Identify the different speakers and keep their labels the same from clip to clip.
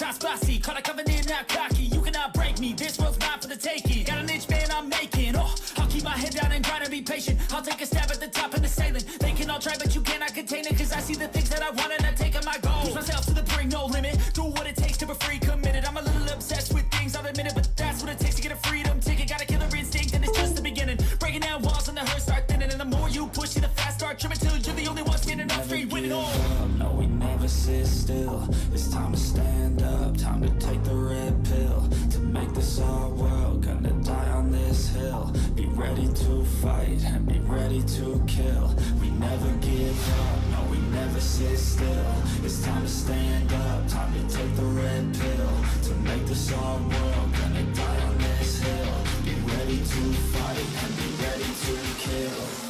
Speaker 1: top spicy, caught a covenant, not cocky. You cannot break me, this world's mine for the taking. Got an itch, man, I'm making. Oh, I'll keep my head down and grind and be patient. I'll take a stab at the top and the sailing. They can all try, but you cannot contain it. Cause I see the things that I want and I take on my goal. Push myself to the brink, no limit. Do what it takes to be free, committed. I'm a little obsessed with things, I'll admit it. But that's what it takes to get a freedom ticket. Got a killer instinct and it's just the beginning. Breaking down walls and the hurt start thinning. And the more you push, see the fast start trimming. Till you're the only one standing up straight with it all.
Speaker 2: No, we never sit still. It's time to stand up, time to take the red pill. To make this our world, gonna die on this hill. Be ready to fight and be ready to kill. We never give up, no, we never sit still. It's time to stand up, time to take the red pill. To make this our world, gonna die on this hill. Be ready to fight and be ready to kill.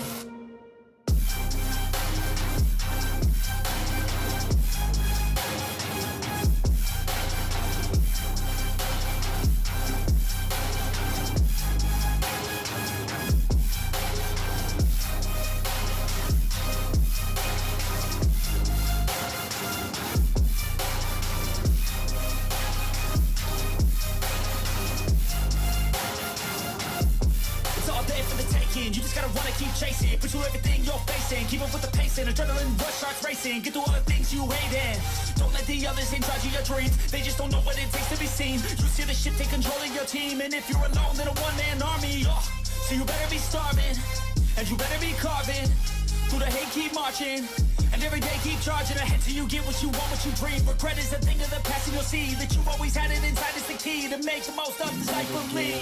Speaker 1: You just gotta wanna keep chasing, pursue everything you're facing. Keep up with the pace and adrenaline rush starts racing. Get through all the things you hate in. Don't let the others in charge of your dreams. They just don't know what it takes to be seen. You see the shit take control of your team. And if you're alone, then a one-man army. So you better be starving, and you better be carving. Through the hate, keep marching. And every day keep charging ahead till you get what you want, what you dream. Regret is a thing of the past and you'll see that you always had it inside is the key to make the most of this life of me.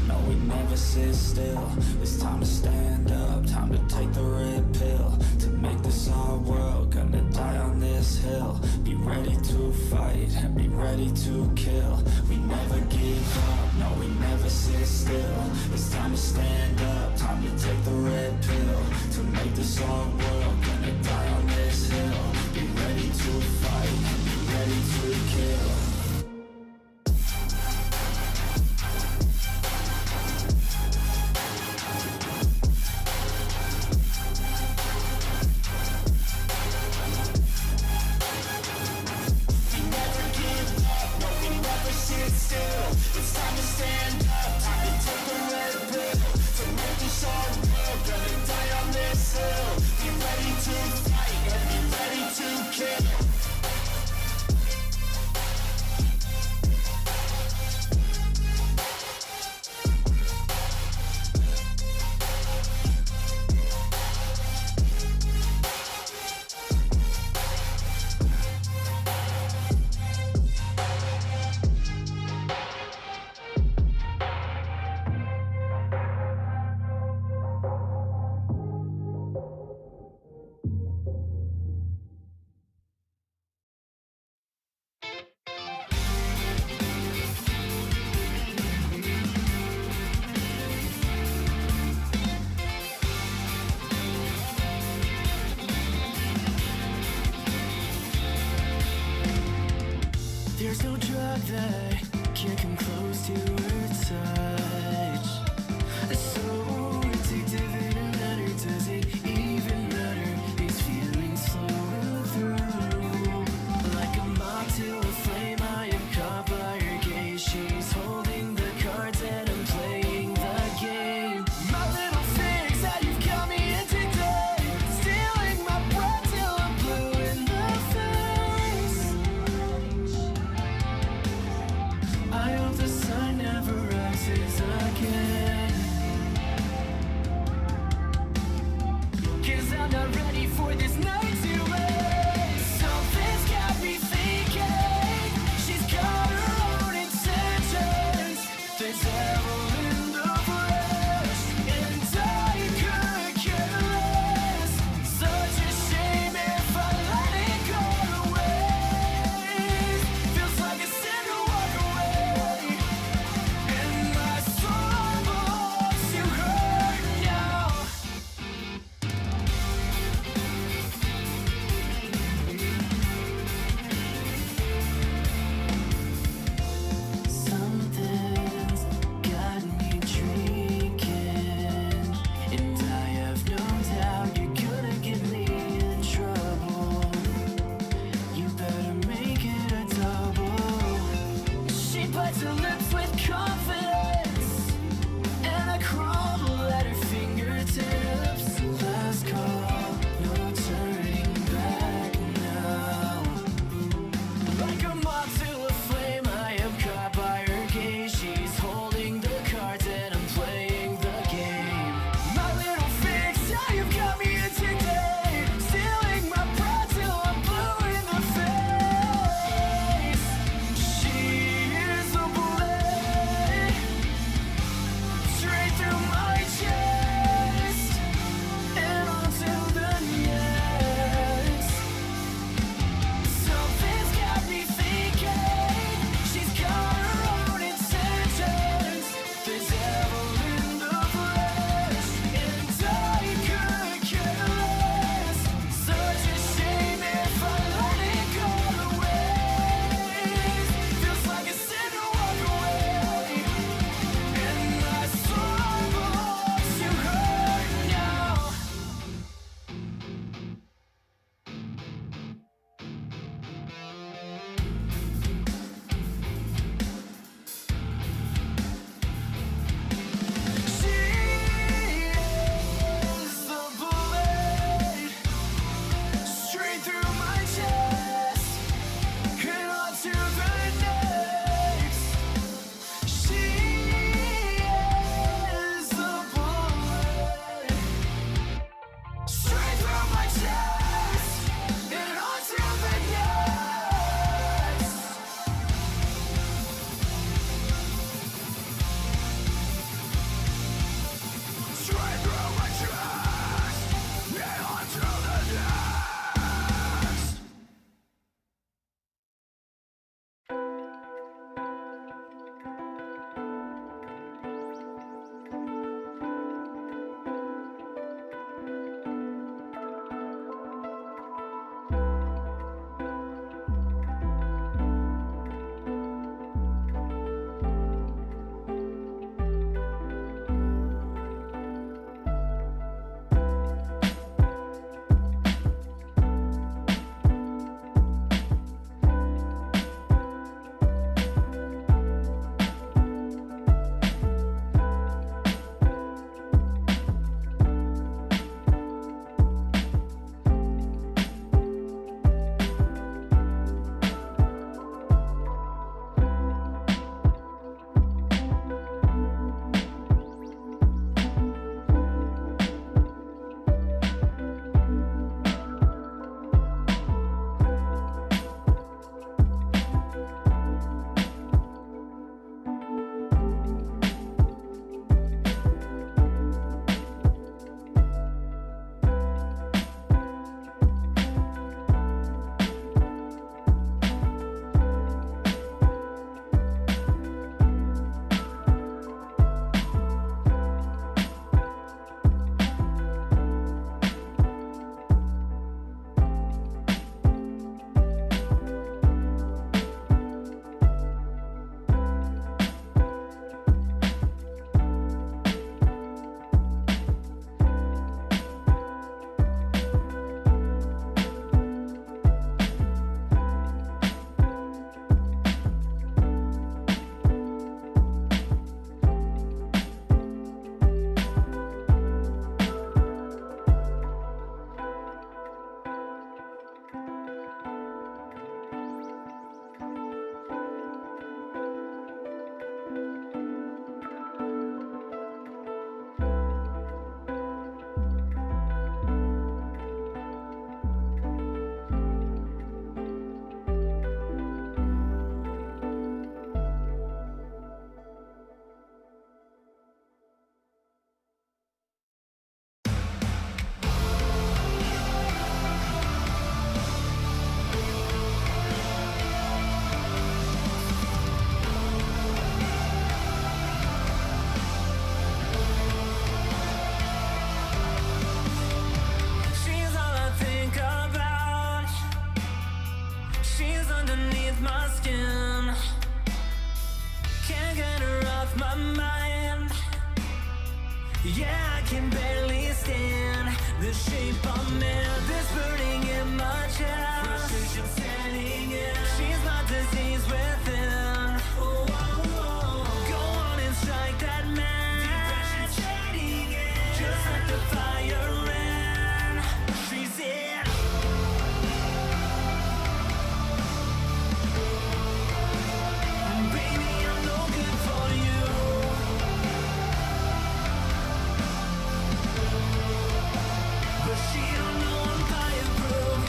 Speaker 2: No, we never sit still. It's time to stand up, time to take the red pill. To make this our world, gonna die on this hill. Be ready to fight and be ready to kill. We never give up, no, we never sit still. It's time to stand up, time to take the red pill. To make this our world, gonna die on this hill. Be ready to fight and be ready to kill.
Speaker 3: There's no drug that can't come close to her touch. It's so addictive, it doesn't matter, does it even matter? These feelings flowing through like a moth to a flame. I am caught by her gaze. She's holding the cards and I'm playing the game. My little fix, how you've got me addicted, stealing my breath till I'm blue in the face. I hope the sun never rises again. Yeah, I can barely stand the shape I'm in. This burning in my chest, frustration setting in. She's my disease within. Oh, oh, oh. Go on and strike that match. Depression shading in, just like the fire in. She's in. Baby, I'm no good for you. But she don't know I'm fireproof.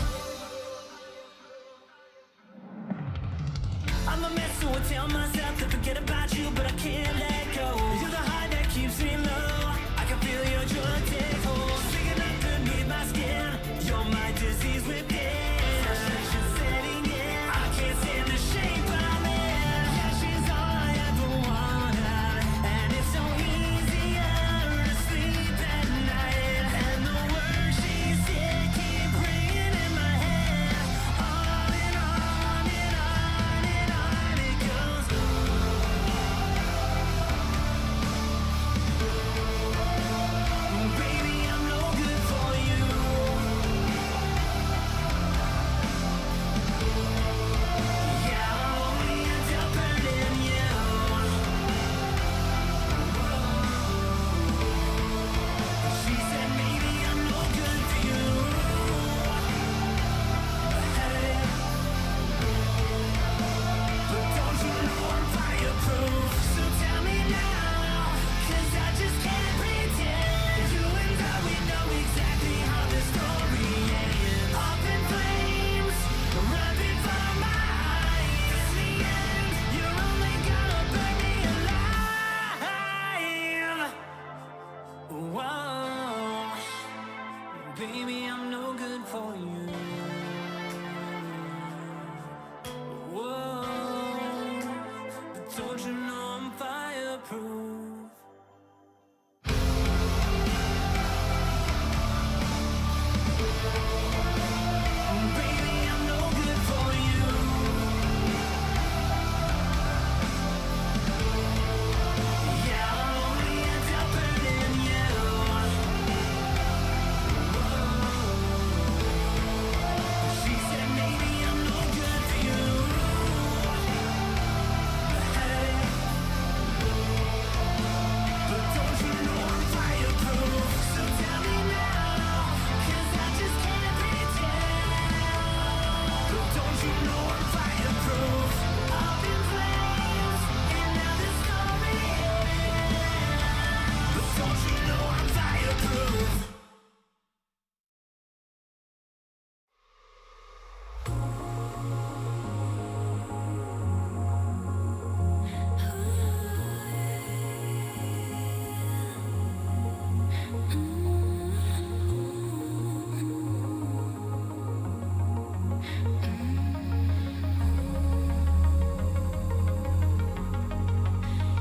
Speaker 3: I'm a mess, so I tell myself to forget about you, but I can't let go. You're the high that keeps me low. I can feel your drug take hold. Sticking underneath my skin. You're my disease within. Frustration setting in. I can't stand the shape I'm in. Yeah, she's all I ever wanted, and it's so easier to sleep at night. And the words she said keep ringing in my head. On and on and on and on it goes. Baby, I'm no good for you. Yeah, I'll only end up hurting you. She said maybe I'm no good for you. Hey, but don't you know I'm fireproof? So tell me now, 'cause I just can't pretend. You and I, we know exactly how the story ends. Up in flames, right before my eyes. In the end, you're only gonna burn me alive. Whoa, baby, I'm no good for you. Whoa, but don't you know I'm fireproof? Baby, I'm no good for you. Yeah, I'll only end up hurting you. She said maybe I'm no good for you. Hey, but don't you know I'm fireproof? So tell me now, 'cause I just can't pretend. But don't you know I'm fireproof? Up in flames, and now the story ends. But don't you know I'm fireproof?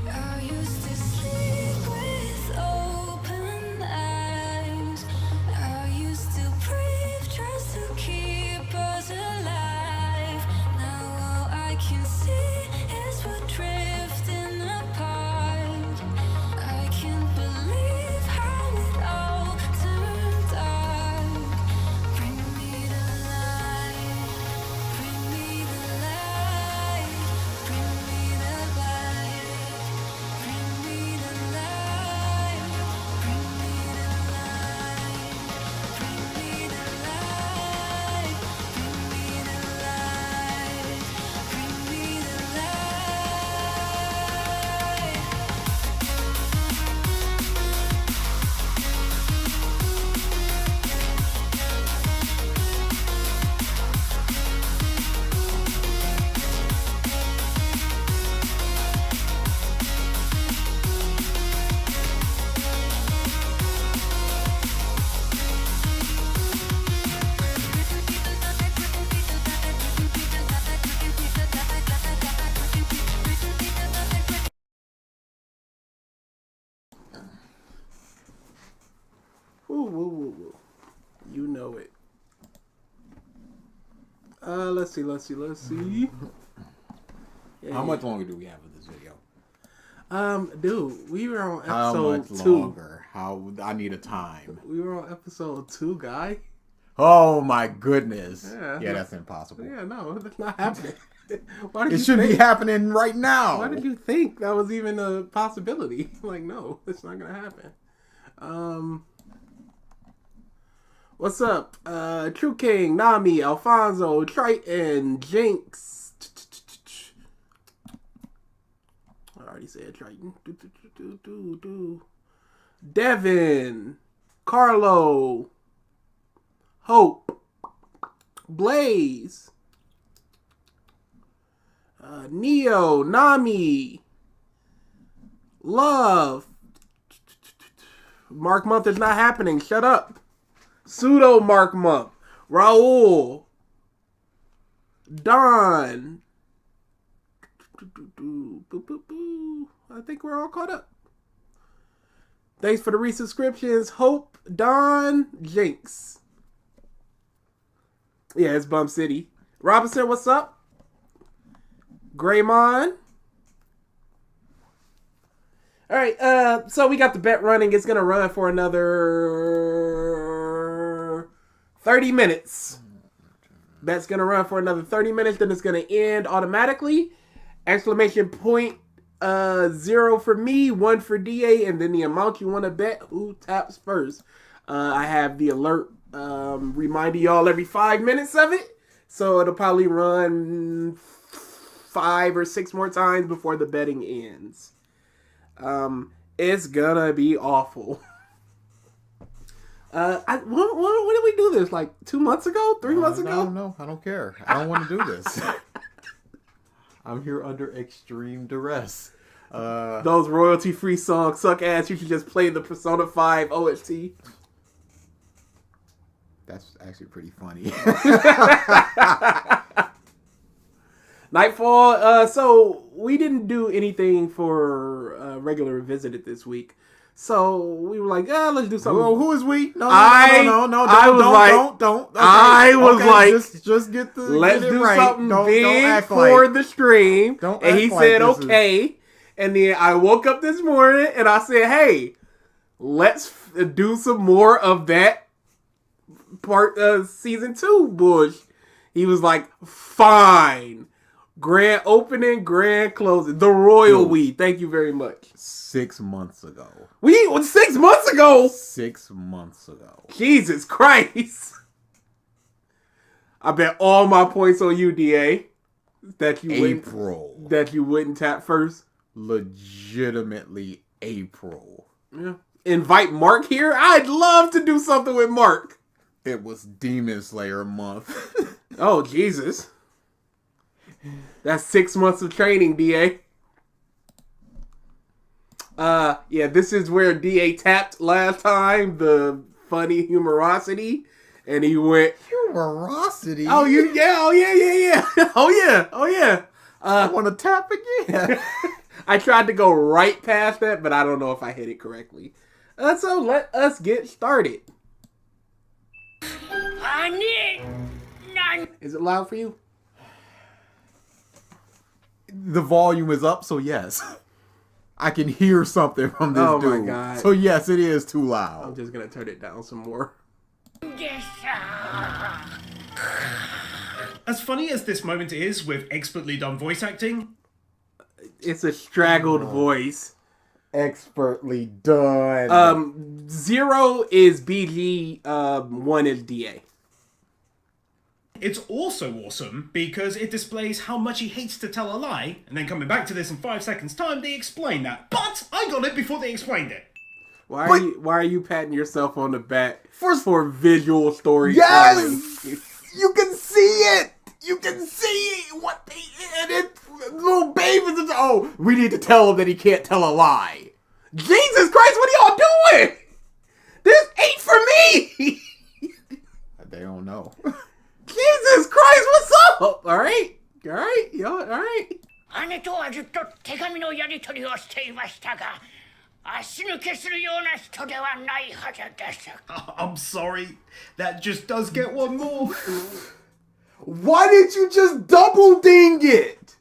Speaker 3: I used to sleep with open eyes. I used to breathe just to keep us alive. Now all I can see is we're drifting apart. I can't believe how it all turned dark. Bring me the light, bring me the light, bring me the light, bring me the light, bring me the light, bring me the light, bring me the light, bring me the light.
Speaker 4: Woo, woo, woo, woo. You know it. Let's see.
Speaker 5: How much longer do we have of this video?
Speaker 4: Dude, we were on
Speaker 5: How
Speaker 4: episode
Speaker 5: much
Speaker 4: 2.
Speaker 5: longer? I need a time.
Speaker 4: We were on episode 2, guy.
Speaker 5: Oh my goodness.
Speaker 4: Yeah.
Speaker 5: Yeah, that's impossible.
Speaker 4: Yeah, no, that's not happening. Why did
Speaker 5: It
Speaker 4: you
Speaker 5: should be
Speaker 4: think?
Speaker 5: happening right now.
Speaker 4: Why did you think that was even a possibility? Like, no, it's not gonna happen. What's up? True King, Nami, Alfonso, Triton, Jinx. I already said Triton. Devin, Carlo, Hope, Blaze, Neo, Nami, Love. Mark Month is not happening. Shut up. Pseudo Mark Month. Raul. Don. I think we're all caught up. Thanks for the resubscriptions. Hope, Don, Jinx. Yeah, it's Bum City. Robinson, what's up? Greymon. Alright, so we got the bet running. It's gonna run for another 30 minutes. Bet's gonna run for another 30 minutes, then it's gonna end automatically. Exclamation point 0 for me, 1 for DA, and then the amount you want to bet, who taps first. I have the alert reminding y'all every 5 minutes of it, so it'll probably run 5 or 6 more times before the betting ends. It's gonna be awful. When did we do this? Like 2 months ago? 3 months ago?
Speaker 5: No, I don't care. I don't want to do this. I'm here under extreme duress.
Speaker 4: Those royalty-free songs suck ass. You should just play the Persona 5 OST.
Speaker 5: That's actually pretty funny.
Speaker 4: Nightfall. So we didn't do anything for regular revisited this week. So we were like, let's do something.
Speaker 5: Well, who is we? No,
Speaker 4: I was like,
Speaker 5: just get the.
Speaker 4: Let's
Speaker 5: get it
Speaker 4: do
Speaker 5: right.
Speaker 4: something
Speaker 5: don't
Speaker 4: big
Speaker 5: act
Speaker 4: for
Speaker 5: like,
Speaker 4: the stream.
Speaker 5: Don't
Speaker 4: and he
Speaker 5: act
Speaker 4: said,
Speaker 5: like this
Speaker 4: okay. And then I woke up this morning and I said, hey, let's do some more of that part of season 2 bush. He was like, fine. Grand opening, grand closing. The royal we. Thank you very much.
Speaker 5: 6 months ago.
Speaker 4: 6 months ago?
Speaker 5: 6 months ago.
Speaker 4: Jesus Christ. I bet all my points on you, DA. That you wouldn't tap first.
Speaker 5: Legitimately April.
Speaker 4: Yeah. Invite Mark here? I'd love to do something with Mark.
Speaker 5: It was Demon Slayer month.
Speaker 4: Oh, Jesus. That's 6 months of training, DA. Yeah, this is where DA tapped last time, the funny humorosity, and he went...
Speaker 5: Humorosity?
Speaker 4: Oh, yeah. Oh, yeah.
Speaker 5: I want to tap again.
Speaker 4: I tried to go right past that, but I don't know if I hit it correctly. So let us get started. Is it loud for you?
Speaker 5: The volume is up, so yes. I can hear something from this dude.
Speaker 4: Oh my God.
Speaker 5: So yes, it is too loud.
Speaker 4: I'm just gonna turn it down some more.
Speaker 6: As funny as this moment is with expertly done voice acting,
Speaker 4: It's a straggled voice.
Speaker 5: Expertly done.
Speaker 4: 0 is BG, 1 is DA.
Speaker 6: it's also awesome because it displays how much he hates to tell a lie, and then coming back to this in 5 seconds time, they explain that. But I got it before they explained it.
Speaker 4: Why are you patting yourself on the back for visual storytelling?
Speaker 5: Yes! You can see it! You can see what they did. Little babies. Oh, we need to tell him that he can't tell a lie.
Speaker 4: Jesus Christ, what are y'all doing? There's 8 for me!
Speaker 5: They don't know.
Speaker 4: Jesus Christ, what's up? Alright, yo, alright.
Speaker 7: 姉とはずっと手紙のやり取りをしていましたが、足抜けするような人ではないはずです。
Speaker 6: I'm sorry, that just does get one more.
Speaker 5: Why didn't you just double ding it?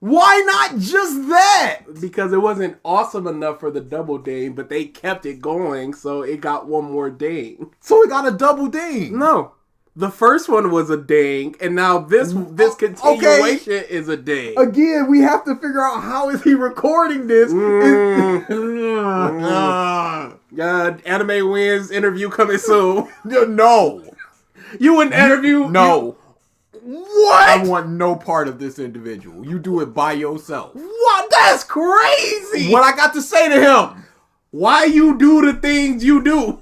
Speaker 5: Why not just that?
Speaker 4: Because it wasn't awesome enough for the double ding, but they kept it going, so it got one more ding.
Speaker 5: So it got a double ding.
Speaker 4: No. The first one was a ding, and now this continuation is a ding.
Speaker 5: Again, we have to figure out how is he recording this.
Speaker 4: Anime Wins interview coming soon.
Speaker 5: No.
Speaker 4: You wouldn't interview?
Speaker 5: No.
Speaker 4: What?
Speaker 5: I want no part of this individual. You do it by yourself.
Speaker 4: What? That's crazy.
Speaker 5: What I got to say to him?
Speaker 4: Why you do the things you do?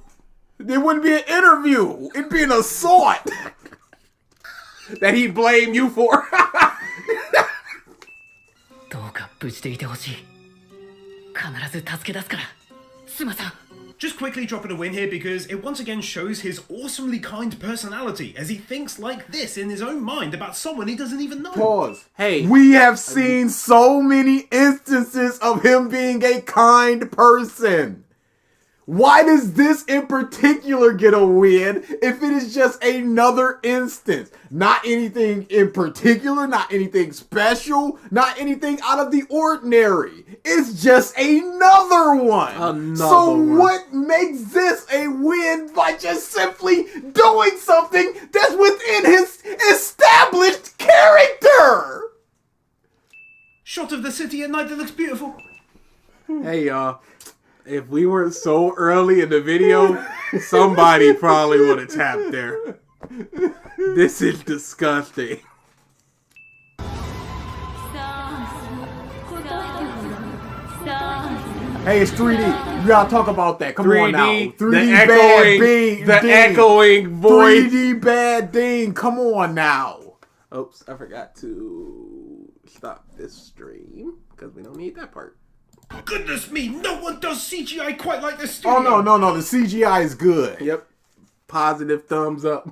Speaker 5: It wouldn't be an interview. It'd be an assault.
Speaker 4: That he blamed you for.
Speaker 3: どうか無事でいてほしい。必ず助け出すから。スマさん。
Speaker 6: Just quickly dropping a win here because it once again shows his awesomely kind personality as he thinks like this in his own mind about someone he doesn't even know.
Speaker 5: Pause.
Speaker 4: Hey.
Speaker 5: We have seen so many instances of him being a kind person. Why does this in particular get a win if it is just another instance? Not anything in particular, not anything special, not anything out of the ordinary. It's just another one. So what makes this a win by just simply doing something that's within his established character?
Speaker 6: Shot of the city at night that looks beautiful.
Speaker 4: Hey, y'all. If we weren't so early in the video, somebody probably would have tapped there. This is disgusting.
Speaker 5: Hey, it's 3D. You gotta talk about that. Come on now. 3D
Speaker 4: the echoing voice.
Speaker 5: 3D bad ding. Come on now.
Speaker 4: Oops, I forgot to stop this stream because we don't need that part.
Speaker 6: Goodness me, no one does CGI quite like this studio.
Speaker 5: Oh, no. The CGI is good.
Speaker 4: Yep. Positive thumbs up.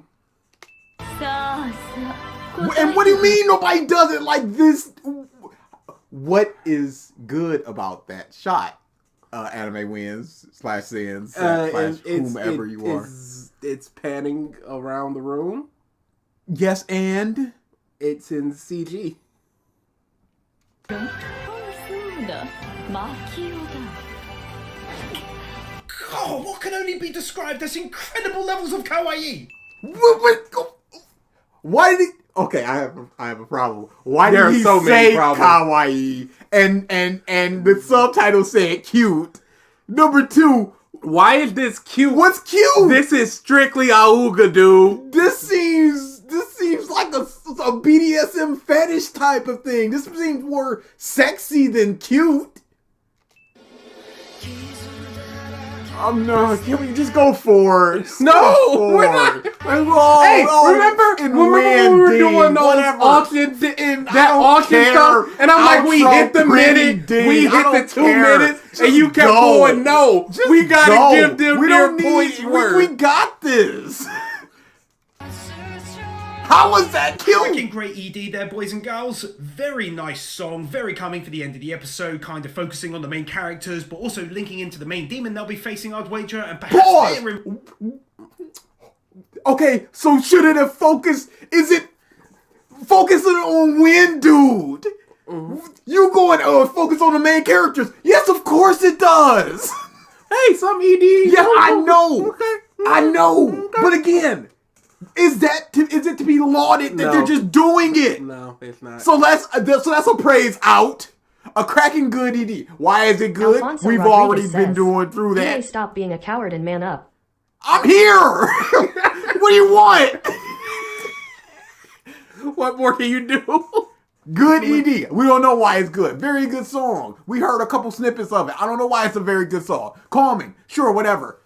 Speaker 5: And what do you mean nobody does it like this? What is good about that shot? Anime Wins / Sins / whomever you are.
Speaker 4: It's panning around the room.
Speaker 5: Yes, and?
Speaker 4: It's in CG.
Speaker 6: Oh, what can only be described as incredible levels of kawaii?
Speaker 5: Why did he... Okay, I have a problem. Why
Speaker 4: There
Speaker 5: did
Speaker 4: are
Speaker 5: he
Speaker 4: so many
Speaker 5: say
Speaker 4: problems.
Speaker 5: kawaii and the subtitle said cute? Number 2,
Speaker 4: Why is this cute?
Speaker 5: what's cute?
Speaker 4: This is strictly Auga, dude.
Speaker 5: This seems like a BDSM fetish type of thing. This seems more sexy than cute. No, can we just go for it?
Speaker 4: No, we're not. Hey, remember when we were doing those auction stuff, and I'm like, we hit the minute, we hit the 2 minutes, and you kept going, no, we gotta give them their points worth.
Speaker 5: We got this. How was that cute?
Speaker 6: Freaking great ED there, boys and girls. Very nice song, very calming for the end of the episode, kind of focusing on the main characters, but also linking into the main demon they'll be facing, I'd wager, and perhaps...
Speaker 5: Pause! Okay, so should it have focused... Is it focusing on Win, dude? You going, focus on the main characters. Yes, of course it does.
Speaker 4: Hey, some ED.
Speaker 5: Yeah, I know.
Speaker 4: Okay.
Speaker 5: I know. But again... Is it to be lauded that they're just doing it?
Speaker 4: No, it's not.
Speaker 5: So that's a praise out. A cracking good ED. Why is it good?
Speaker 8: Alfonso
Speaker 5: We've
Speaker 8: Rodriguez
Speaker 5: already been
Speaker 8: says,
Speaker 5: doing through
Speaker 8: You may
Speaker 5: that.
Speaker 8: stop being a coward and man up.
Speaker 5: I'm here. What do you want?
Speaker 4: What more can you do?
Speaker 5: Good ED. We don't know why it's good. Very good song. We heard a couple snippets of it. I don't know why it's a very good song. Calming. Sure, whatever.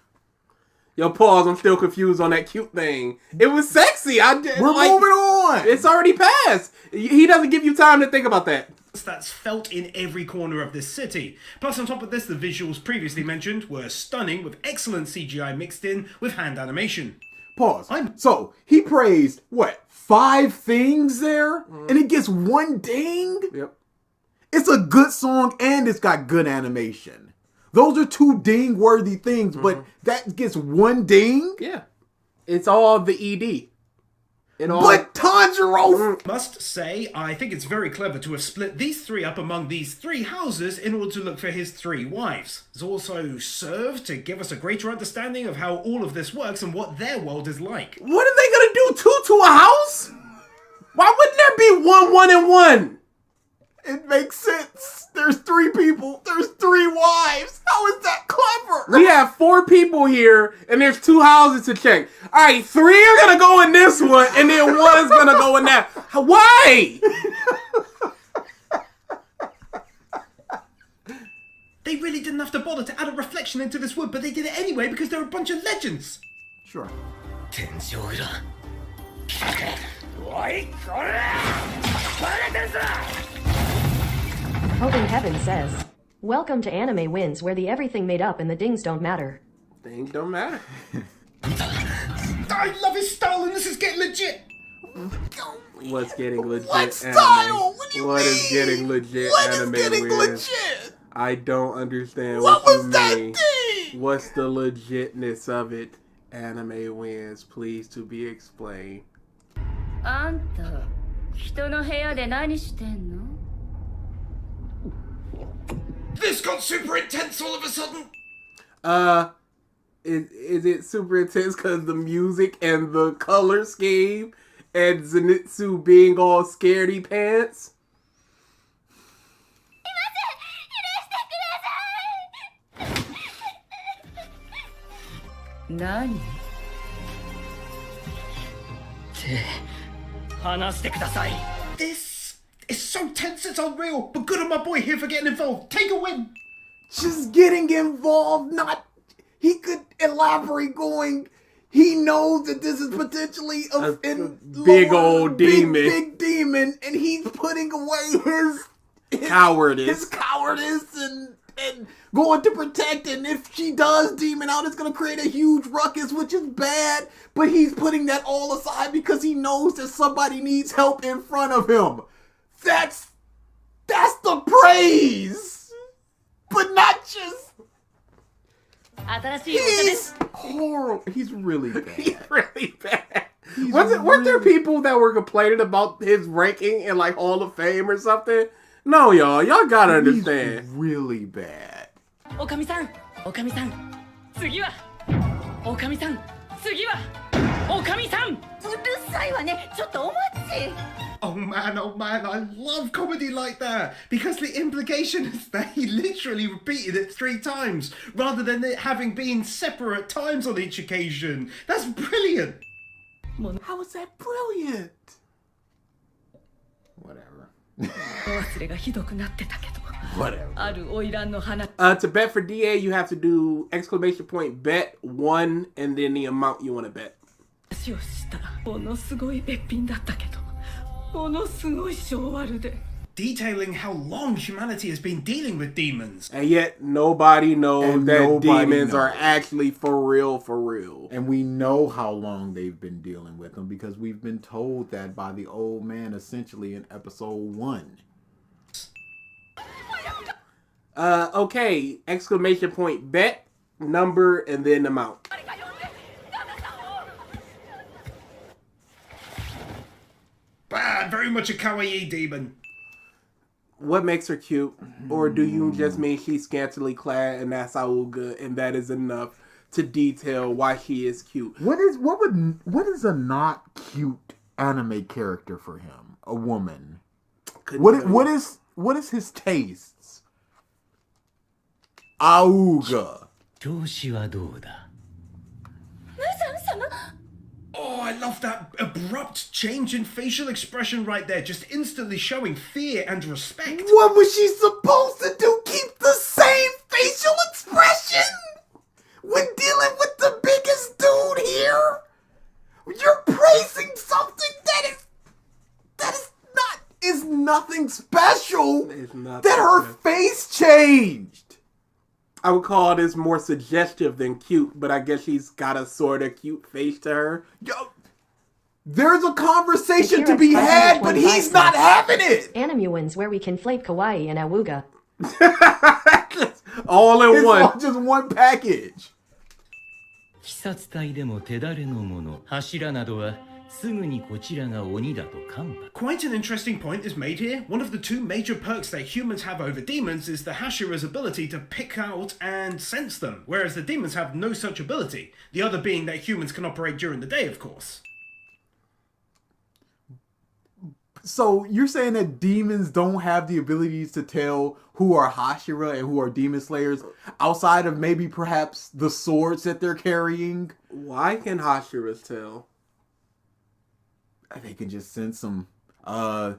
Speaker 4: Yo, pause. I'm still confused on that cute thing. It was sexy.
Speaker 5: We're moving on.
Speaker 4: It's already passed. He doesn't give you time to think about that.
Speaker 6: That's felt in every corner of this city. Plus, on top of this, the visuals previously mentioned were stunning, with excellent CGI mixed in with hand animation.
Speaker 5: Pause. So, he praised, 5 things there? And it gets 1 ding?
Speaker 4: Yep.
Speaker 5: It's a good song and it's got good animation. Those are 2 ding-worthy things, but that gets 1 ding?
Speaker 4: Yeah. It's all the ED. It all.
Speaker 5: But Tanjiro.
Speaker 6: Must say, I think it's very clever to have split these three up among these three houses in order to look for his three wives. It's also served to give us a greater understanding of how all of this works and what their world is like.
Speaker 4: What are they gonna do? Two to a house? Why wouldn't there be one, and one?
Speaker 5: It makes sense. There's three people. There's three wives. How is that clever?
Speaker 4: We have 4 people here, and there's 2 houses to check. All right, 3 are gonna go in this one, and then 1 is gonna go in that. Why?
Speaker 6: They really didn't have to bother to add a reflection into this wood, but they did it anyway because they're a bunch of legends.
Speaker 5: Sure.
Speaker 7: 天井裏おいこらバレてんぞ
Speaker 8: Hope in Heaven says, "Welcome to Anime Wins, where the everything made up and the dings don't matter."
Speaker 4: Things don't matter.
Speaker 6: I love his style and this is getting legit.
Speaker 4: What's getting legit?
Speaker 5: What style?
Speaker 4: Anime?
Speaker 5: What do you
Speaker 4: What
Speaker 5: mean?
Speaker 4: is getting legit?
Speaker 5: What is
Speaker 4: Anime
Speaker 5: getting
Speaker 4: wins?
Speaker 5: legit?
Speaker 4: I don't understand
Speaker 5: What
Speaker 4: what,
Speaker 5: was
Speaker 4: you
Speaker 5: that
Speaker 4: mean.
Speaker 5: thing?
Speaker 4: What's the legitness of it? Anime wins. Please to be explained.
Speaker 9: あんた人の部屋で何してんの
Speaker 6: This got super intense all of a sudden.
Speaker 4: Is it super intense because the music and the color scheme and Zenitsu being all scaredy pants?
Speaker 9: 何
Speaker 7: 話してください
Speaker 6: This is so tense, it's unreal. But good on my boy here for getting involved. Take a win.
Speaker 5: Just getting involved, not... He could elaborate going... He knows that this is potentially a
Speaker 4: big old demon.
Speaker 5: Big demon, and he's putting away his
Speaker 4: Cowardice.
Speaker 5: His cowardice and going to protect it. And if she does demon out, it's going to create a huge ruckus, which is bad. But he's putting that all aside because he knows that somebody needs help in front of him. That's the praise. But not just...
Speaker 9: 新しいお茶です
Speaker 5: He's horrible. He's really bad.
Speaker 4: He's really bad. Weren't there people that were complaining about his ranking in like Hall of Fame or something? No, y'all gotta understand.
Speaker 5: He's really bad.
Speaker 9: おかみさんおかみさん次はおかみさん次はおかみさんうるさいわねちょっとお待ち
Speaker 6: Oh man, I love comedy like that. Because the implication is that he literally repeated it 3 times, rather than it having been separate times on each occasion. That's brilliant.
Speaker 5: How is that brilliant?
Speaker 4: Whatever.
Speaker 9: お忘れがひどくなってたけど
Speaker 5: Whatever.
Speaker 9: ある花魁の花
Speaker 4: To bet for DA, you have to do exclamation point bet 1 and then the amount you want to bet.
Speaker 9: 話をしたらものすごいべっぴんだったけどものすごい性悪で
Speaker 6: Detailing how long humanity has been dealing with demons.
Speaker 4: And yet nobody knows
Speaker 5: And
Speaker 4: that
Speaker 5: nobody
Speaker 4: demons are
Speaker 5: knows.
Speaker 4: actually for real.
Speaker 5: And we know how long they've been dealing with them because we've been told that by the old man essentially in episode 1.
Speaker 4: Okay, exclamation point bet, number, and then amount.
Speaker 6: Bad, very much a kawaii demon.
Speaker 4: What makes her cute? Or do you just mean she's scantily clad and that's Auga and that is enough to detail why she is cute?
Speaker 5: What is a not cute anime character for him? A woman. What is his tastes? Auga.
Speaker 7: 調子はどうだ
Speaker 6: Oh, I love that abrupt change in facial expression right there, just instantly showing fear and respect.
Speaker 5: What was she supposed to do? Keep the same facial expression? When dealing with the biggest dude here? You're praising something that is nothing special.
Speaker 4: It's nothing
Speaker 5: That her
Speaker 4: special.
Speaker 5: face changed.
Speaker 4: I would call this more suggestive than cute, but I guess she's got a sort of cute face to her.
Speaker 5: Yo, there's a conversation
Speaker 8: Akira
Speaker 5: to be had, but
Speaker 8: 525
Speaker 5: he's not having it.
Speaker 8: Anime Wins, where we conflate kawaii and awuga.
Speaker 4: All in
Speaker 5: It's
Speaker 4: one.
Speaker 5: all just one package.
Speaker 7: 鬼殺隊でも手だれの者柱などは
Speaker 10: すぐにこちらが鬼だとカンパ。
Speaker 6: Quite an interesting point is made here. One of the two major perks that humans have over demons is the Hashira's ability to pick out and sense them, whereas the demons have no such ability. The other being that humans can operate during the day, of course.
Speaker 5: So you're saying that demons don't have the abilities to tell who are Hashira and who are demon slayers outside of maybe perhaps the swords that they're carrying?
Speaker 4: Why can Hashiras tell?
Speaker 5: They can just sense them.
Speaker 4: That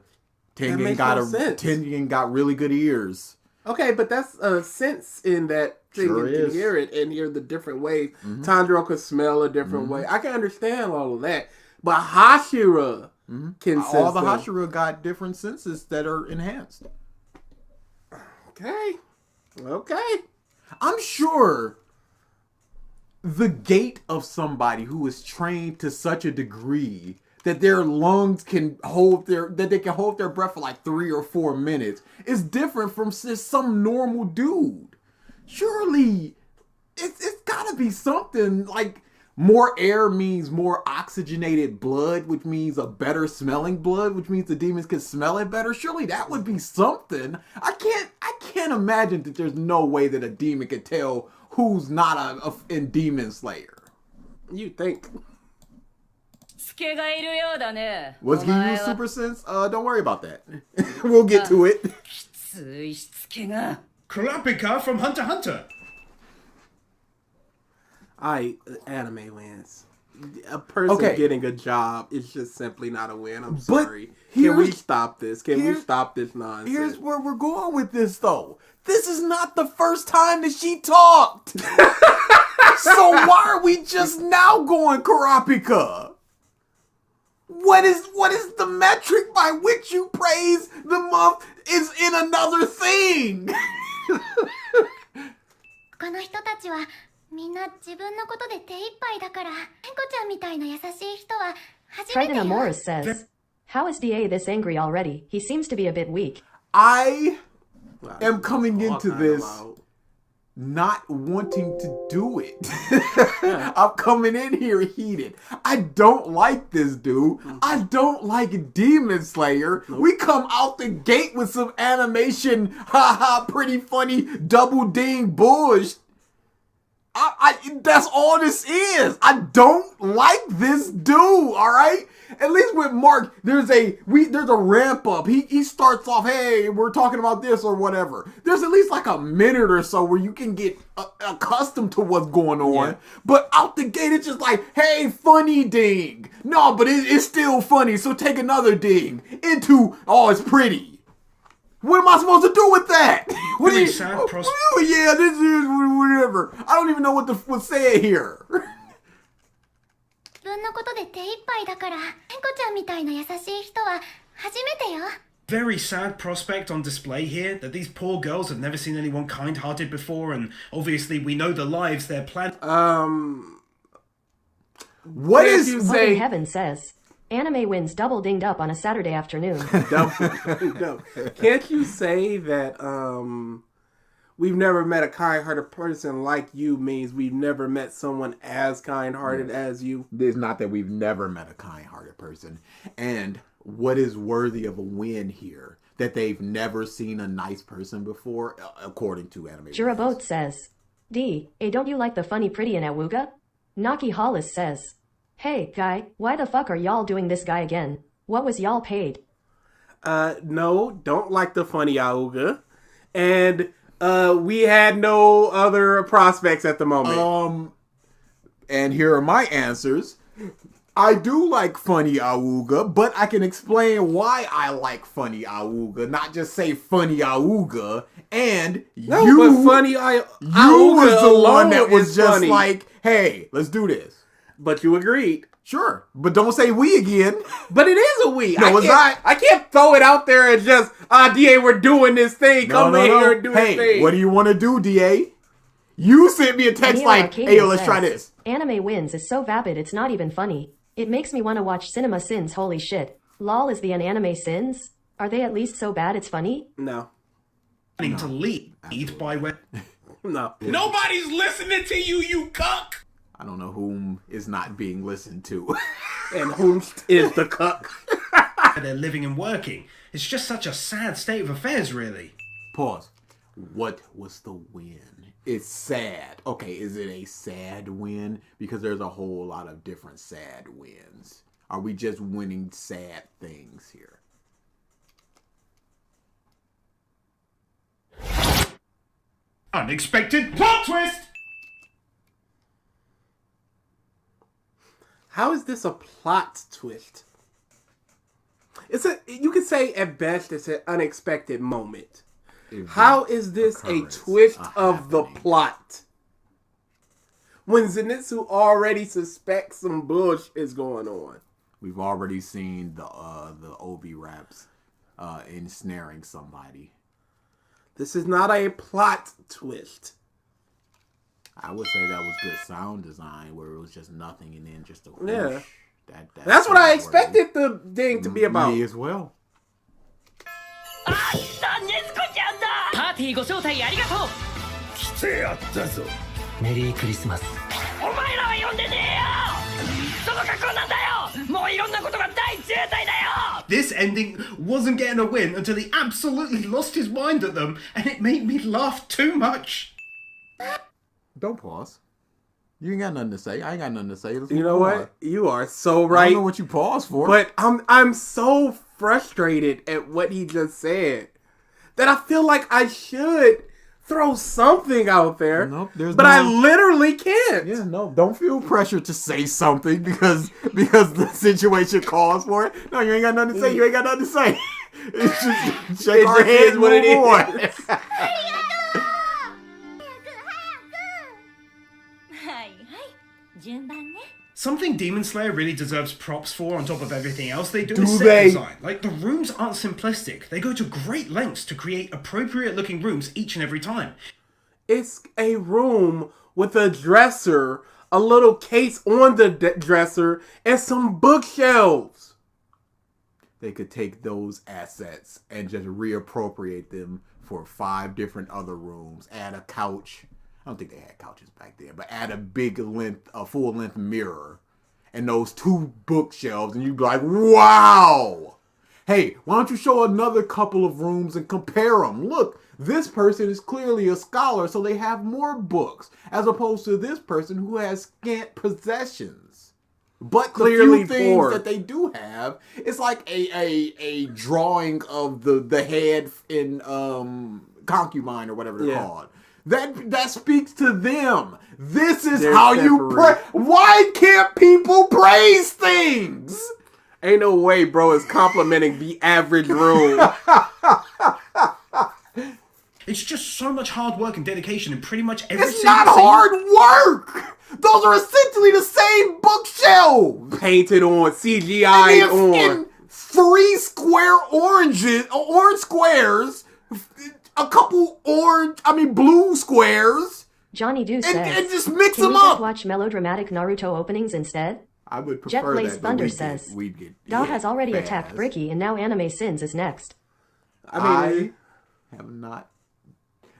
Speaker 5: Tengen
Speaker 4: makes no sense.
Speaker 5: Tengen got really good ears.
Speaker 4: Okay, but that's a sense in that
Speaker 5: Sure
Speaker 4: Tengen can
Speaker 5: is.
Speaker 4: hear it and hear the different ways. Tanjiro could smell a different way. I can understand all of that. But Hashira can sense
Speaker 5: All the
Speaker 4: them.
Speaker 5: Hashira got different senses that are enhanced.
Speaker 4: Okay.
Speaker 5: I'm sure the gait of somebody who is trained to such a degree that their lungs can hold their breath for like 3 or 4 minutes is different from just some normal dude. Surely it's gotta be something like more air means more oxygenated blood, which means a better smelling blood, which means the demons can smell it better. Surely that would be something. I can't imagine that there's no way that a demon could tell who's not a demon slayer.
Speaker 4: You think.
Speaker 9: スケがいるようだね。
Speaker 5: What's
Speaker 9: お
Speaker 5: giving
Speaker 9: 前
Speaker 5: you
Speaker 9: は
Speaker 5: super sense? Don't worry about that. We'll get to it.
Speaker 9: きついしつけが。
Speaker 6: Kurapika from Hunter x Hunter.
Speaker 4: Anime wins. A person
Speaker 5: Okay.
Speaker 4: getting a job is just simply not a win. I'm
Speaker 5: But
Speaker 4: sorry. Can we
Speaker 5: here's-
Speaker 4: stop this? Can we
Speaker 5: here's-
Speaker 4: stop this nonsense?
Speaker 5: Here's where we're going with this, though. This is not the first time that she talked. So why are we just now going Kurapika? What is the metric by which you praise the month is in another thing?
Speaker 11: 他の人たちはみんな自分のことで手一杯だから、猫ちゃんみたいな優しい人は初めて
Speaker 8: Triton
Speaker 11: よ。
Speaker 8: Amoris says, How is DA this angry already? He seems to be a bit weak.
Speaker 5: I am coming
Speaker 4: All
Speaker 5: into
Speaker 4: kinda
Speaker 5: this
Speaker 4: loud.
Speaker 5: not wanting to do it. I'm coming in here heated. I don't like this dude. I don't like Demon Slayer. We come out the gate with some animation, haha, pretty funny double ding bullshit. That's all this is. I don't like this dude, alright? At least with Mark, there's a ramp up. He starts off, hey, we're talking about this or whatever. There's at least like a minute or so where you can get accustomed to what's going on.
Speaker 4: Yeah.
Speaker 5: But out the gate, it's just like, hey, funny ding. No, but it's still funny, so take another ding. Into, oh, it's pretty. What am I supposed to do with that? What do
Speaker 6: Very
Speaker 5: you?
Speaker 6: sad
Speaker 5: Yeah, this is whatever. I don't even know what was said here.
Speaker 11: 自分のことで手一杯だから、猫ちゃんみたいな優しい人は初めてよ。
Speaker 6: Very sad prospect on display here that these poor girls have never seen anyone kind-hearted before, and obviously we know the lives they're planning.
Speaker 5: What
Speaker 4: Can't
Speaker 5: is
Speaker 4: you
Speaker 8: Love
Speaker 4: say
Speaker 8: in Heaven says, Anime wins double dinged up on a Saturday afternoon.
Speaker 4: no. Can't you say that we've never met a kind-hearted person like you means we've never met someone as kind-hearted as you?
Speaker 5: It's not that we've never met a kind-hearted person. And what is worthy of a win here? That they've never seen a nice person before, according to anime.
Speaker 8: Jurabot says, D, don't you like the funny pretty in Awuga? Naki Hollis says, Hey, guy, why the fuck are y'all doing this guy again? What was y'all paid?
Speaker 4: No, don't like the funny Auga. And we had no other prospects at the moment.
Speaker 5: And here are my answers. I do like funny Auga, but I can explain why I like funny Auga, not just say funny Auga. And
Speaker 4: no,
Speaker 5: you,
Speaker 4: but funny
Speaker 5: you was the one that was
Speaker 4: is
Speaker 5: just
Speaker 4: funny.
Speaker 5: like, hey, let's do this.
Speaker 4: But you agreed.
Speaker 5: Sure, but don't say we again.
Speaker 4: But it is a we.
Speaker 5: No, it's not.
Speaker 4: I can't throw it out there and just, DA, we're doing this thing. Come in here and do this
Speaker 5: Hey,
Speaker 4: thing.
Speaker 5: what do you want to do, DA? You sent me a text
Speaker 8: Neil
Speaker 5: like,
Speaker 8: Arcadian
Speaker 5: hey, yo, let's
Speaker 8: says,
Speaker 5: try this.
Speaker 8: Anime wins is so vapid it's not even funny. It makes me want to watch Cinema Sins, holy shit. LOL is the anime sins? Are they at least so bad it's funny?
Speaker 4: No.
Speaker 6: Planning to lead by where...
Speaker 4: No.
Speaker 6: Nobody's listening to you, you cuck!
Speaker 5: I don't know whom is not being listened to.
Speaker 4: And whom is the cuck.
Speaker 6: They're living and working. It's just such a sad state of affairs, really.
Speaker 5: Pause. What was the win? It's sad. Okay, is it a sad win? Because there's a whole lot of different sad wins. Are we just winning sad things here?
Speaker 6: Unexpected plot twist!
Speaker 4: How is this a plot twist? You could say at best it's an unexpected moment. How is this a twist of the plot? When Zenitsu already suspects some bullshit is going on.
Speaker 5: We've already seen the Obi raps ensnaring somebody.
Speaker 4: This is not a plot twist.
Speaker 5: I would say that was good sound design, where it was just nothing and then just a whoosh.
Speaker 4: Yeah.
Speaker 5: That's
Speaker 4: what I expected the thing to be about.
Speaker 5: Me as well.
Speaker 9: パーティーご招待ありがとう。
Speaker 10: 来てやったぞ。メリークリスマス。
Speaker 9: お前らは呼んでねえよ。その格好なんだよ。もういろんなことが大渋滞だよ。
Speaker 6: This ending wasn't getting a win until he absolutely lost his mind at them, and it made me laugh too much.
Speaker 5: Don't pause. You ain't got nothing to say. I ain't got nothing to say. Let's
Speaker 4: You know
Speaker 5: move
Speaker 4: what?
Speaker 5: on.
Speaker 4: You are so right.
Speaker 5: I don't know what you paused for.
Speaker 4: But I'm so frustrated at what he just said that I feel like I should throw something out there.
Speaker 5: Nope, there's
Speaker 4: but
Speaker 5: no...
Speaker 4: I literally can't.
Speaker 5: Yeah, no, don't feel pressure to say something because the situation calls for it. No, you ain't got nothing to say. You ain't got nothing to say. It's just shake our head
Speaker 4: what it
Speaker 5: on.
Speaker 4: is.
Speaker 6: Something Demon Slayer really deserves props for on top of everything else they do
Speaker 4: Do
Speaker 6: is set
Speaker 4: they?
Speaker 6: design. Like, the rooms aren't simplistic. They go to great lengths to create appropriate looking rooms each and every time.
Speaker 4: It's a room with a dresser, a little case on the dresser, and some bookshelves.
Speaker 5: They could take those assets and just reappropriate them for 5 different other rooms. Add a couch. I don't think they had couches back then, but add a full length mirror and those 2 bookshelves, and you'd be like, wow! Hey, why don't you show another couple of rooms and compare them? Look, this person is clearly a scholar, so they have more books, as opposed to this person who has scant possessions. But
Speaker 4: Clearly
Speaker 5: the few things
Speaker 4: poor.
Speaker 5: that they do have, it's like a drawing of the head in Concubine or whatever they're called. That speaks to them. This is
Speaker 4: They're
Speaker 5: how you
Speaker 4: separate.
Speaker 5: Why can't people praise things?
Speaker 4: Ain't no way, bro, is complimenting the average room.
Speaker 6: It's just so much hard work and dedication in pretty much every
Speaker 5: It's
Speaker 6: single
Speaker 5: not
Speaker 6: scene.
Speaker 5: hard work. Those are essentially the same bookshelves.
Speaker 4: Painted on, CGI on.
Speaker 5: In 3 square orange squares, a couple blue squares.
Speaker 8: Johnny Doo says,
Speaker 5: and just mix
Speaker 8: can
Speaker 5: them
Speaker 8: we just
Speaker 5: up.
Speaker 8: watch melodramatic Naruto openings instead?
Speaker 5: I would prefer
Speaker 8: Jet Blaze
Speaker 5: that.
Speaker 8: Thunder
Speaker 5: We'd
Speaker 8: says,
Speaker 5: get
Speaker 8: Dot has already
Speaker 5: fast.
Speaker 8: attacked Bricky and now Anime Sins is next.
Speaker 5: I have not.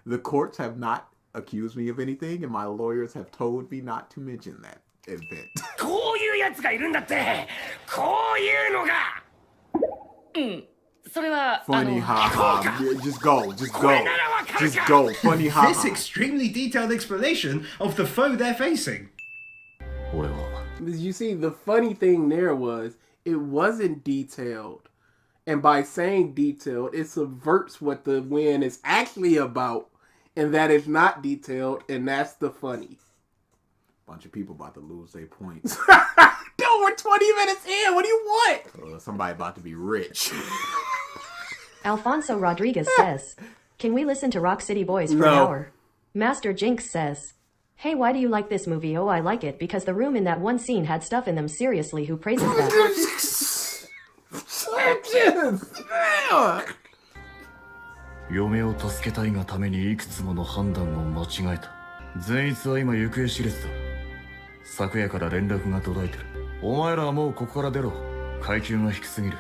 Speaker 5: The courts have not accused me of anything, and my lawyers have told me not to mention that event.
Speaker 7: こういうやつがいるんだって。こういうのが。
Speaker 9: それは
Speaker 5: Funny haha. Yeah, just go. Just go. Funny haha.
Speaker 6: This extremely detailed explanation of the foe they're facing.
Speaker 10: 俺は
Speaker 4: You see, the funny thing there was, it wasn't detailed. And by saying detailed, it subverts what the win is actually about. And that is not detailed, and that's the funny.
Speaker 5: Bunch of people about to lose their points.
Speaker 4: Dude, we're 20 minutes in. What do you want?
Speaker 5: Somebody about to be rich.
Speaker 8: Alfonso Rodriguez says, can we listen to Rock City Boys for an
Speaker 4: No.
Speaker 8: hour? Master Jinx says, hey, why do you like this movie? Oh, I like it because the room in that one scene had stuff in them. Seriously, who praises that?
Speaker 10: 嫁を助けたいがためにいくつもの判断を間違えた。善逸は今行方知れずだ。昨夜から連絡が途絶えてる。お前らはもうここから出ろ。階級が低すぎる。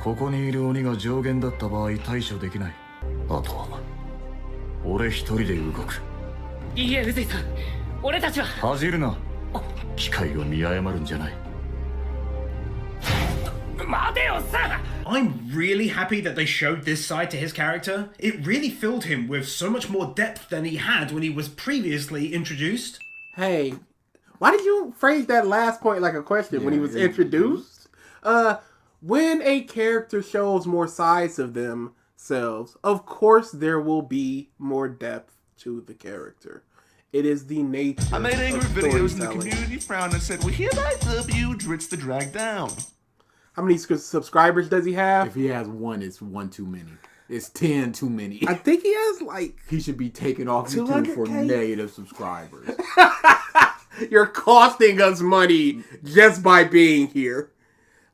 Speaker 10: ここにいる鬼が上限だった場合対処できない。あとは俺一人で動く。
Speaker 9: いいえ、宇髄さん。俺たちは
Speaker 10: 恥じるな。機会を見誤るんじゃない。
Speaker 9: 待てよさ。
Speaker 6: I'm really happy that they showed this side to his character. It really filled him with so much more depth than he had when he was previously introduced.
Speaker 4: Hey, why did you phrase that last point like a question when he was introduced? When a character shows more sides of themselves, of course there will be more depth to the character. It is the nature
Speaker 12: I made angry
Speaker 4: of
Speaker 12: videos and the
Speaker 4: storytelling.
Speaker 12: community frowned and said, well, hereby dub you Dritz the Drag Down.
Speaker 4: How many subscribers does he have?
Speaker 5: If he has one, it's one too many. It's 10 too many.
Speaker 4: I think he has like...
Speaker 5: He should be taken off YouTube for
Speaker 4: 200K?
Speaker 5: negative subscribers.
Speaker 4: You're costing us money just by being here.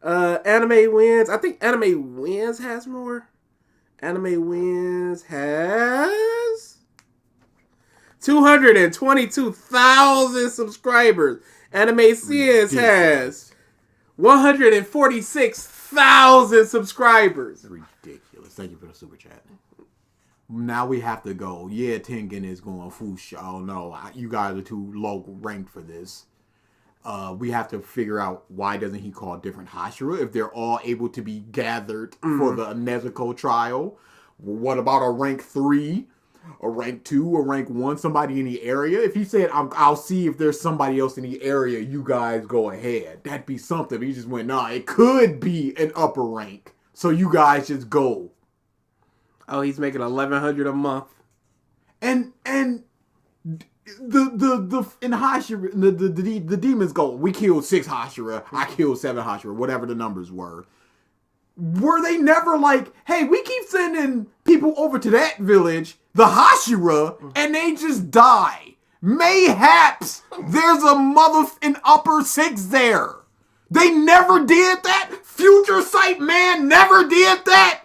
Speaker 4: Anime Wins. I think Anime Wins has more. Anime Wins has 222,000 subscribers. Anime Sins has 146,000 subscribers.
Speaker 5: Ridiculous. Thank you for the super chat. Now we have to go. Yeah, Tengen is going fush. Oh no, you guys are too low ranked for this. We have to figure out why doesn't he call different Hashira if they're all able to be gathered for the Nezuko trial. What about a rank 3, a rank 2, a rank 1, somebody in the area? If he said, I'll see if there's somebody else in the area, you guys go ahead. That'd be something. But he just went, nah, it could be an upper rank. So you guys just go.
Speaker 4: Oh, he's making $1,100 a month.
Speaker 5: And the in Hashira, the demons go, we killed 6 Hashira, I killed 7 Hashira, whatever the numbers were. Were they never like, hey, we keep sending people over to that village, the Hashira, and they just die? Mayhaps there's a mother in upper 6 there. They never did that? Future Sight Man never did that?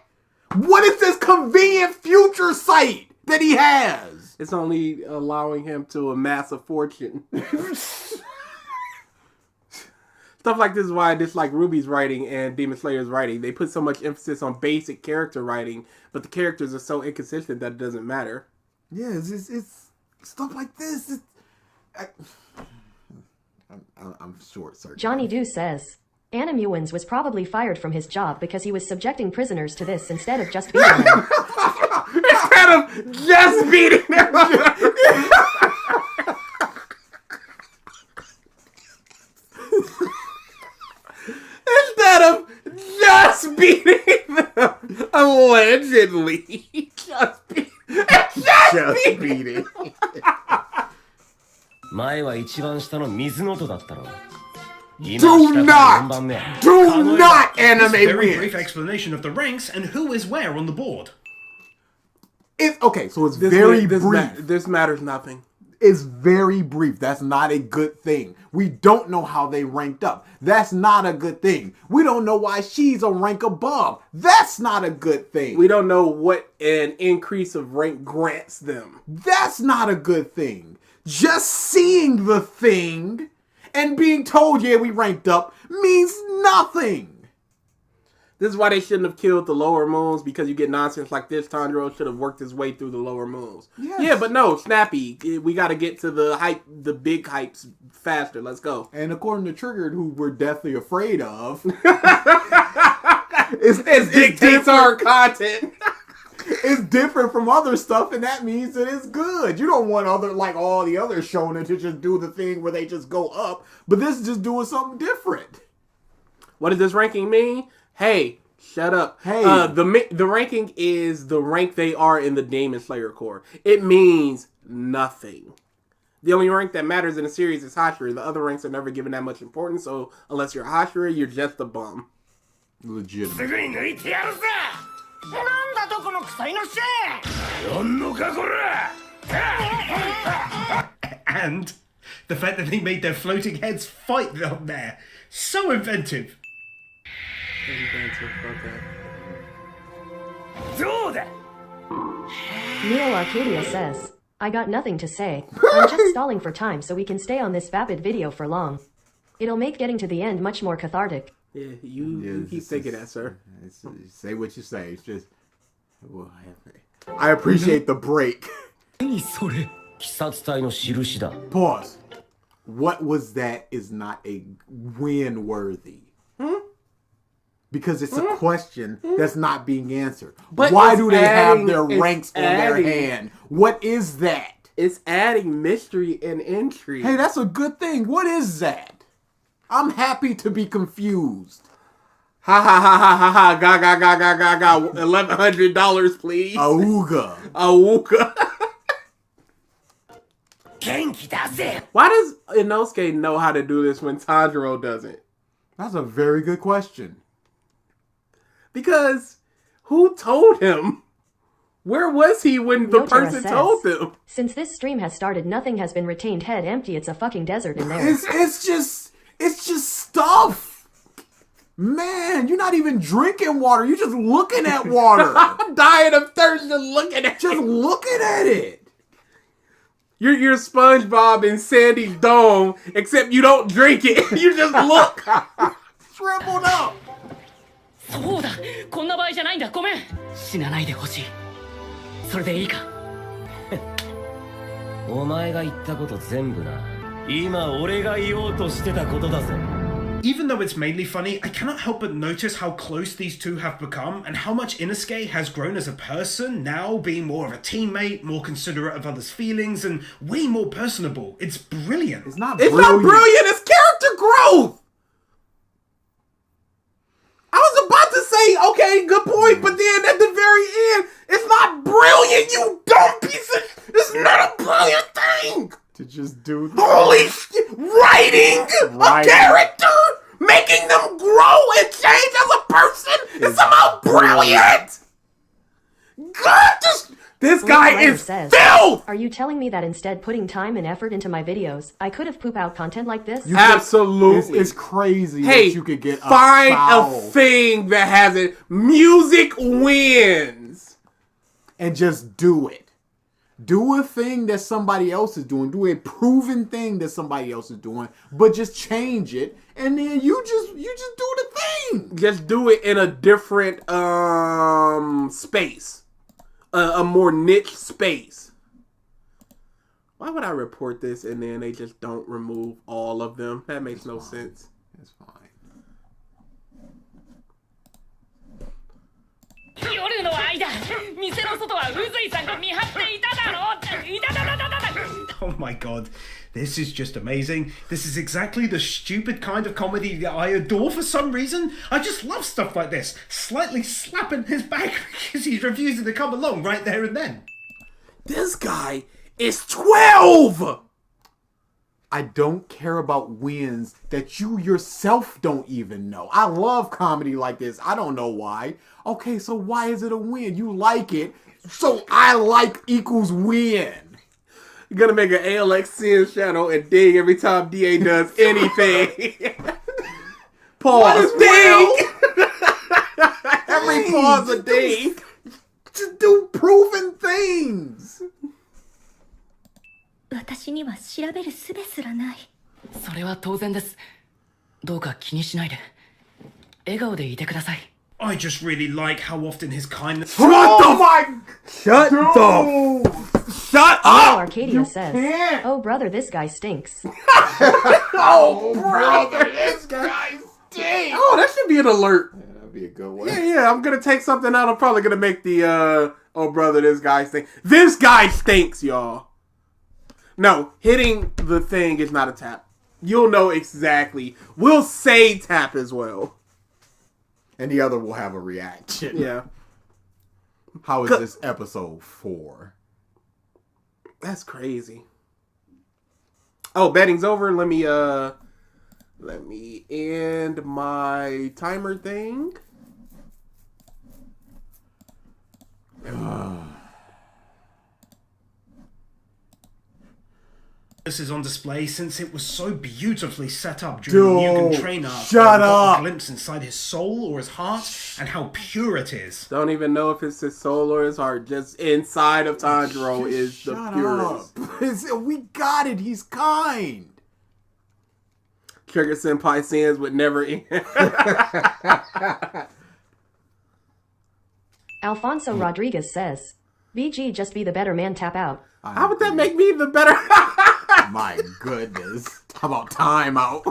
Speaker 5: What is this convenient future sight that he has?
Speaker 4: It's only allowing him to amass a fortune. Stuff like this is why I dislike Ruby's writing and Demon Slayer's writing. They put so much emphasis on basic character writing, but the characters are so inconsistent that it doesn't matter.
Speaker 5: Yeah, it's stuff like this. I'm short circuiting.
Speaker 8: Johnny Dew says, Animuins was probably fired from his job because he was subjecting prisoners to this instead of just beating them.
Speaker 4: Instead of just beating them! Instead of just beating them! Allegedly. Just beating.
Speaker 5: Just beating.
Speaker 13: 前は一番下の水の音だったろ。
Speaker 5: Do not anime
Speaker 6: Very
Speaker 5: win.
Speaker 6: brief explanation of the ranks and who is where on the board.
Speaker 5: Okay, so it's very brief.
Speaker 4: This matters nothing.
Speaker 5: It's very brief. That's not a good thing. We don't know how they ranked up. That's not a good thing. We don't know why she's a rank above. That's not a good thing.
Speaker 4: We don't know what an increase of rank grants them.
Speaker 5: That's not a good thing. Just seeing the thing and being told, yeah, we ranked up, means nothing.
Speaker 4: This is why they shouldn't have killed the lower moons, because you get nonsense like this. Tanjiro should have worked his way through the lower moons.
Speaker 5: Yes.
Speaker 4: Yeah, but no, Snappy, we got to get to the hype, the big hypes faster. Let's go.
Speaker 5: And according to Triggered, who we're deathly afraid of,
Speaker 4: it dictates our content.
Speaker 5: It's different from other stuff, and that means that it's good. You don't want other, like all the other shonen, to just do the thing where they just go up, but this is just doing something different.
Speaker 4: What does this ranking mean? Hey, shut up.
Speaker 5: Hey.
Speaker 4: The ranking is the rank they are in the Demon Slayer Corps. It means nothing. The only rank that matters in a series is Hashira. The other ranks are never given that much importance, so unless you're Hashira, you're just a bum.
Speaker 5: Legitimate.
Speaker 7: すぐに抜いてやるぜ。なんだとこの臭いのしやんのかこら。
Speaker 6: And the fact that they made their floating heads fight on there. So inventive.
Speaker 7: どうだ。
Speaker 8: Neo Arcadia says, I got nothing to say. I'm just stalling for time so we can stay on this vapid video for long. It'll make getting to the end much more cathartic.
Speaker 4: Yeah, you keep thinking that, sir.
Speaker 5: Say what you say. It's just, well, I appreciate the break.
Speaker 13: 鬼殺隊の印だ。
Speaker 5: Pause. What was that is not a win worthy. Because it's a question that's not being answered.
Speaker 4: But
Speaker 5: why
Speaker 4: it's
Speaker 5: do they
Speaker 4: adding-
Speaker 5: have their
Speaker 4: it's
Speaker 5: ranks on their
Speaker 4: adding-
Speaker 5: hand? What is that?
Speaker 4: It's adding mystery and intrigue.
Speaker 5: Hey, that's a good thing. What is that? I'm happy to be confused.
Speaker 4: Ha ha ha ha ha ha. Ga ga ga ga ga ga. $1,100, please.
Speaker 5: Auga.
Speaker 4: Awooga.
Speaker 9: 元気出せ
Speaker 4: Why does Inosuke know how to do this when Tanjiro doesn't?
Speaker 5: That's a very good question.
Speaker 4: Because who told him? Where was he when the
Speaker 8: Notara
Speaker 4: person
Speaker 8: says,
Speaker 4: told him?
Speaker 8: Since this stream has started, nothing has been retained. Head empty. It's a fucking desert in there.
Speaker 5: It's just stuff. Man, you're not even drinking water. You're just looking at water.
Speaker 4: I'm dying of thirst just looking at
Speaker 5: Just looking at it.
Speaker 4: You're SpongeBob in Sandy's dome, except you don't drink it. You just look.
Speaker 5: Shriveled up.
Speaker 9: そうだこんな場合じゃないんだごめん死なないでほしいそれでいいか
Speaker 13: お前が言ったこと全部な。今俺が言おうとしてたことだぜ。
Speaker 6: Even though it's mainly funny, I cannot help but notice how close these two have become and how much Inosuke has grown as a person, now being more of a teammate, more considerate of others' feelings, and way more personable. It's brilliant.
Speaker 5: It's not
Speaker 4: It's
Speaker 5: brilliant.
Speaker 4: not brilliant. It's character growth. I was about to say, okay, good point, but then at the very end, it's not brilliant, you dumb piece of... It's not a brilliant thing.
Speaker 5: To just do the
Speaker 4: Holy shit. Writing a character, making them grow and change as a person is somehow brilliant. God, this guy
Speaker 8: Writer
Speaker 4: is
Speaker 8: says,
Speaker 4: filth.
Speaker 8: Are you telling me that instead putting time and effort into my videos, I could have poop out content like this?
Speaker 4: Absolutely.
Speaker 5: It's crazy
Speaker 4: Hey,
Speaker 5: that you could get
Speaker 4: find
Speaker 5: foul
Speaker 4: a thing that has it. Music wins.
Speaker 5: and just do it. Do a thing that somebody else is doing. Do a proven thing that somebody else is doing, but just change it, and then you just do the thing.
Speaker 4: Just do it in a different space, a more niche space. Why would I report this and then they just don't remove all of them? That makes no sense.
Speaker 5: It's fine.
Speaker 9: 夜の間店の外は宇髄さんが見張っていただろういただだだだだ
Speaker 6: Oh my god, this is just amazing. This is exactly the stupid kind of comedy that I adore for some reason. I just love stuff like this. Slightly slapping his back because he's refusing to come along right there and then.
Speaker 4: This guy is 12!
Speaker 5: I don't care about wins that you yourself don't even know. I love comedy like this. I don't know why. Okay, so why is it a win? You like it, so I like equals win.
Speaker 4: You're gonna make an ALX sin channel and ding every time DA does anything. Pause. Ding! Every pause a ding.
Speaker 5: Just do proven things.
Speaker 11: 私には調べる術すらない。
Speaker 9: それは当然ですどうか気にしないで笑顔でいてください
Speaker 6: I just really like how often his kindness.
Speaker 4: Shut
Speaker 8: Hello,
Speaker 4: up!
Speaker 8: Arcadia says, Oh brother, this guy stinks.
Speaker 4: Oh, brother, this guy stinks. Oh, that should be an alert.
Speaker 5: Yeah, that'd be a good one.
Speaker 4: Yeah, I'm gonna take something out. I'm probably gonna make the, oh brother, this guy stinks. This guy stinks, y'all. No, hitting the thing is not a tap. You'll know exactly. We'll say tap as well.
Speaker 5: And the other will have a reaction.
Speaker 4: Yeah.
Speaker 5: How is this episode 4?
Speaker 4: That's crazy. Oh, betting's over. Let me end my timer thing.
Speaker 6: This is on display since it was so beautifully set up during the Mugen Train arc.
Speaker 5: Shut
Speaker 6: We got
Speaker 5: up!
Speaker 6: a glimpse inside his soul or his heart and how pure it is.
Speaker 4: Don't even know if it's his soul or his heart. Just inside of Tanjiro is the
Speaker 5: Shut
Speaker 4: purest.
Speaker 5: up. We got it. He's kind.
Speaker 4: Trigger Senpai sins would never end.
Speaker 8: Alfonso Rodriguez says, BG, just be the better man, tap out.
Speaker 4: How would that make me the better?
Speaker 5: My goodness. How about timeout?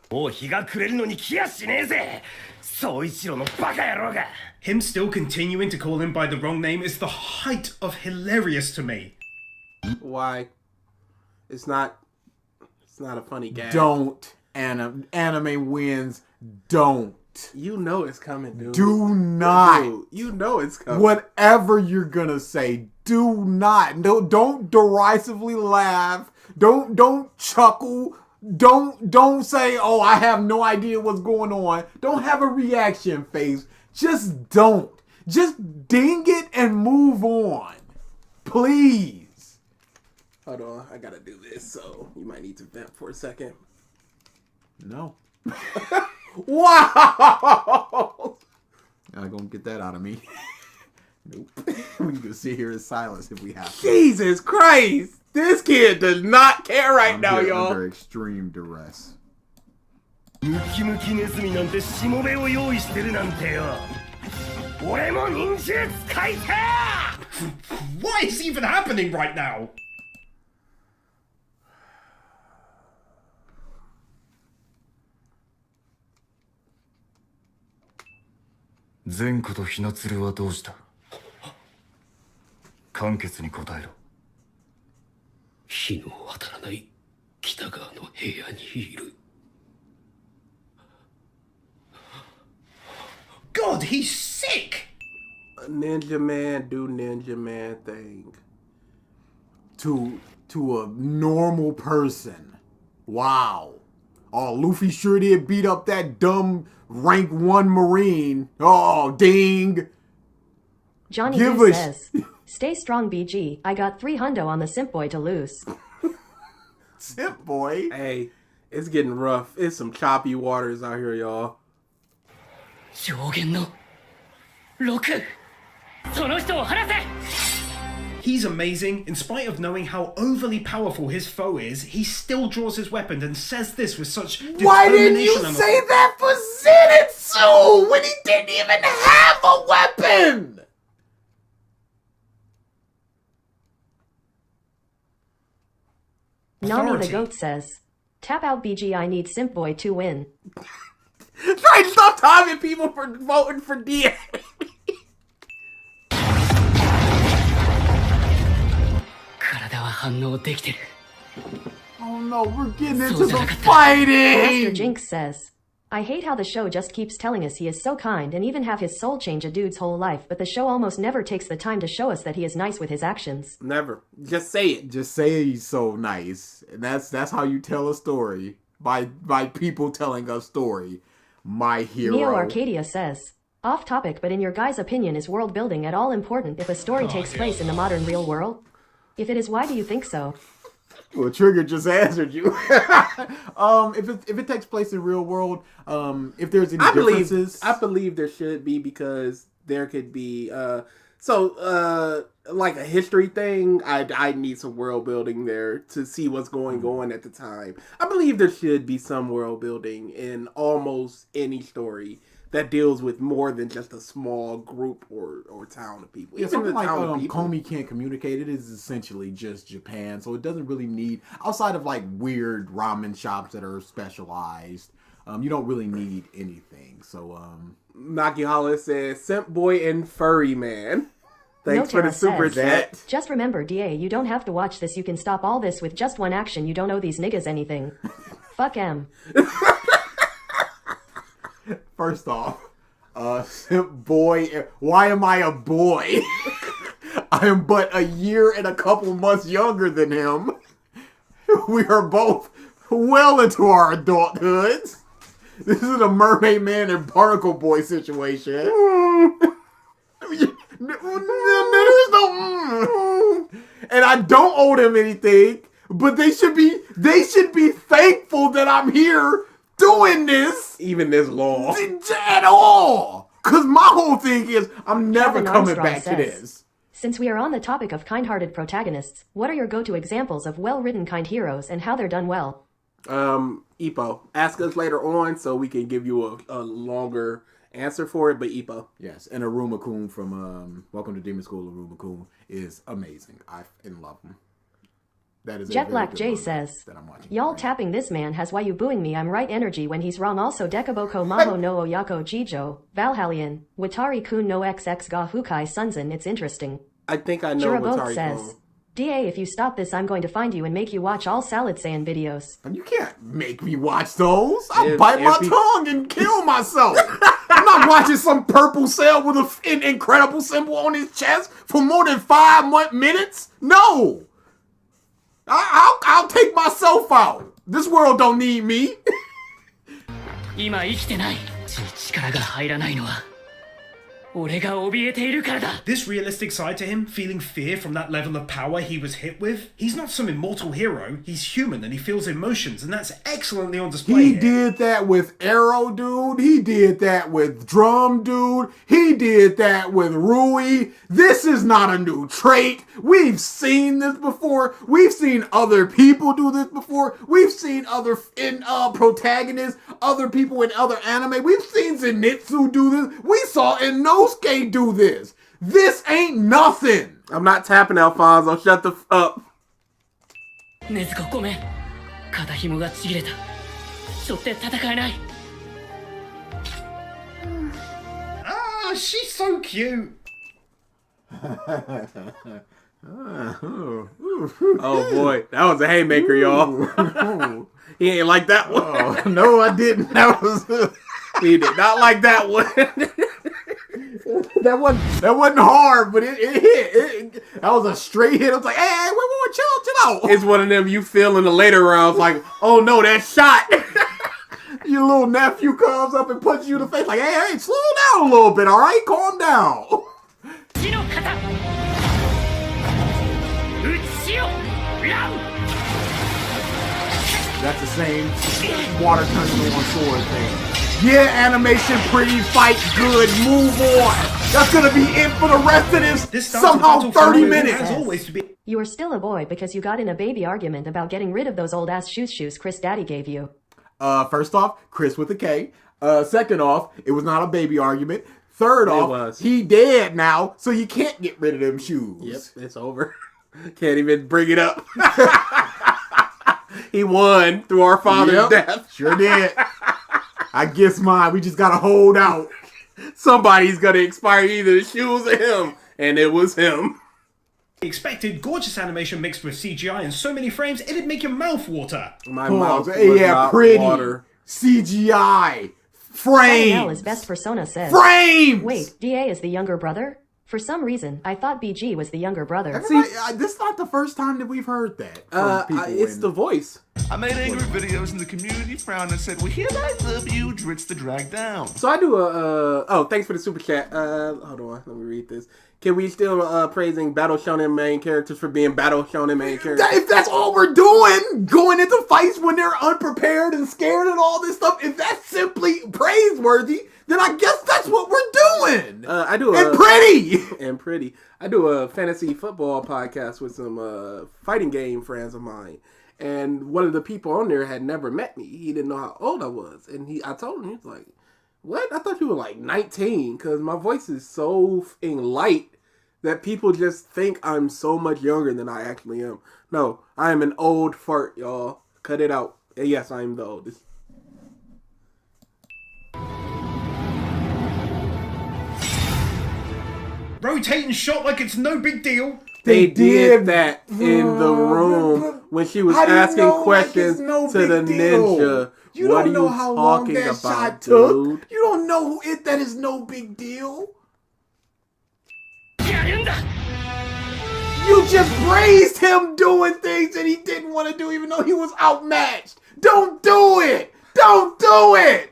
Speaker 13: もう日が暮れるのに来やしねえぜ総一郎のバカ野郎が
Speaker 6: Him still continuing to call him by the wrong name is the height of hilarious to me.
Speaker 4: Why? It's not a funny gag.
Speaker 5: Don't. Anime wins. Don't.
Speaker 4: You know it's coming, dude.
Speaker 5: Do not.
Speaker 4: Dude, you know it's coming.
Speaker 5: Whatever you're gonna say, do not. No, don't derisively laugh. Don't chuckle. Don't say, oh, I have no idea what's going on. Don't have a reaction face. Just don't. Just ding it and move on. Please.
Speaker 4: Hold on, I gotta do this, so you might need to vent for a second.
Speaker 5: No. Wow! Not gonna get that out of me. Nope. We can sit here in silence if we have to.
Speaker 4: Jesus Christ! This kid does not care right now, y'all.
Speaker 5: Under extreme duress.
Speaker 13: ムキムキネズミなんてしもべを用意してるなんてよ俺も忍術使いてー
Speaker 6: What is even happening right now?
Speaker 10: 善子とひなつるはどうした簡潔に答えろ
Speaker 14: 日の渡らない北側の部屋にいる
Speaker 6: God, he's sick!
Speaker 4: Ninja man do ninja man thing.
Speaker 5: To a normal person. Wow. Oh, Luffy sure did beat up that dumb rank 1 Marine. Oh, ding.
Speaker 8: Johnny D says, stay strong, BG. I got 3 hundo on the simp boy to lose.
Speaker 5: Simp boy?
Speaker 4: Hey, it's getting rough. It's some choppy waters out here, y'all.
Speaker 9: 上限の6その人を放せ
Speaker 6: He's amazing. In spite of knowing how overly powerful his foe is, he still draws his weapon and says this with such determination.
Speaker 5: Why didn't you say that for Zenitsu when he didn't even have a weapon?
Speaker 8: Nami the goat says, tap out BG, I need simp boy to win.
Speaker 4: Try to stop timing people for voting for DA.
Speaker 5: Oh no, we're getting into the fighting!
Speaker 8: Master Jinx says, I hate how the show just keeps telling us he is so kind and even have his soul change a dude's whole life, but the show almost never takes the time to show us that he is nice with his actions.
Speaker 4: Never. Just say it.
Speaker 5: Just say he's so nice. And that's how you tell a story. By people telling a story. My hero.
Speaker 8: Neo Arcadia says, off topic, but in your guys' opinion, is world building at all important if a story takes place in the modern real world? If it is, why do you think so?
Speaker 5: Well, Trigger just answered you. If it takes place in real world, if there's any differences,
Speaker 4: I believe there should be, because there could be like a history thing. I need some world building there to see what's going on at the time. I believe there should be some world building in almost any story that deals with more than just a small group or town of people.
Speaker 5: Yeah, something like Comey Can't Communicate. It is essentially just Japan, so it doesn't really need, outside of like weird ramen shops that are specialized, you don't really need anything. So
Speaker 4: Nakihala says, Simp Boy and Furry Man. Thanks for the super chat.
Speaker 8: Just remember, DA, you don't have to watch this. You can stop all this with just one action. You don't owe these niggas anything. Fuck M.
Speaker 5: First off, Simp Boy, why am I a boy? I am but a year and a couple months younger than him. We are both well into our adulthoods. This is a Mermaid Man and Barnacle Boy situation. There's no, and I don't owe them anything, but they should be thankful that I'm here doing this,
Speaker 4: even this long,
Speaker 5: at all. Cause my whole thing is I'm never coming back to this.
Speaker 8: Since we are on the topic of kind-hearted protagonists, what are your go-to examples of well-written kind heroes and how they're done well?
Speaker 4: Ippo, ask us later on so we can give you a longer answer for it, but Ippo.
Speaker 5: Yes, and Aruma-kun from Welcome to Demon School. Aruma-kun is amazing. I love him. That is
Speaker 8: Jet Black J says, y'all tapping this man has why you booing me. I'm right energy when he's wrong. Also Dekaboko Maho no Oyako Jijo, Valhallion, Watari Kun no XX ga Hukai Sunzen. It's interesting.
Speaker 4: I think I know
Speaker 8: Jirabot
Speaker 4: Watari
Speaker 8: says,
Speaker 4: Kun.
Speaker 8: DA, if you stop this, I'm going to find you and make you watch all Salad Saiyan videos.
Speaker 5: You can't make me watch those. I'll bite my tongue and kill myself. I'm not watching some purple cell with an incredible symbol on his chest for more than 5 minutes. No. I'll take myself out. This world don't need me.
Speaker 9: 今生きてない。力が入らないのは俺が怯えているからだ。
Speaker 6: This realistic side to him, feeling fear from that level of power he was hit with, he's not some immortal hero. He's human and he feels emotions, and that's excellently on display.
Speaker 5: He did that with Arrow Dude. He did that with Drum Dude. He did that with Rui. This is not a new trait. We've seen this before. We've seen other people do this before. We've seen other protagonists, other people in other anime. We've seen Zenitsu do this. We saw Inosuke do this. This ain't nothing.
Speaker 4: I'm not tapping Alfonso. Shut the up.
Speaker 9: 禰豆子ごめん。肩紐がちぎれた。背負って戦えない。
Speaker 6: Ah, she's so cute.
Speaker 4: Oh boy, that was a haymaker, y'all. He ain't like that one.
Speaker 5: Oh, no, I didn't. That was
Speaker 4: he did not like that one.
Speaker 5: That wasn't hard, but it hit. That was a straight hit. I was like, hey, wait, chill out.
Speaker 4: It's one of them you feel in the later rounds, like, oh no, that shot.
Speaker 5: Your little nephew comes up and punches you in the face, like, hey, slow down a little bit, all right? Calm down. That's the same water turning on sword thing. Yeah, animation pretty, fight good, move on. That's gonna be it for the rest of this somehow 30 minutes.
Speaker 8: You are still a boy because you got in a baby argument about getting rid of those old ass shoes Chris Daddy gave you.
Speaker 5: First off, Chris with a K. Second off, it was not a baby argument. Third off, he dead now, so you can't get rid of them shoes.
Speaker 4: Yep, it's over. Can't even bring it up. He won through our father's death.
Speaker 5: Sure did. I guess mine. We just gotta hold out.
Speaker 4: Somebody's gonna expire either the shoes or him, and it was him.
Speaker 6: Expected gorgeous animation mixed with CGI in so many frames, it'd make your mouth water.
Speaker 4: My mouth was
Speaker 5: not pretty
Speaker 4: water.
Speaker 5: CGI frame.
Speaker 8: L is best Persona says.
Speaker 5: Frames.
Speaker 8: Wait, DA is the younger brother? For some reason, I thought BG was the younger brother.
Speaker 5: See, this is not the first time that we've heard that.
Speaker 4: It's the voice.
Speaker 12: I made angry videos and the community frowned and said, well, hereby love you, Dritz the drag down.
Speaker 4: So I do thanks for the super chat. Hold on, let me read this. Can we still praising Battle Shonen main characters for being Battle Shonen main characters?
Speaker 5: If that's all we're doing, going into fights when they're unprepared and scared and all this stuff, if that's simply praiseworthy, then I guess that's what we're doing.
Speaker 4: I do
Speaker 5: pretty.
Speaker 4: I do a fantasy football podcast with some fighting game friends of mine. And one of the people on there had never met me. He didn't know how old I was. And I told him, he was like, what? I thought you were like 19, because my voice is so light that people just think I'm so much younger than I actually am. No, I am an old fart, y'all. Cut it out. And yes, I am the oldest.
Speaker 6: Rotating shot like it's no big deal.
Speaker 4: They did that in the room when she was asking questions to the ninja.
Speaker 5: You don't know how long that shot took. You don't know that is no big deal. You just praised him doing things that he didn't want to do even though he was outmatched. Don't do it. Don't do it.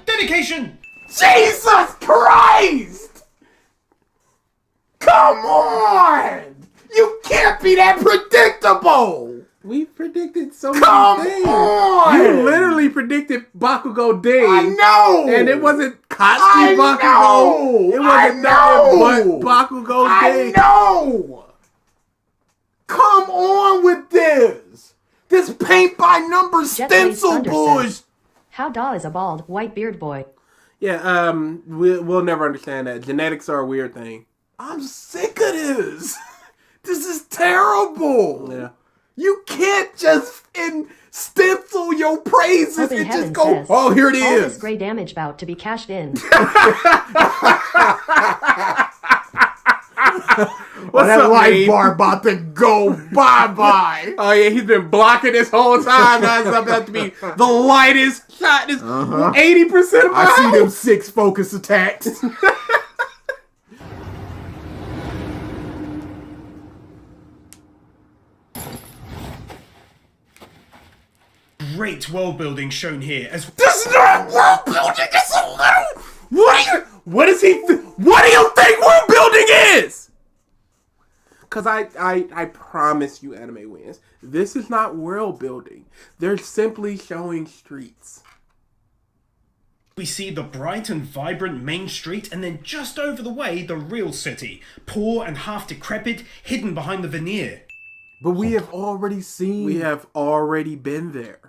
Speaker 6: Dedication.
Speaker 5: Jesus Christ! Come on! You can't be that predictable!
Speaker 4: We predicted so many things.
Speaker 5: Come on!
Speaker 4: You literally predicted Bakugo Ding.
Speaker 5: I know!
Speaker 4: And it wasn't Katsuki Bakugo. It wasn't nothing but Bakugo Ding.
Speaker 5: I know! Come on with this! This paint by number
Speaker 8: Jet
Speaker 5: stencil
Speaker 8: Thunder
Speaker 5: bush.
Speaker 8: says, How Da is a bald, white beard boy.
Speaker 4: Yeah, we'll never understand that. Genetics are a weird thing.
Speaker 5: I'm sick of this. This is terrible.
Speaker 4: Yeah.
Speaker 5: You can't just stencil your praises
Speaker 8: Hope in
Speaker 5: and just
Speaker 8: Heaven
Speaker 5: go,
Speaker 8: says,
Speaker 5: oh, here it
Speaker 8: All this
Speaker 5: is.
Speaker 8: gray damage bout to be cashed in.
Speaker 5: Well, that
Speaker 4: up,
Speaker 5: light
Speaker 4: Abe?
Speaker 5: bar about to go bye-bye.
Speaker 4: Oh yeah, he's been blocking this whole time. That's about to be the lightest shot. This 80% of my
Speaker 5: I see them
Speaker 4: house.
Speaker 5: 6 focus attacks.
Speaker 6: Great world building shown here as
Speaker 4: This is not world building. It's a little. What do you think world building is? Because I promise you, Anime Wins, this is not world building. They're simply showing streets.
Speaker 6: we see the bright and vibrant main street, and then just over the way, the real city, poor and half decrepit, hidden behind the veneer.
Speaker 5: But we have already seen.
Speaker 4: We have already been there.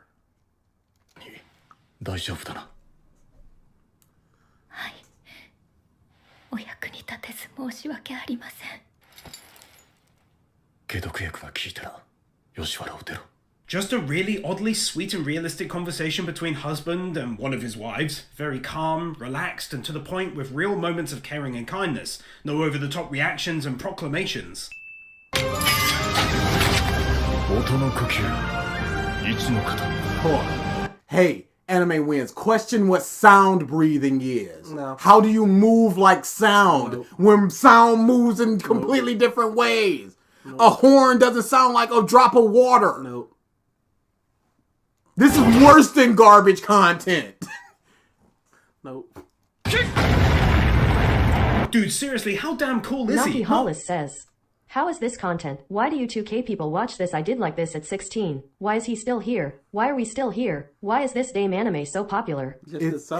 Speaker 10: 大丈夫だな。
Speaker 11: お役に立てず申し訳ありません。
Speaker 10: 解毒薬が効いたら吉原を出ろ。
Speaker 6: Just a really oddly sweet and realistic conversation between husband and one of his wives. Very calm, relaxed, and to the point with real moments of caring and kindness. No over-the-top reactions and proclamations.
Speaker 10: 音の呼吸一の型。
Speaker 5: Hey, Anime Wins, question what sound breathing is.
Speaker 4: No.
Speaker 5: How do you move like sound when sound moves in completely different ways? A horn doesn't sound like a drop of water.
Speaker 4: Nope.
Speaker 5: This is worse than garbage content.
Speaker 4: Nope.
Speaker 6: Dude, seriously, how damn cool is he?
Speaker 8: Naki Hollis says, How is this content? Why do you 2K people watch this? I did like this at 16. Why is he still here? Why are we still here? Why is this damn anime so popular?
Speaker 4: It's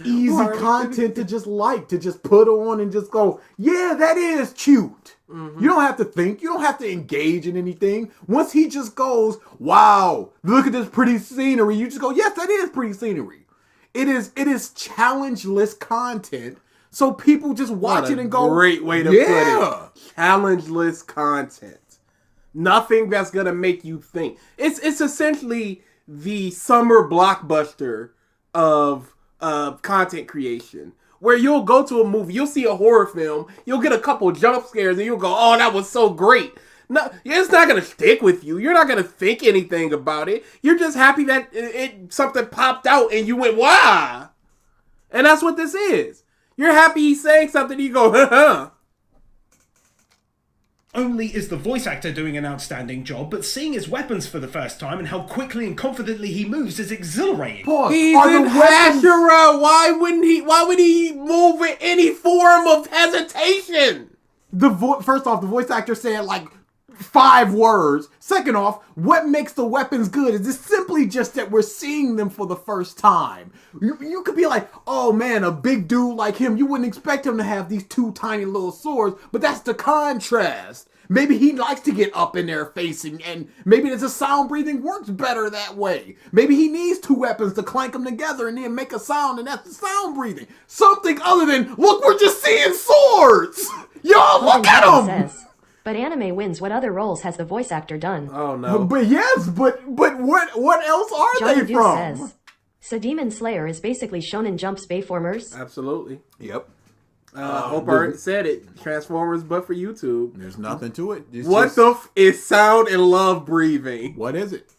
Speaker 5: easy content to just to just put on and just go, yeah, that is cute. You don't have to think. You don't have to engage in anything. Once he just goes, wow, look at this pretty scenery, you just go, yes, that is pretty scenery. It is challenge-less content. So people just watch it and go,
Speaker 4: great way to put it. Challenge-less content. Nothing that's gonna make you think. It's essentially the summer blockbuster of content creation. Where you'll go to a movie, you'll see a horror film, you'll get a couple jump scares, and you'll go, "Oh, that was so great." No, it's not gonna stick with you. You're not gonna think anything about it. You're just happy that something popped out and you went, "Wow!" And that's what this is. You're happy he's saying something, you go, "Huh."
Speaker 6: Only is the voice actor doing an outstanding job, but seeing his weapons for the first time and how quickly and confidently he moves is exhilarating.
Speaker 4: He's in Hashira. Why would he move with any form of hesitation?
Speaker 5: First off, the voice actor said like 5 words. Second off, what makes the weapons good is it's simply just that we're seeing them for the first time. You could be like, oh man, a big dude like him, you wouldn't expect him to have these 2 tiny little swords, but that's the contrast. Maybe he likes to get up in there facing, and maybe the sound breathing works better that way. Maybe he needs 2 weapons to clank them together and then make a sound, and that's the sound breathing. Something other than, look, we're just seeing swords! Y'all, look at them!
Speaker 8: But anime wins. What other roles has the voice actor done?
Speaker 4: Oh no.
Speaker 5: But yes, but what else are
Speaker 8: Johnny
Speaker 5: they
Speaker 8: Duke
Speaker 5: from?
Speaker 8: says, So Demon Slayer is basically Shonen Jump's Bayformers?
Speaker 4: Absolutely.
Speaker 5: Yep.
Speaker 4: Hope said it. Transformers, but for YouTube.
Speaker 5: There's nothing to it. It's
Speaker 4: what
Speaker 5: just,
Speaker 4: the is sound and love breathing?
Speaker 5: What is it?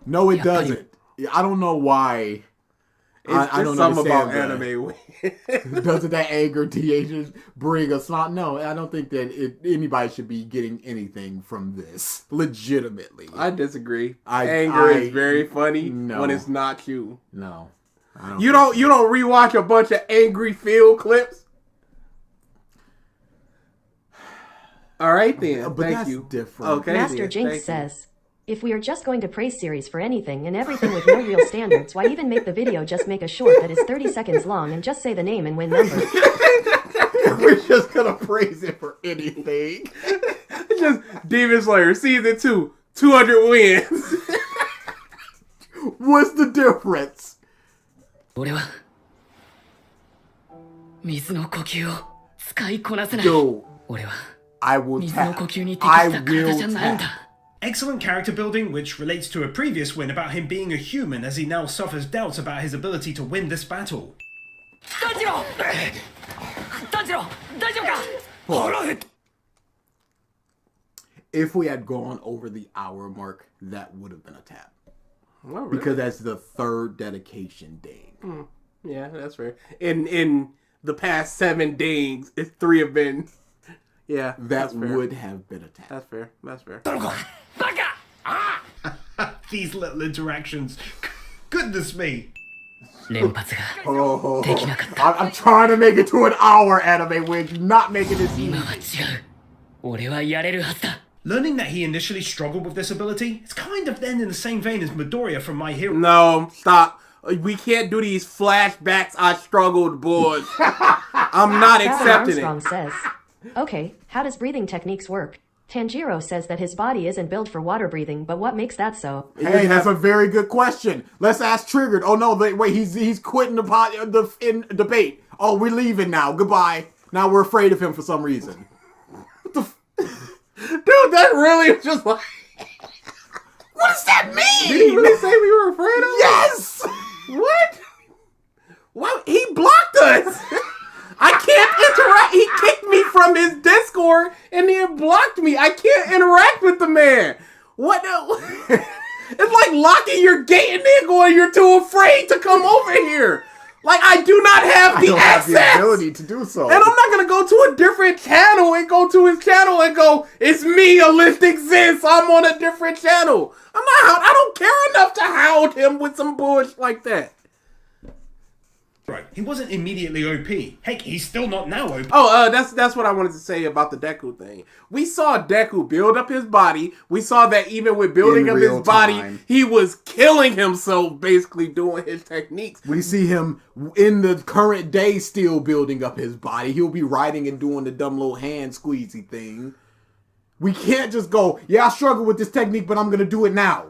Speaker 5: No, it doesn't. I don't know why. I don't know
Speaker 4: something about anime.
Speaker 5: Doesn't that anger teenagers bring a slot? No, I don't think that anybody should be getting anything from this. Legitimately,
Speaker 4: I disagree. Anger is very funny when it's not you.
Speaker 5: No,
Speaker 4: you don't rewatch a bunch of angry field clips. All right then,
Speaker 5: but
Speaker 4: thank
Speaker 5: that's
Speaker 4: you.
Speaker 5: Different.
Speaker 8: Okay. Master Jinx says, if we are just going to praise series for anything and everything with no real standards, why even make the video? Just make a short that is 30 seconds long and just say the name and win numbers.
Speaker 5: We're just gonna praise it for anything.
Speaker 4: It's just Demon Slayer season 2, 200 wins.
Speaker 5: What's the difference?
Speaker 9: 俺は水の呼吸を使いこなせない。
Speaker 5: Yo,
Speaker 9: 俺は
Speaker 5: I will
Speaker 9: 水の
Speaker 5: tap.
Speaker 9: 呼吸に適
Speaker 5: I
Speaker 9: した体じゃ
Speaker 5: will
Speaker 9: ないん
Speaker 5: tap.
Speaker 9: だ。
Speaker 6: Excellent character building, which relates to a previous win about him being a human as he now suffers doubts about his ability to win this battle.
Speaker 9: 炭治郎炭治郎大丈夫か。腹減った。
Speaker 5: If we had gone over the hour mark, that would have been a tap.
Speaker 4: Oh, really?
Speaker 5: Because that's the third dedication ding.
Speaker 4: Yeah, that's fair. In the past 7 dings, 3 have been. Yeah,
Speaker 5: that would have been a tap.
Speaker 4: That's fair. That's fair.
Speaker 6: These little interactions. Goodness me.
Speaker 9: 連発が
Speaker 5: Oh,
Speaker 9: できなかった。
Speaker 5: I'm trying to make it to an hour anime when you're not making this easy.
Speaker 9: 今は違う。俺はやれるはずだ。
Speaker 6: Learning that he initially struggled with this ability, it's kind of then in the same vein as Midoriya from My Hero.
Speaker 4: No, stop. We can't do these flashbacks. I struggled, boys. I'm not accepting
Speaker 8: Armstrong
Speaker 4: it.
Speaker 8: says, okay, how does breathing techniques work? Tanjiro says that his body isn't built for water breathing, but what makes that so?
Speaker 5: Hey, that's a very good question. Let's ask Triggered. Oh no, wait, he's quitting the debate. Oh, we're leaving now. Goodbye. Now we're afraid of him for some reason.
Speaker 4: Dude, that really was just like...
Speaker 5: What does that mean?
Speaker 4: Did he really say we were afraid of him?
Speaker 5: Yes!
Speaker 4: What? Well, he blocked us. I can't interact. He kicked me from his Discord and then blocked me. I can't interact with the man. What the... It's like locking your gate and then going, you're too afraid to come over here. Like, I do not have the access.
Speaker 5: Have the ability to do so.
Speaker 4: And I'm not going to go to a different channel and go to his channel and go, it's me, a list exists, I'm on a different channel. I don't care enough to hound him with some bullshit like that.
Speaker 6: Right, he wasn't immediately OP. Heck, he's still not now OP.
Speaker 4: Oh, that's what I wanted to say about the Deku thing. We saw Deku build up his body. We saw that even with building up his body, he was killing himself, basically doing his techniques.
Speaker 5: We see him in the current day still building up his body. He'll be writing and doing the dumb little hand squeezy thing. We can't just go, yeah, I struggle with this technique, but I'm going to do it now.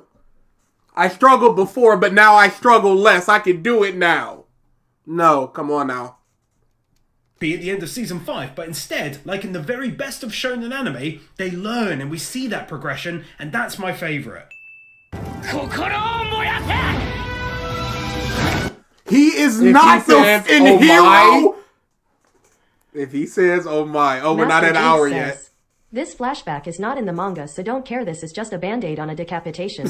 Speaker 4: I struggled before, but now I struggle less. I can do it now. No, come on now.
Speaker 6: Be at the end of season 5, but instead, like in the very best of shonen anime, they learn and we see that progression, and that's my favorite.
Speaker 5: He is not the hero.
Speaker 4: If he says, oh my, we're not at an hour yet.
Speaker 8: This flashback is not in the manga, so don't care. This is just a band-aid on a decapitation.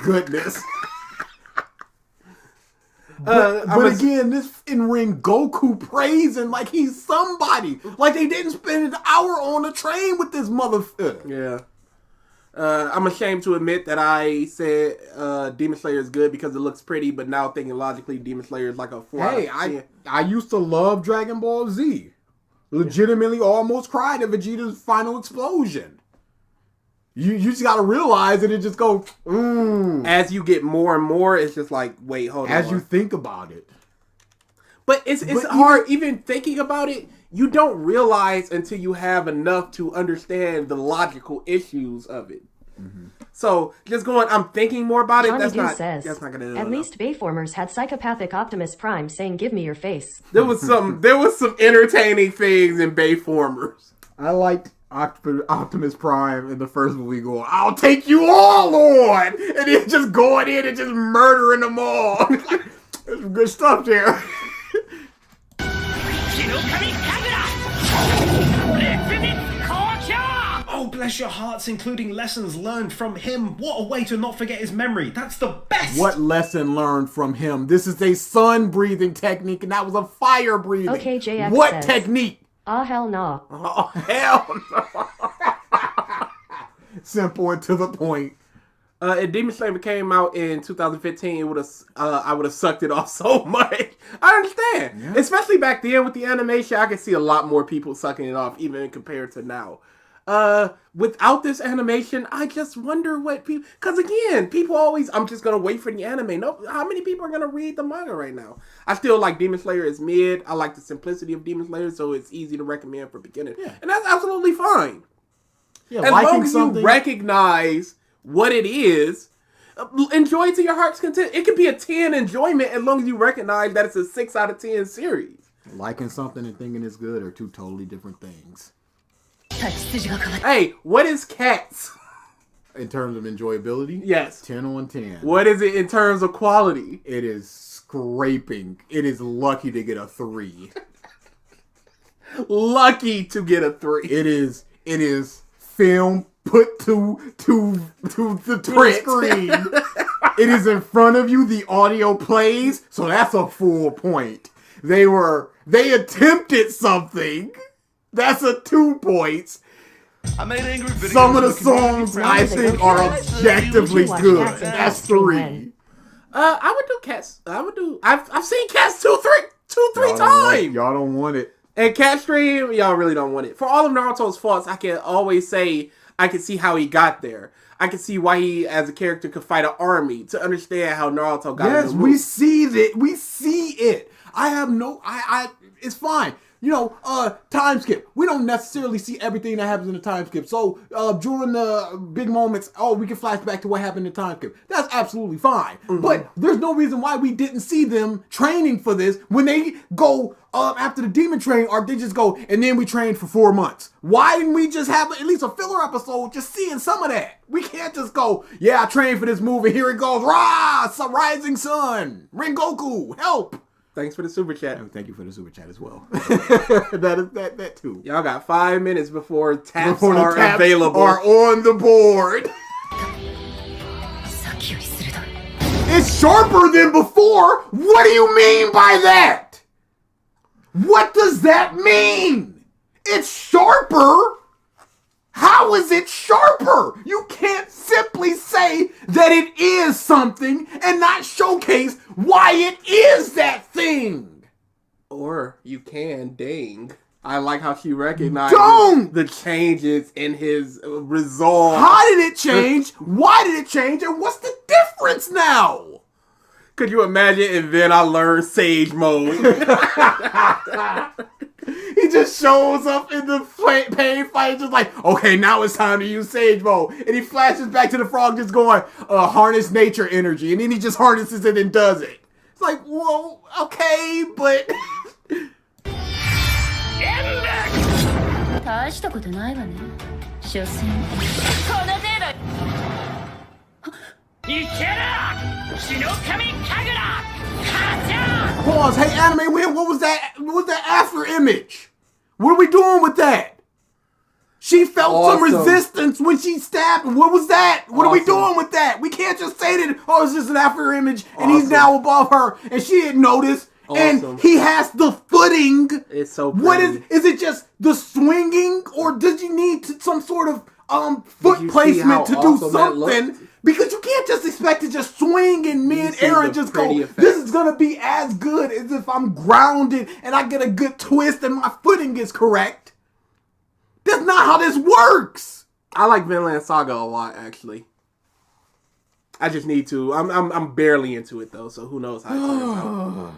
Speaker 5: Goodness. But again, this in-ring Goku praising like he's somebody. Like they didn't spend an hour on a train with this motherfucker.
Speaker 4: Yeah. I'm ashamed to admit that I said Demon Slayer is good because it looks pretty, but now thinking logically, Demon Slayer is like a 4.
Speaker 5: Hey, I used to love Dragon Ball Z. Legitimately almost cried at Vegeta's final explosion. You just gotta realize that it just goes,
Speaker 4: As you get more and more, it's just like, wait, hold on.
Speaker 5: As you think about it.
Speaker 4: But it's hard, even thinking about it, you don't realize until you have enough to understand the logical issues of it. Mm-hmm. So, just going, I'm thinking more about it, that's not gonna do
Speaker 8: At least Bayformers had psychopathic Optimus Prime saying, give me your face.
Speaker 4: There was some entertaining things in Bayformers.
Speaker 5: I liked Optimus Prime in the first movie going, I'll take you all on! And then just going in and just murdering them all. There's some good stuff there.
Speaker 6: Oh, bless your hearts, including lessons learned from him. What a way to not forget his memory. That's the best.
Speaker 5: What lesson learned from him? This is a sun breathing technique and that was a fire breathing.
Speaker 8: Okay, JX
Speaker 5: What
Speaker 8: says,
Speaker 5: technique?
Speaker 8: Ah, hell no.
Speaker 5: Oh, hell no. Simple and to the point.
Speaker 4: If Demon Slayer came out in 2015, I would have sucked it off so much. I understand. Yeah. Especially back then with the animation, I could see a lot more people sucking it off, even compared to now. Without this animation, I just wonder what people... Because again, people always... I'm just going to wait for the anime. No, how many people are going to read the manga right now? I still like Demon Slayer as mid. I like the simplicity of Demon Slayer, so it's easy to recommend for beginners. Yeah. And that's absolutely fine. Yeah, as long as you recognize what it is, enjoy it to your heart's content. It could be a 10 enjoyment as long as you recognize that it's a 6 out of 10 series.
Speaker 5: Liking something and thinking it's good are two totally different things.
Speaker 4: Hey, what is Cats?
Speaker 5: In terms of enjoyability?
Speaker 4: Yes.
Speaker 5: 10 on 10.
Speaker 4: What is it in terms of quality?
Speaker 5: It is scraping. It is lucky to get a 3.
Speaker 4: Lucky to get a 3.
Speaker 5: It is film put to the screen. It is in front of you. The audio plays, so that's a full point. They attempted something. That's a 2 points.
Speaker 12: I made angry videos.
Speaker 5: Some of the songs I think are objectively good. That's 3.
Speaker 4: I would do Cats. I've seen Cats two, three times.
Speaker 5: Y'all don't want it.
Speaker 4: And Cat Stream, y'all really don't want it. For all of Naruto's faults, I can always say I can see how he got there. I can see why he, as a character, could fight an army to understand how Naruto got.
Speaker 5: Yes, we see that. We see it. It's fine. You know, time skip. We don't necessarily see everything that happens in the time skip. So, during the big moments, we can flash back to what happened in the time skip. That's absolutely fine. Mm-hmm. But there's no reason why we didn't see them training for this. When they go after the demon training arc, they just go, and then we trained for 4 months. Why didn't we just have at least a filler episode just seeing some of that? We can't just go, yeah, I trained for this move, and here it goes. Rah! Rising Sun! Rengoku! Help!
Speaker 4: Thanks for the super chat.
Speaker 5: And thank you for the super chat as well. that too.
Speaker 4: Y'all got 5 minutes before taps are available.
Speaker 5: Are on the board. It's sharper than before. What do you mean by that? What does that mean? It's sharper. How is it sharper? You can't simply say that it is something and not showcase why it is that thing.
Speaker 4: Or you can, dang. I like how she recognized the changes in his resolve.
Speaker 5: How did it change? Why did it change? And what's the difference now?
Speaker 4: Could you imagine? And then I learned Sage Mode.
Speaker 5: He just shows up in the pain fight, just like, okay, now it's time to use Sage Mode. And he flashes back to the frog just going, harness nature energy. And then he just harnesses it and does it. It's like, whoa, okay, but... Pause. Hey, Anime Win, what was that? What was that after image? What are we doing with that? She felt some resistance when she stabbed. What was that? What are we doing with that? We can't just say that, it's just an after image and he's now above her and she didn't notice. And he has the footing.
Speaker 4: It's so pretty.
Speaker 5: What is it just the swinging or does you need some sort of foot placement to do something? Because you can't just expect to just swing in mid-air and just go, this is going to be as good as if I'm grounded and I get a good twist and my footing is correct. That's not how this works.
Speaker 4: I like Vinland Saga a lot, actually. I just need to. I'm barely into it, though, so who knows how it turns out.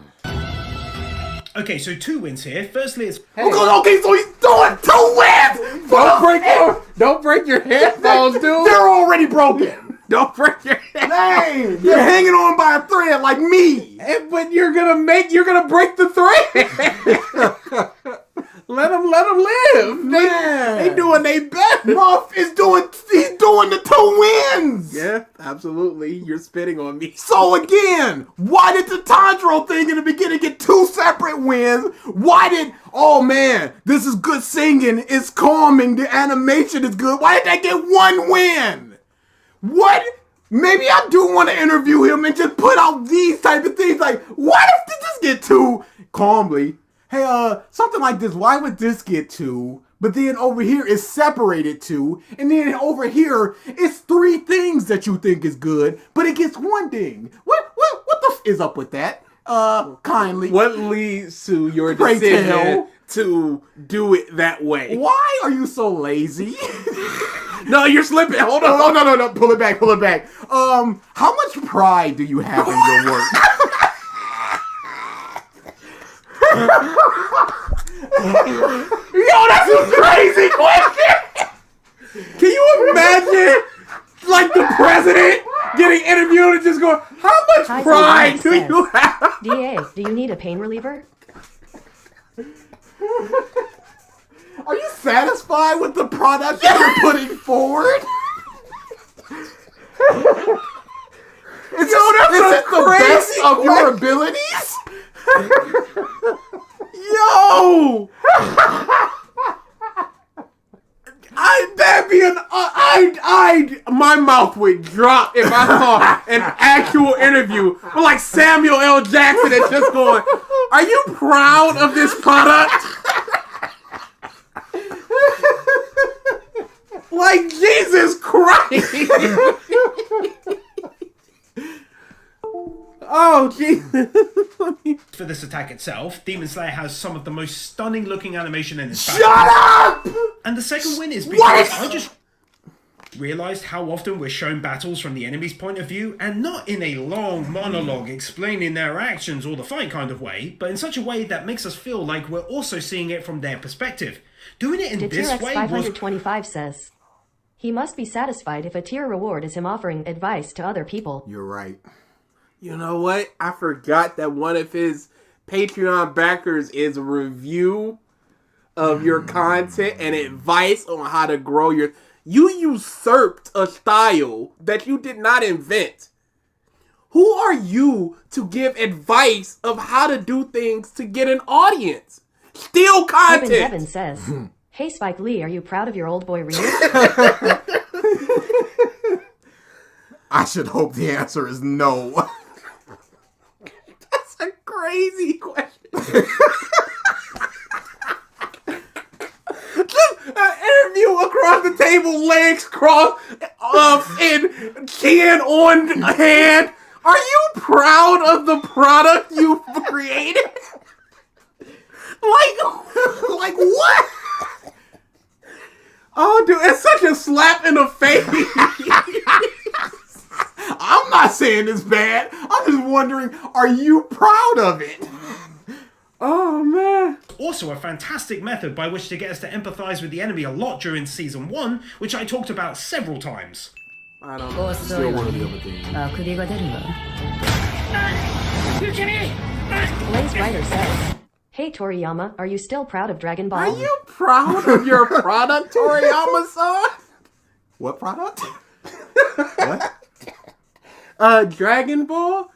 Speaker 6: Okay, so 2 wins here. Firstly, it's...
Speaker 5: Okay, so he's doing 2 wins!
Speaker 4: Don't break your headphones, dude.
Speaker 5: They're already broken.
Speaker 4: Don't break your head.
Speaker 5: Dang, you're hanging on by a thread like me.
Speaker 4: But you're gonna break the thread. Let them live. They doing their best.
Speaker 5: Muff he's doing the 2 wins.
Speaker 4: Yeah, absolutely. You're spitting on me.
Speaker 5: So again, why did the Tanjiro thing in the beginning get 2 separate wins? Why did, this is good singing, it's calming, the animation is good. Why did they get 1 win? What? Maybe I do want to interview him and just put out these type of things. Like, what if this get 2 calmly? Hey, something like this. Why would this get 2? But then over here it's separated 2, and then over here it's 3 things that you think is good, but it gets 1 thing. What the is up with that? Kindly.
Speaker 4: What leads to your decision to do it that way.
Speaker 5: Why are you so lazy?
Speaker 4: No, you're slipping. Hold on.
Speaker 5: Oh, no. Pull it back. How much pride do you have in your work?
Speaker 4: Yo, that's a crazy question. Can you imagine, like, the president getting interviewed and just going, how much pride do you have?
Speaker 8: DA, do you need a pain reliever?
Speaker 5: Are you satisfied with the product that you're putting forward? Is it the best of your abilities?
Speaker 4: Yo! My mouth would drop if I saw an actual interview with like Samuel L. Jackson and just going, are you proud of this product? Like, Jesus Christ! Oh, Jesus.
Speaker 6: For this attack itself, Demon Slayer has some of the most stunning looking animation in its
Speaker 5: Shut up!
Speaker 6: And the second win is because I just realized how often we're shown battles from the enemy's point of view, and not in a long monologue explaining their actions or the fight kind of way, but in such a way that makes us feel like we're also seeing it from their perspective. Doing it in this way was...
Speaker 8: 525 says, he must be satisfied if a tier reward is him offering advice to other people.
Speaker 5: You're right.
Speaker 4: You know what? I forgot that one of his Patreon backers is a review of your content and advice on how to grow your... You usurped a style that you did not invent. Who are you to give advice of how to do things to get an audience? Steal content!
Speaker 8: Devin says, hey Spike Lee, are you proud of your old boy remix?
Speaker 5: I should hope the answer is no.
Speaker 4: That's a crazy question. Just an interview across the table, legs crossed, and chin on hand. Are you proud of the product you've created? Like what? Oh, dude, it's such a slap in the face.
Speaker 5: I'm not saying it's bad. I'm just wondering, are you proud of it?
Speaker 4: Oh, man.
Speaker 6: Also a fantastic method by which to get us to empathize with the enemy a lot during Season 1, which I talked about several times.
Speaker 4: I don't know.
Speaker 5: Still one of the other things.
Speaker 8: Blaze Rider says, hey Toriyama, are you still proud of Dragon Ball?
Speaker 4: Are you proud of your product, Toriyama-san?
Speaker 5: What product?
Speaker 4: What? Dragon Ball?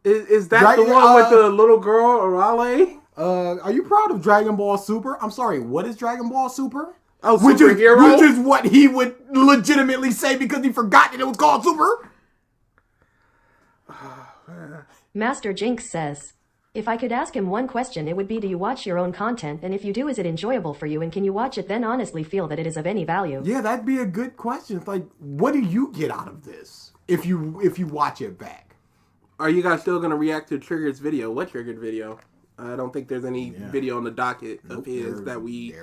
Speaker 4: Is that the one with the little girl, Arale?
Speaker 5: Are you proud of Dragon Ball Super? I'm sorry, what is Dragon Ball Super?
Speaker 4: Oh, superhero?
Speaker 5: Which is what he would legitimately say because he forgot that it was called Super.
Speaker 8: Master Jinx says, if I could ask him one question, it would be, do you watch your own content? And if you do, is it enjoyable for you? And can you watch it then honestly feel that it is of any value?
Speaker 5: Yeah, that'd be a good question. It's like, what do you get out of this if you watch it back?
Speaker 4: Are you guys still going to react to Trigger's video? What Triggered video? I don't think there's any video on the docket of his that we...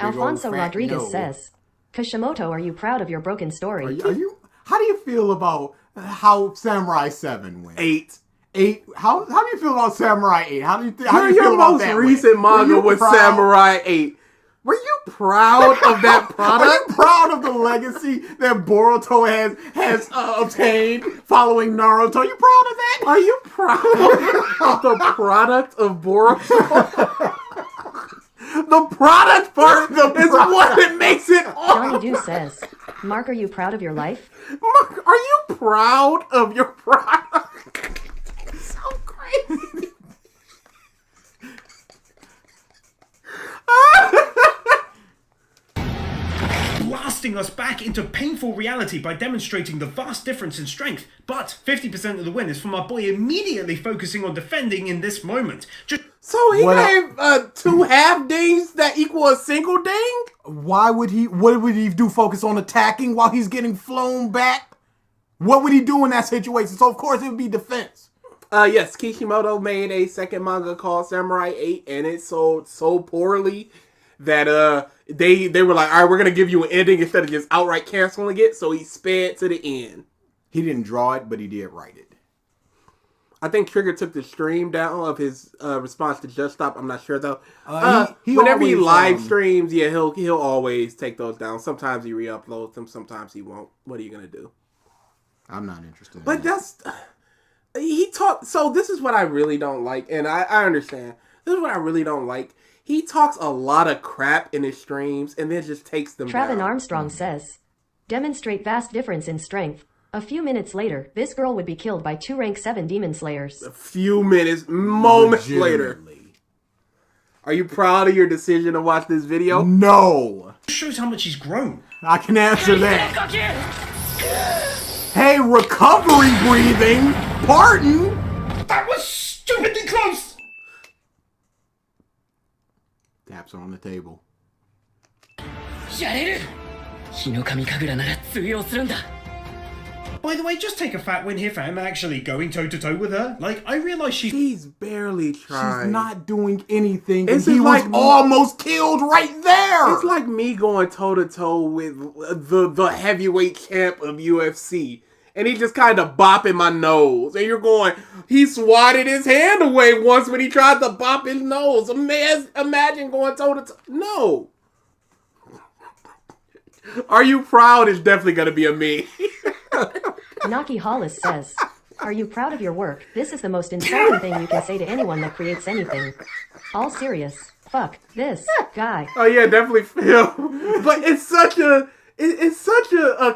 Speaker 8: Alfonso Rodriguez says, Kishimoto, are you proud of your broken story?
Speaker 5: Are you? How do you feel about how Samurai 7 went?
Speaker 4: 8.
Speaker 5: How do you feel about Samurai 8? How do you feel
Speaker 4: your
Speaker 5: about
Speaker 4: most
Speaker 5: that
Speaker 4: recent manga was Samurai 8. Were you proud of that product?
Speaker 5: Are you proud of the legacy that Boruto has obtained following Naruto? Are you proud of that?
Speaker 4: Are you proud of the product of Boruto? The product part is what it makes it
Speaker 8: Johnny
Speaker 4: awesome.
Speaker 8: Dew says, Mark, are you proud of your life?
Speaker 4: Mark, are you proud of your product? So crazy.
Speaker 6: Blasting us back into painful reality by demonstrating the vast difference in strength. But 50% of the win is from our boy immediately focusing on defending in this moment.
Speaker 4: So he gave 2 half dings that equal a single ding?
Speaker 5: What would he do? Focus on attacking while he's getting flown back? What would he do in that situation? So of course it would be defense.
Speaker 4: Yes, Kishimoto made a second manga called Samurai 8, and it sold so poorly that they were like, all right, we're going to give you an ending instead of just outright canceling it, so he sped to the end.
Speaker 5: He didn't draw it, but he did write it.
Speaker 4: I think Trigger took the stream down of his response to Just Stop. I'm not sure, though.
Speaker 5: He
Speaker 4: whenever he
Speaker 5: always,
Speaker 4: live streams, yeah, he'll always take those down. Sometimes he re-uploads them, sometimes he won't. What are you going to do?
Speaker 5: I'm not interested.
Speaker 4: But that's... He talked... So this is what I really don't like, and I understand. This is what I really don't like. He talks a lot of crap in his streams, and then just takes them
Speaker 8: Travin
Speaker 4: down.
Speaker 8: Armstrong says, demonstrate vast difference in strength. A few minutes later, this girl would be killed by 2 rank 7 demon slayers.
Speaker 4: A few minutes, moments later. Are you proud of your decision to watch this video?
Speaker 5: No.
Speaker 6: Shows how much he's grown.
Speaker 5: I can answer that. Hey, recovery breathing. Pardon.
Speaker 6: That was stupidly close.
Speaker 5: Taps are on the table.
Speaker 9: やれる日の神神楽なら通用するんだ
Speaker 6: By the way, just take a fat win here for him actually going toe-to-toe with her. Like, I realize
Speaker 4: she's barely trying.
Speaker 5: She's not doing anything.
Speaker 4: It's
Speaker 5: and he
Speaker 4: like
Speaker 5: was almost killed right there.
Speaker 4: It's like me going toe-to-toe with the heavyweight champ of UFC. And he just kind of bopping my nose. And you're going, he swatted his hand away once when he tried to bop his nose. Imagine going toe-to-toe. No. Are you proud? Is definitely going to be a me.
Speaker 8: Naki Hollis says, are you proud of your work? This is the most insulting thing you can say to anyone that creates anything. All serious. Fuck this guy.
Speaker 4: Oh yeah, definitely Phil. But it's such a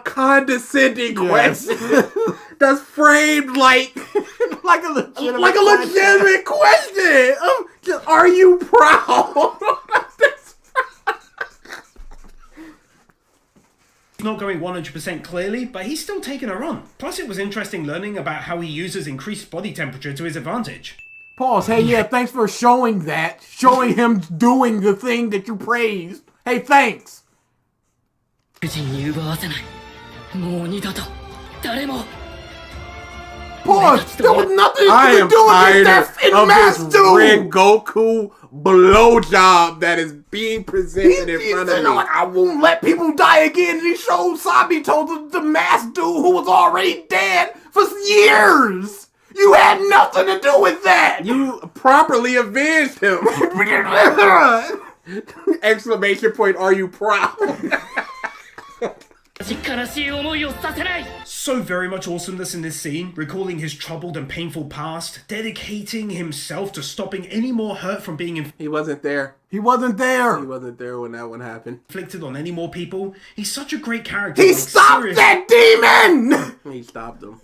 Speaker 4: condescending question that's framed like
Speaker 5: a
Speaker 4: legitimate question. Are you proud?
Speaker 6: Not going 100% clearly, but he's still taking her on. Plus, it was interesting learning about how he uses increased body temperature to his advantage.
Speaker 5: Pause. Hey, yeah, thanks for showing that. Showing him doing the thing that you praised. Hey, thanks. Pause. There was nothing you could do with death in Mastu.
Speaker 4: Red Goku blowjob that is being presented in front of me.
Speaker 5: Like, I won't let people die again. And he showed Sabito the masked dude who was already dead for years. You had nothing to do with that.
Speaker 4: You properly avenged him. Exclamation point, are you proud?
Speaker 6: So very much awesomeness in this scene, recalling his troubled and painful past, dedicating himself to stopping any more hurt from being
Speaker 4: He wasn't there.
Speaker 5: He wasn't there.
Speaker 4: He wasn't there when that one happened.
Speaker 6: Inflicted on any more people. He's such a great character.
Speaker 5: He stopped that demon!
Speaker 4: He stopped him.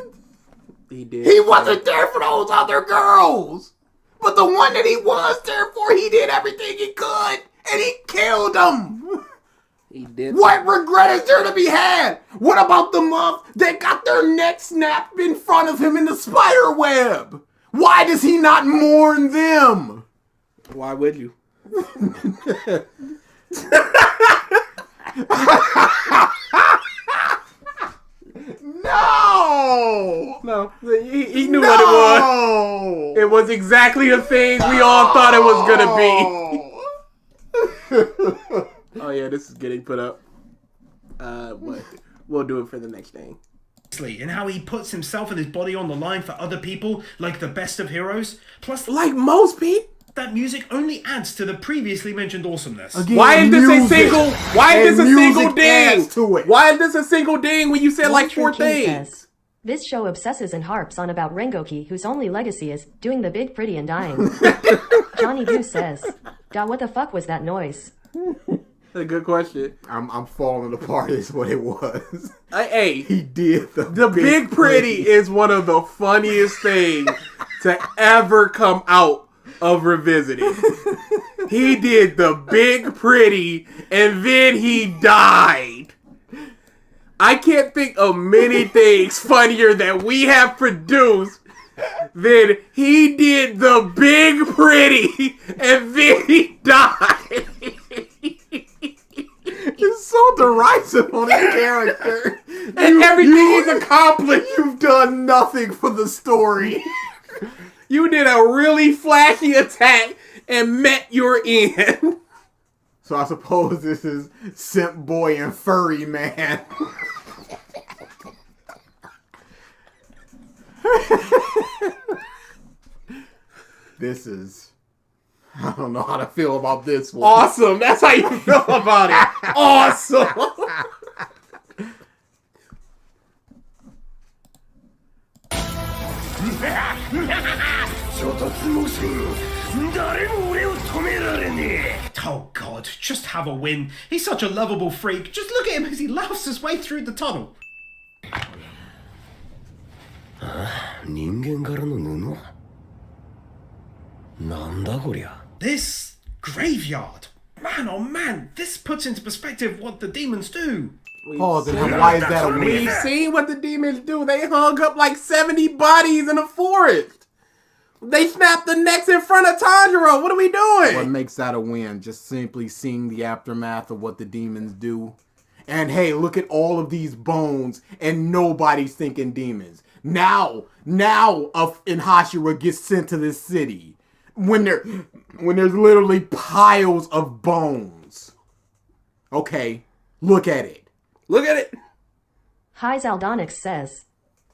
Speaker 4: He did.
Speaker 5: He wasn't there for those other girls. But the one that he was there for, he did everything he could. And he killed them.
Speaker 4: He did.
Speaker 5: What regret is there to be had? What about the month that got their neck snapped in front of him in the spider web? Why does he not mourn them?
Speaker 4: Why would you? No. He knew what it was. It was exactly the thing we all thought it was gonna be. Oh yeah, this is getting put up. But we'll do it for the next thing.
Speaker 6: And how he puts himself and his body on the line for other people, like the best of heroes. Plus,
Speaker 4: like most people,
Speaker 6: that music only adds to the previously mentioned awesomeness.
Speaker 5: Again,
Speaker 4: why is this a single? Why is this a single ding?
Speaker 5: To it.
Speaker 4: Why is this a single ding when you said like 4 things?
Speaker 8: Says, this show obsesses and harps on about Rengoku, whose only legacy is doing the big pretty and dying. Johnny Goose says, "Da, what the fuck was that noise?"
Speaker 4: That's a good question.
Speaker 5: I'm falling apart is what it was.
Speaker 4: Hey,
Speaker 5: he did
Speaker 4: the big pretty is one of the funniest things to ever come out of Revisited. He did the big pretty and then he died. I can't think of many things funnier that we have produced than he did the big pretty and then he died.
Speaker 5: It's so derisive on his character.
Speaker 4: And everything he's accomplished.
Speaker 5: You've done nothing for the story.
Speaker 4: You did a really flashy attack and met your end.
Speaker 5: So I suppose this is Simp Boy and Furry Man. This is... I don't know how to feel about this one.
Speaker 4: Awesome. That's how you feel about it. Awesome.
Speaker 6: Oh god, just have a win. He's such a lovable freak. Just look at him as he laughs his way through the tunnel.
Speaker 14: 人間からの布なんだこりゃ
Speaker 6: This graveyard. Man, oh man, this puts into perspective what the demons do.
Speaker 5: Pause, and why is that a win?
Speaker 4: We've seen what the demons do. They hung up like 70 bodies in a forest. They snapped the necks in front of Tanjiro. What are we doing?
Speaker 5: What makes that a win? Just simply seeing the aftermath of what the demons do. And hey, look at all of these bones, and nobody's thinking demons. Now, Hashira gets sent to this city when there's literally piles of bones. Okay, look at it.
Speaker 4: Look at it.
Speaker 8: Hi Zaldonix says,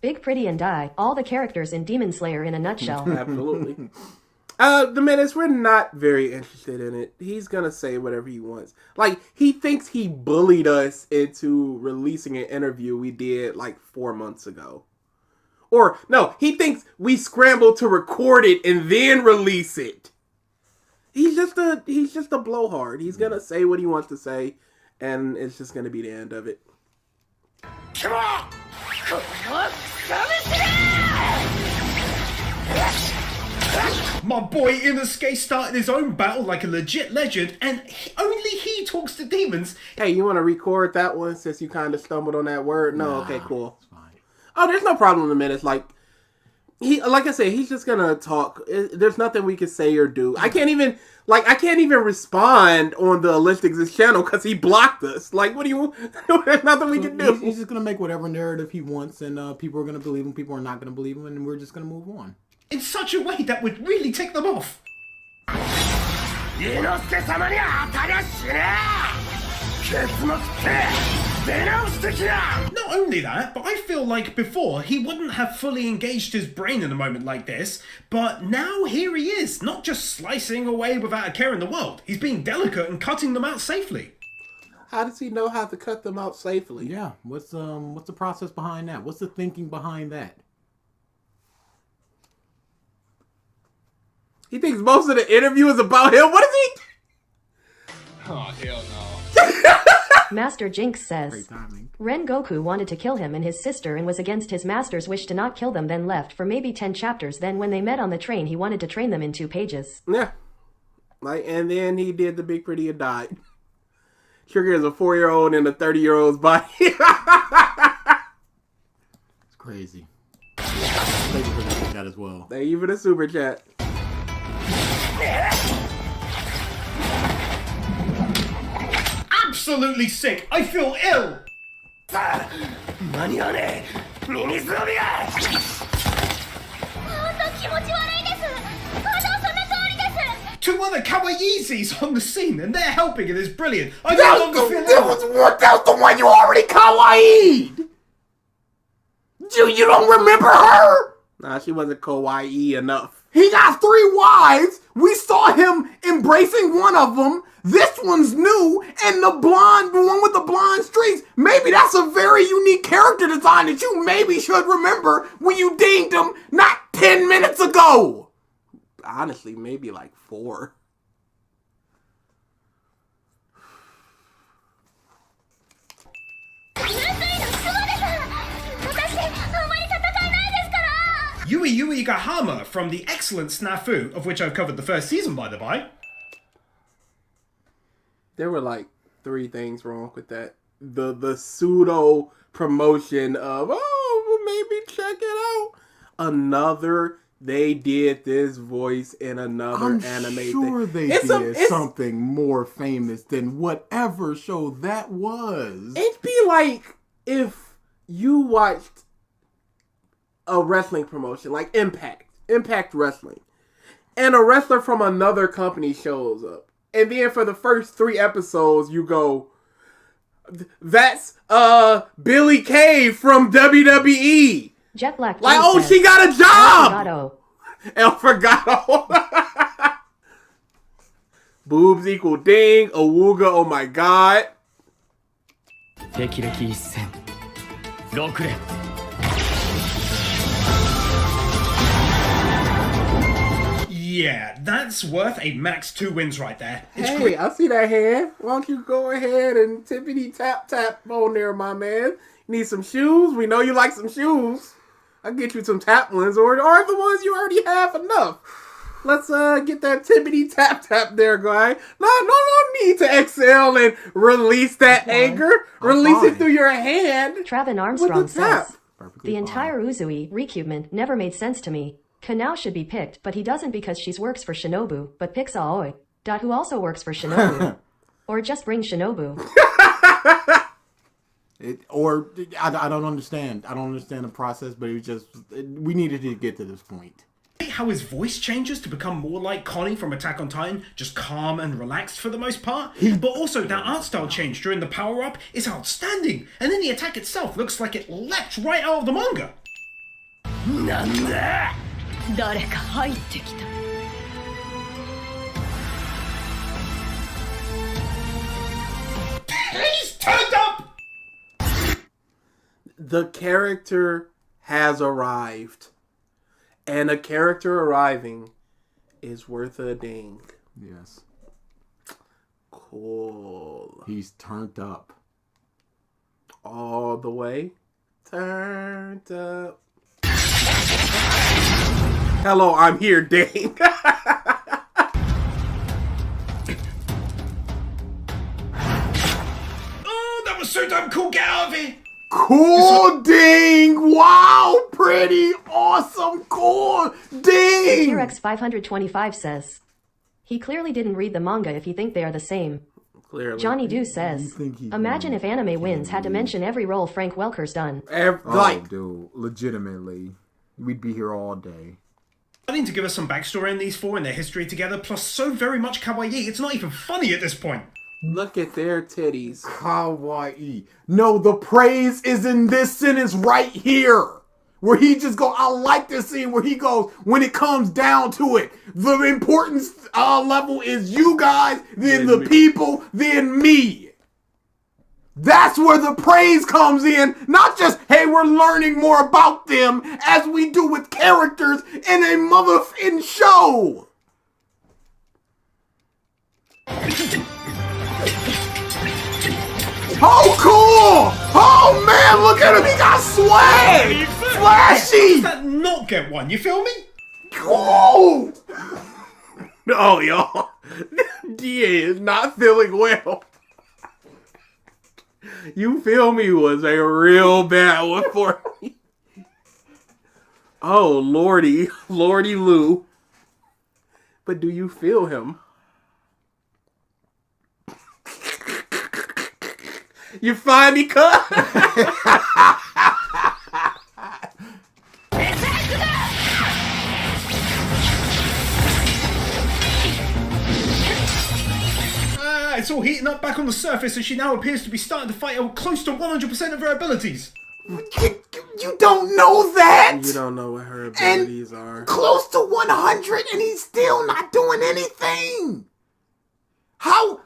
Speaker 8: Big Pretty and Die, all the characters in Demon Slayer in a nutshell.
Speaker 4: Absolutely. The Menace, we're not very interested in it. He's gonna say whatever he wants. Like, he thinks he bullied us into releasing an interview we did like 4 months ago. Or, no, he thinks we scrambled to record it and then release it. He's just a blowhard. He's gonna say what he wants to say, and it's just gonna be the end of it.
Speaker 6: Come on! My boy Inosuke started his own battle like a legit legend, and only he talks to demons.
Speaker 4: Hey, you want to record that one since you kind of stumbled on that word? No, okay, cool. It's fine. Oh, there's no problem in a minute. Like I said, he's just gonna talk. There's nothing we can say or do. I can't even respond on the Elliptics' channel because he blocked us. Like, what do you? There's nothing we can do.
Speaker 5: He's just gonna make whatever narrative he wants, and people are gonna believe him. People are not gonna believe him, and we're just gonna move on.
Speaker 6: In such a way that would really tick them off. Not only that, but I feel like before he wouldn't have fully engaged his brain in a moment like this, but now here he is, not just slicing away without a care in the world. He's being delicate and cutting them out safely.
Speaker 4: How does he know how to cut them out safely?
Speaker 5: Yeah, what's the process behind that? What's the thinking behind that?
Speaker 4: He thinks most of the interview is about him. What is he?
Speaker 15: Oh, hell no.
Speaker 8: Master Jinx says, Ren Goku wanted to kill him and his sister and was against his master's wish to not kill them, then left for maybe 10 chapters. Then when they met on the train, he wanted to train them in 2 pages.
Speaker 4: Yeah. And then he did the Big Pretty and died. Trigger is a 4-year-old in a 30-year-old's body.
Speaker 5: It's crazy. Thank you for the chat as well.
Speaker 4: Thank you for the super chat.
Speaker 6: Absolutely sick. I feel ill. Two other kawaii's on the scene, and they're helping, and it's brilliant. I no longer feel ill.
Speaker 5: That was the one you already kawaii'd. You don't remember her?
Speaker 4: Nah, she wasn't kawaii enough.
Speaker 5: He got 3 wives. We saw him embracing one of them. This one's new, and the one with the blonde streaks. Maybe that's a very unique character design that you maybe should remember when you dinged him not 10 minutes ago.
Speaker 4: Honestly, maybe like 4.
Speaker 6: Yui Gahama from the excellent Snafu, of which I've covered the first season, by the by.
Speaker 4: There were like 3 things wrong with that. The pseudo promotion of, maybe check it out. They did this voice in another anime thing.
Speaker 5: I'm sure they did something more famous than whatever show that was.
Speaker 4: It'd be like if you watched a wrestling promotion like Impact, Impact Wrestling, and a wrestler from another company shows up. And then for the first 3 episodes, you go, that's Billy Kay from WWE.
Speaker 8: Jet Black.
Speaker 4: Like,
Speaker 8: James
Speaker 4: oh,
Speaker 8: says,
Speaker 4: she got a job. El Forgato. Boobs equal ding. Awooga, oh my god.
Speaker 13: 霹靂一戦6連
Speaker 6: Yeah, that's worth a max 2 wins right there. It's
Speaker 4: Hey,
Speaker 6: great.
Speaker 4: I see that hand. Why don't you go ahead and tippity tap tap on there, my man? Need some shoes? We know you like some shoes. I'll get you some tap ones, or the ones you already have enough. Let's get that tippity tap tap there, guy. No need to exhale and release that anger. Release it through your hand.
Speaker 8: Travin Armstrong says, the entire Uzui recoupment never made sense to me. Kanao should be picked, but he doesn't because she works for Shinobu, but picks Aoi, who also works for Shinobu. Or just bring Shinobu.
Speaker 5: I don't understand. I don't understand the process, but we needed to get to this point.
Speaker 6: How his voice changes to become more like Connie from Attack on Titan, just calm and relaxed for the most part. But also that art style change during the power-up is outstanding, and then the attack itself looks like it leapt right out of the manga.
Speaker 9: なんだ誰か入ってきた
Speaker 6: He's turned up!
Speaker 4: The character has arrived. And a character arriving is worth a ding.
Speaker 5: Yes.
Speaker 4: Cool.
Speaker 5: He's turned up.
Speaker 4: All the way. Turned up. Hello, I'm here, ding.
Speaker 6: Oh, that was so damn cool. Get out of here.
Speaker 5: Cool ding! Wow, pretty awesome, cool ding!
Speaker 8: T-Rex 525 says, he clearly didn't read the manga if he think they are the same.
Speaker 4: Clearly.
Speaker 8: Johnny Dew says, imagine if Anime Wins had to mention every role Frank Welker's done.
Speaker 5: Dude, legitimately, we'd be here all day.
Speaker 6: Starting to give us some backstory on these 4 and their history together, plus so very much kawaii, it's not even funny at this point.
Speaker 4: Look at their titties.
Speaker 5: Kawaii. No, the praise is in this sentence right here. Where he just go, I like this scene where he goes, when it comes down to it, the importance level is you guys, then the people, then me. That's where the praise comes in. Not just, hey, we're learning more about them as we do with characters in a motherfucking show. Oh, cool! Oh, man, look at him. He got swag! Flashy!
Speaker 6: Does that not get one? You feel me?
Speaker 5: Cool!
Speaker 4: Oh, y'all. DA is not feeling well. You feel me was a real bad one for me. Oh, Lordy Lou. But do you feel him? You find me, cut?
Speaker 6: It's all heating up back on the surface, and she now appears to be starting to fight at close to 100% of her abilities.
Speaker 5: You don't know that?
Speaker 4: You don't know what her abilities are.
Speaker 5: Close to 100 and he's still not doing anything. How?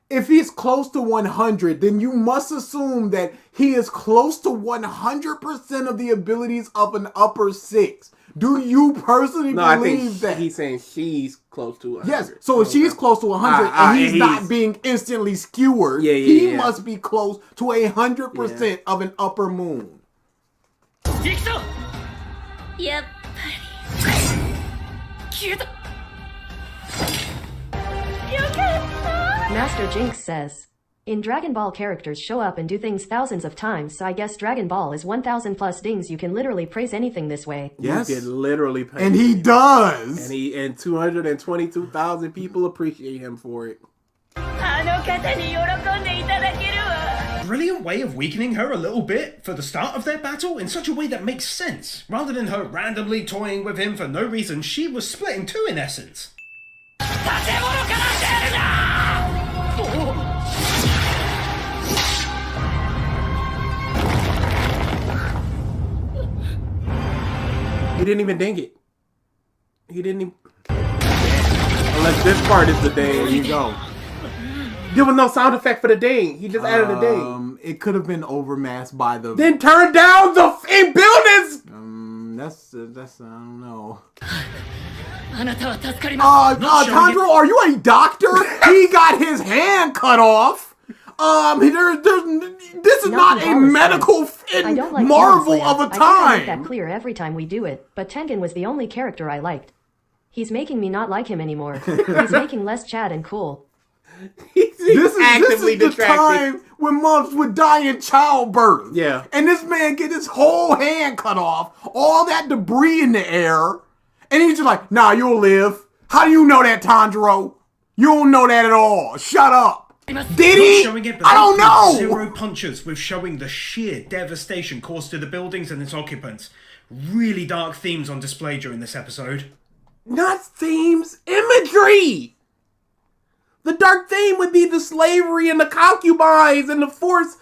Speaker 5: If he's close to 100, then you must assume that he is close to 100% of the abilities of an upper 6. Do you personally believe that?
Speaker 4: He's saying she's close to 100.
Speaker 5: Yes, so if she's close to 100 and he's not being instantly skewered, he must be close to 100% of an upper moon.
Speaker 9: Yep.
Speaker 8: Master Jinx says, in Dragon Ball characters show up and do things thousands of times, so I guess Dragon Ball is 1,000 plus dings. You can literally praise anything this way.
Speaker 4: Yes. You can literally praise
Speaker 5: and he does.
Speaker 4: And 222,000 people appreciate him for it.
Speaker 9: I
Speaker 6: Brilliant way of weakening her a little bit for the start of their battle in such a way that makes sense. Rather than her randomly toying with him for no reason, she was split in two in essence.
Speaker 4: He didn't even ding it. He didn't even... Unless this part is the ding.
Speaker 5: There you go.
Speaker 4: There was no sound effect for the ding. He just added a ding.
Speaker 5: It could have been overmasked by the...
Speaker 4: Then turn down the buildings!
Speaker 5: That's I don't know.
Speaker 9: Tanjiro,
Speaker 5: are you a doctor? He got his hand cut off. This is not a medical marvel of a time.
Speaker 8: I make that clear every time we do it, but Tengen was the only character I liked. He's making me not like him anymore. He's making less Chad and cool.
Speaker 5: This is the time when moms would die in childbirth.
Speaker 4: Yeah.
Speaker 5: And this man get his whole hand cut off, all that debris in the air, and he's just like, nah, you'll live. How do you know that, Tanjiro? You don't know that at all. Shut up. Did he? I don't know.
Speaker 6: Zero punches with showing the sheer devastation caused to the buildings and its occupants. Really dark themes on display during this episode.
Speaker 4: Not themes, imagery! The dark theme would be the slavery and the concubines and the forced,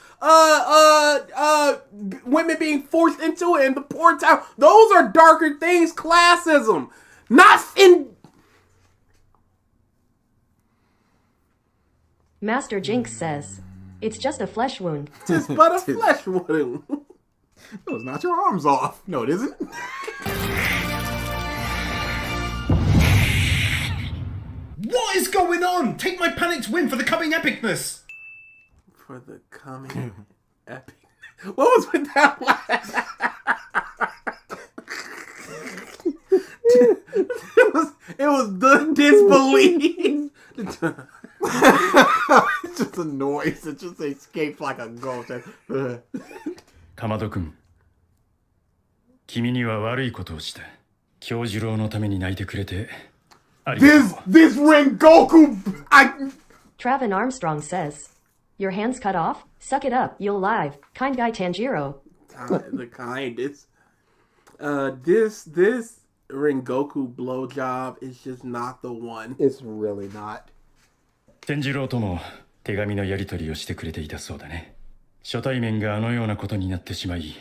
Speaker 4: women being forced into it and the poor town. Those are darker things, classism. Not in...
Speaker 8: Master Jinx says, it's just a flesh wound.
Speaker 4: Just but a flesh wound.
Speaker 5: No, it's not your arms off. No, it isn't.
Speaker 6: What is going on? Take my panicked win for the coming epicness.
Speaker 4: For the coming epic. What was with that last? it was the disbelief.
Speaker 5: It's just a noise. It just escapes like a ghost.
Speaker 13: かまどくん、君には悪いことをした。京次郎のために泣いてくれてありがとう。
Speaker 5: This Rengoku.
Speaker 8: Travin Armstrong says, your hands cut off? Suck it up, you'll live. Kind guy Tanjiro.
Speaker 4: The kindest. This Rengoku blowjob is just not the one.
Speaker 5: It's really not.
Speaker 13: 天次郎とも手紙のやり取りをしてくれていたそうだね。初対面があのようなことになってしまい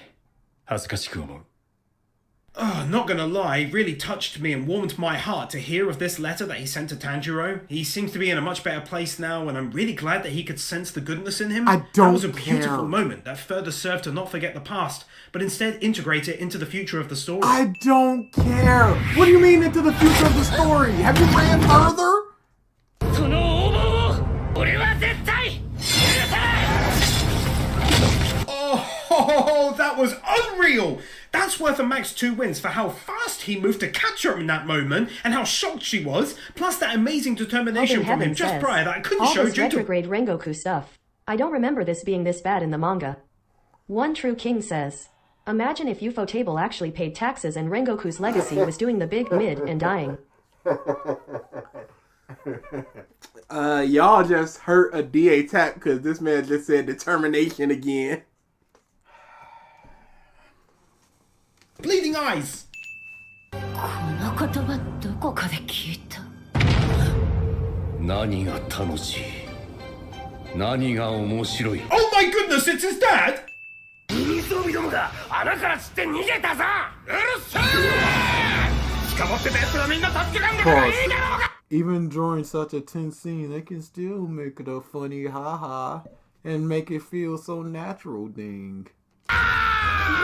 Speaker 13: 恥ずかしく思う。
Speaker 6: Not gonna lie, really touched me and warmed my heart to hear of this letter that he sent to Tanjiro. He seems to be in a much better place now, and I'm really glad that he could sense the goodness in him.
Speaker 5: That
Speaker 6: was a beautiful moment that further served to not forget the past, but instead integrate it into the future of the story.
Speaker 5: I don't care. What do you mean into the future of the story? Have you ran further?
Speaker 6: Oh, that was unreal! That's worth a max 2 wins for how fast he moved to catch her in that moment and how shocked she was, plus that amazing determination from him just prior that I couldn't show due to...
Speaker 8: retrograde Rengoku stuff. I don't remember this being this bad in the manga. One True King says, imagine if Ufotable actually paid taxes and Rengoku's legacy was doing the big mid and dying.
Speaker 4: Y'all just hurt a DA tap because this man just said determination again.
Speaker 6: Bleeding eyes!
Speaker 9: この言葉どこかで聞いた。
Speaker 14: 何が楽しい？何が面白い？
Speaker 6: Oh my goodness, it's his dad!
Speaker 13: 海装備どもが穴から釣って逃げたぞ！うるせえ！捕まってた奴らみんな助けたんだからいいだろうが！
Speaker 5: Even during such a tense scene, they can still make it a funny ha-ha and make it feel so natural ding.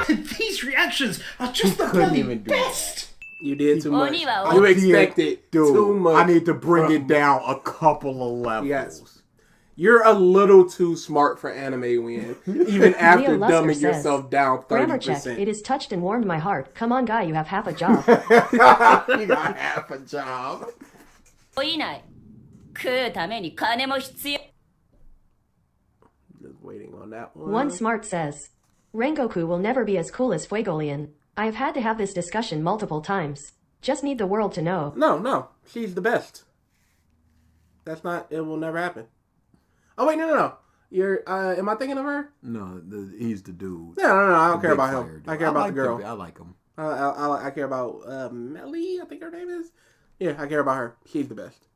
Speaker 6: These reactions are just the bloody best!
Speaker 4: You did too much. You expected too much.
Speaker 5: I need to bring it down a couple of levels.
Speaker 4: Yes. You're a little too smart for anime win, even after dumbing yourself down 30%.
Speaker 8: Grammar check. It is touched and warmed my heart. Come on, guy, you have half a job.
Speaker 5: You got half a job.
Speaker 9: いない食うために金も必要
Speaker 4: Just waiting on that one.
Speaker 8: One Smart says, Rengoku will never be as cool as Fuegolian. I have had to have this discussion multiple times. Just need the world to know.
Speaker 4: No, she's the best. That's not, it will never happen. Oh wait, no. You're am I thinking of her?
Speaker 5: No, he's the dude.
Speaker 4: No. I don't care about him.
Speaker 5: Dude.
Speaker 4: I care about the girl.
Speaker 5: I like him.
Speaker 4: I care about Melly, I think her name is. Yeah, I care about her. She's the best.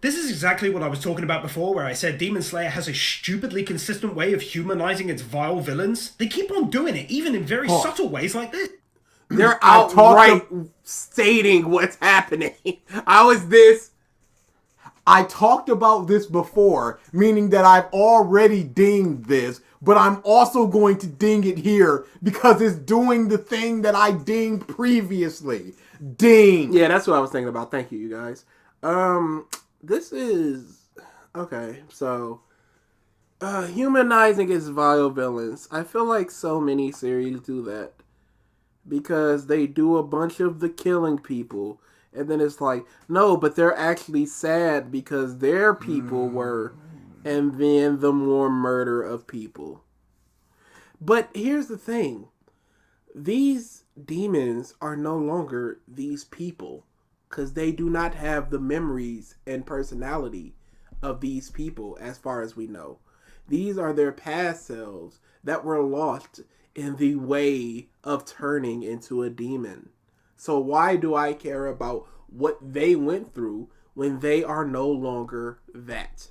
Speaker 6: This is exactly what I was talking about before, where I said Demon Slayer has a stupidly consistent way of humanizing its vile villains. They keep on doing it, even in very subtle ways like this.
Speaker 4: They're outright stating what's happening. How is this?
Speaker 5: I talked about this before, meaning that I've already dinged this, but I'm also going to ding it here because it's doing the thing that I dinged previously. Ding.
Speaker 4: Yeah, that's what I was thinking about. Thank you, you guys. This is okay. So, humanizing its vile villains. I feel like so many series do that because they do a bunch of the killing people, and then it's like, no, but they're actually sad because their people were, and then the more murder of people. But here's the thing: these demons are no longer these people because they do not have the memories and personality of these people as far as we know. These are their past selves that were lost in the way of turning into a demon. So why do I care about what they went through when they are no longer that?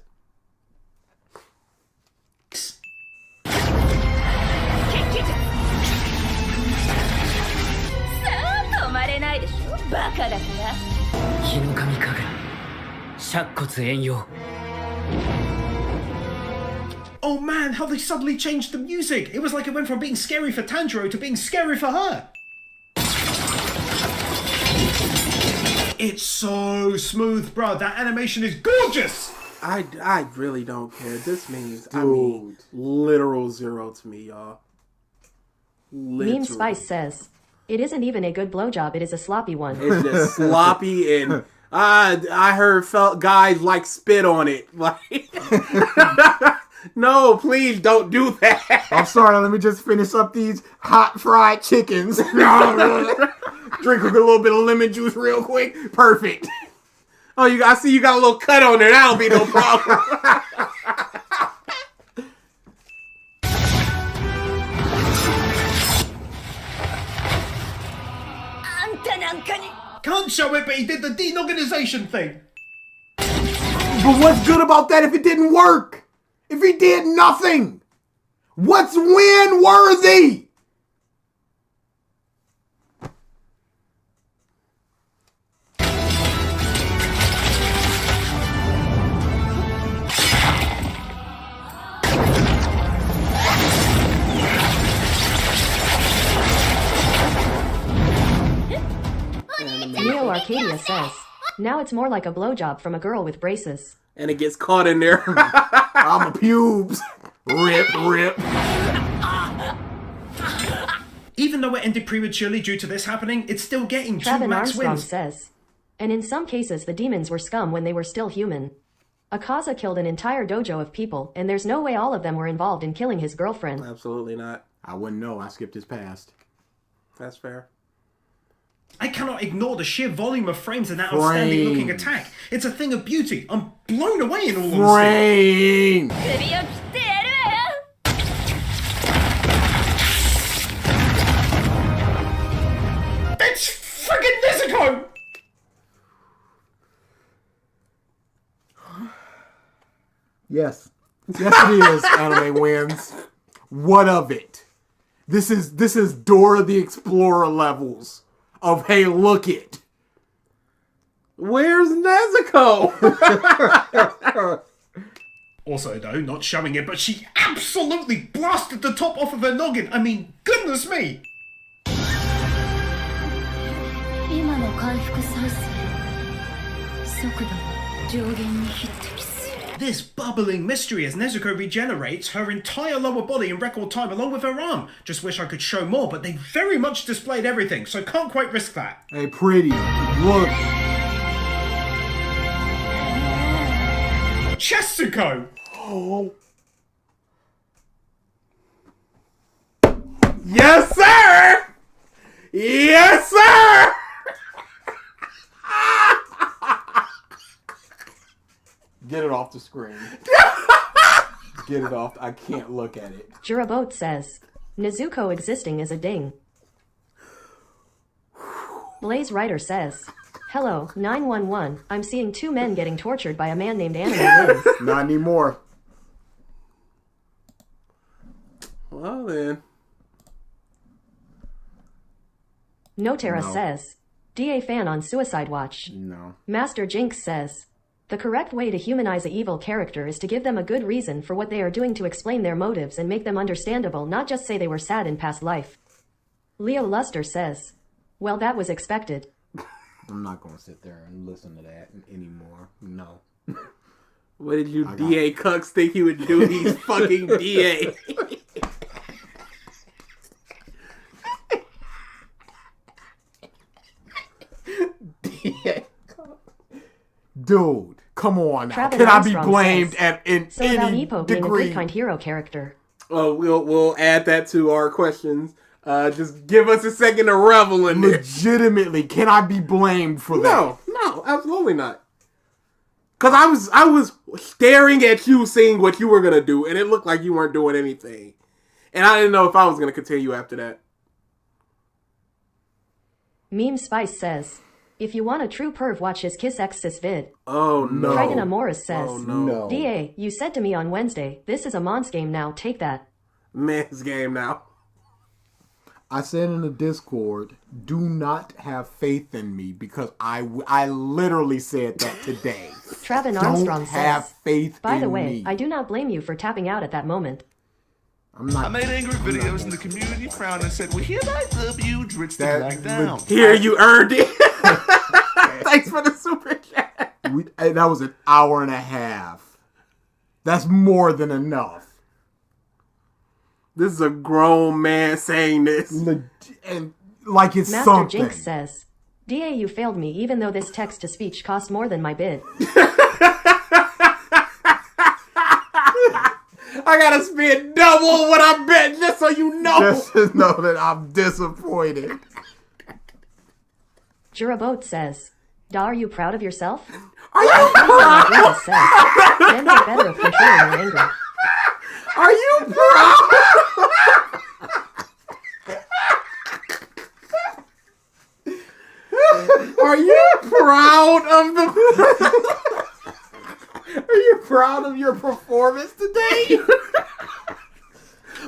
Speaker 6: Oh man, how they suddenly changed the music! It was like it went from being scary for Tanjiro to being scary for her! It's so smooth, bro. That animation is gorgeous!
Speaker 4: I really don't care. This means, I mean, literal zero to me, y'all.
Speaker 8: Meme Spice says, it isn't even a good blowjob, it is a sloppy one.
Speaker 4: It's just sloppy, and I heard guys like spit on it. Like, no, please don't do that.
Speaker 5: I'm sorry, let me just finish up these hot fried chickens. Drink a little bit of lemon juice real quick. Perfect.
Speaker 4: Oh, I see you got a little cut on there. That'll be no problem.
Speaker 6: Can't show it, but he did the denorganization thing.
Speaker 5: But what's good about that if it didn't work? If he did nothing? What's win worthy?
Speaker 8: Neo Arcadia says, now it's more like a blowjob from a girl with braces.
Speaker 4: And it gets caught in there.
Speaker 5: I'm a pubes. Rip.
Speaker 6: Even though it ended prematurely due to this happening, it's still getting 2
Speaker 8: Travin
Speaker 6: max
Speaker 8: Armstrong
Speaker 6: wins.
Speaker 8: says, and in some cases the demons were scum when they were still human. Akaza killed an entire dojo of people, and there's no way all of them were involved in killing his girlfriend.
Speaker 4: Absolutely not.
Speaker 5: I wouldn't know. I skipped his past.
Speaker 4: That's fair.
Speaker 6: I cannot ignore the sheer volume of frames in that outstanding looking attack. It's a thing of beauty. I'm blown away in all honesty. That's friggin' Nezuko!
Speaker 5: Yes, it is. Anime wins. What of it? This is Dora the Explorer levels of hey, look it.
Speaker 4: Where's Nezuko?
Speaker 6: Also, though, not showing it, but she absolutely blasted the top off of her noggin. I mean, goodness me! This bubbling mystery as Nezuko regenerates her entire lower body in record time along with her arm. Just wish I could show more, but they very much displayed everything, so can't quite risk that.
Speaker 5: Hey, pretty. Look.
Speaker 6: Chesuko!
Speaker 5: Oh.
Speaker 4: Yes, sir! Yes, sir!
Speaker 5: Get it off the screen. Get it off. I can't look at it.
Speaker 8: Jurabot says, Nezuko existing is a ding. Blaze Writer says, hello, 911. I'm seeing 2 men getting tortured by a man named MyAnimeLists.
Speaker 5: Not anymore.
Speaker 4: Well then.
Speaker 8: Notera
Speaker 5: No.
Speaker 8: says, DA fan on Suicide Watch.
Speaker 5: No.
Speaker 8: Master Jinx says, the correct way to humanize a evil character is to give them a good reason for what they are doing to explain their motives and make them understandable, not just say they were sad in past life. Leo Luster says, well, that was expected.
Speaker 5: I'm not going to sit there and listen to that anymore. No.
Speaker 4: What did you DA cucks think he would do? He's fucking DA.
Speaker 5: DA. Dude, come on now.
Speaker 8: Travis
Speaker 5: Can I be
Speaker 8: Armstrong
Speaker 5: blamed
Speaker 8: says,
Speaker 5: at in
Speaker 8: so about
Speaker 5: any
Speaker 8: Epo being a
Speaker 5: degree?
Speaker 8: good kind hero character.
Speaker 4: Oh, we'll add that to our questions. Just give us a second to revel in it.
Speaker 5: Legitimately, can I be blamed for that?
Speaker 4: No, absolutely not. Cause I was staring at you, seeing what you were gonna do, and it looked like you weren't doing anything, and I didn't know if I was gonna continue after that.
Speaker 8: Meme Spice says, if you want a true perv, watch his Kiss X's vid.
Speaker 4: Oh no.
Speaker 8: Trident Amoris says,
Speaker 4: Oh no.
Speaker 8: DA, you said to me on Wednesday, this is a Mons game now, take that.
Speaker 4: Man's game now.
Speaker 5: I said in the Discord, do not have faith in me because I literally said that today.
Speaker 8: Travin Armstrong
Speaker 5: Don't have
Speaker 8: says,
Speaker 5: faith
Speaker 8: by
Speaker 5: in
Speaker 8: the way,
Speaker 5: me.
Speaker 8: I do not blame you for tapping out at that moment.
Speaker 12: I made angry videos and the community frowned and said, we hereby dub you Drits to back down.
Speaker 4: Here, you earned it. Thanks for the super chat.
Speaker 5: That was an hour and a half. That's more than enough.
Speaker 4: This is a grown man saying this.
Speaker 5: And like it's
Speaker 8: Master
Speaker 5: something.
Speaker 8: Jinx says, DA, you failed me even though this text-to-speech cost more than my bid.
Speaker 4: I gotta spend double what I bet just so you know.
Speaker 5: Just to know that I'm disappointed.
Speaker 8: Jurabot says, Da, are you proud of yourself?
Speaker 4: Are you proud?
Speaker 8: Men get better at controlling their anger.
Speaker 4: Are you proud? Are you proud of the...
Speaker 5: Are you proud of your performance today?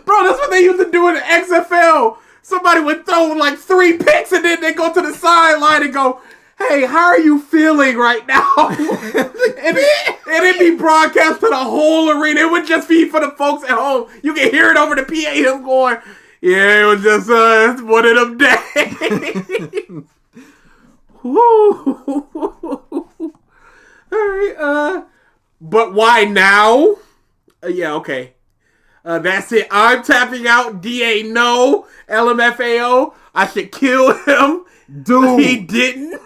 Speaker 4: Bro, that's what they used to do in the XFL. Somebody would throw like 3 picks and then they go to the sideline and go, hey, how are you feeling right now? and it'd be broadcast to the whole arena. It would just be for the folks at home. You can hear it over the PA, him going, yeah, it was just one of them days. Woo. All right, but why now? Yeah, okay. That's it. I'm tapping out. DA, no. LMFAO, I should kill him.
Speaker 5: Dude.
Speaker 4: He didn't.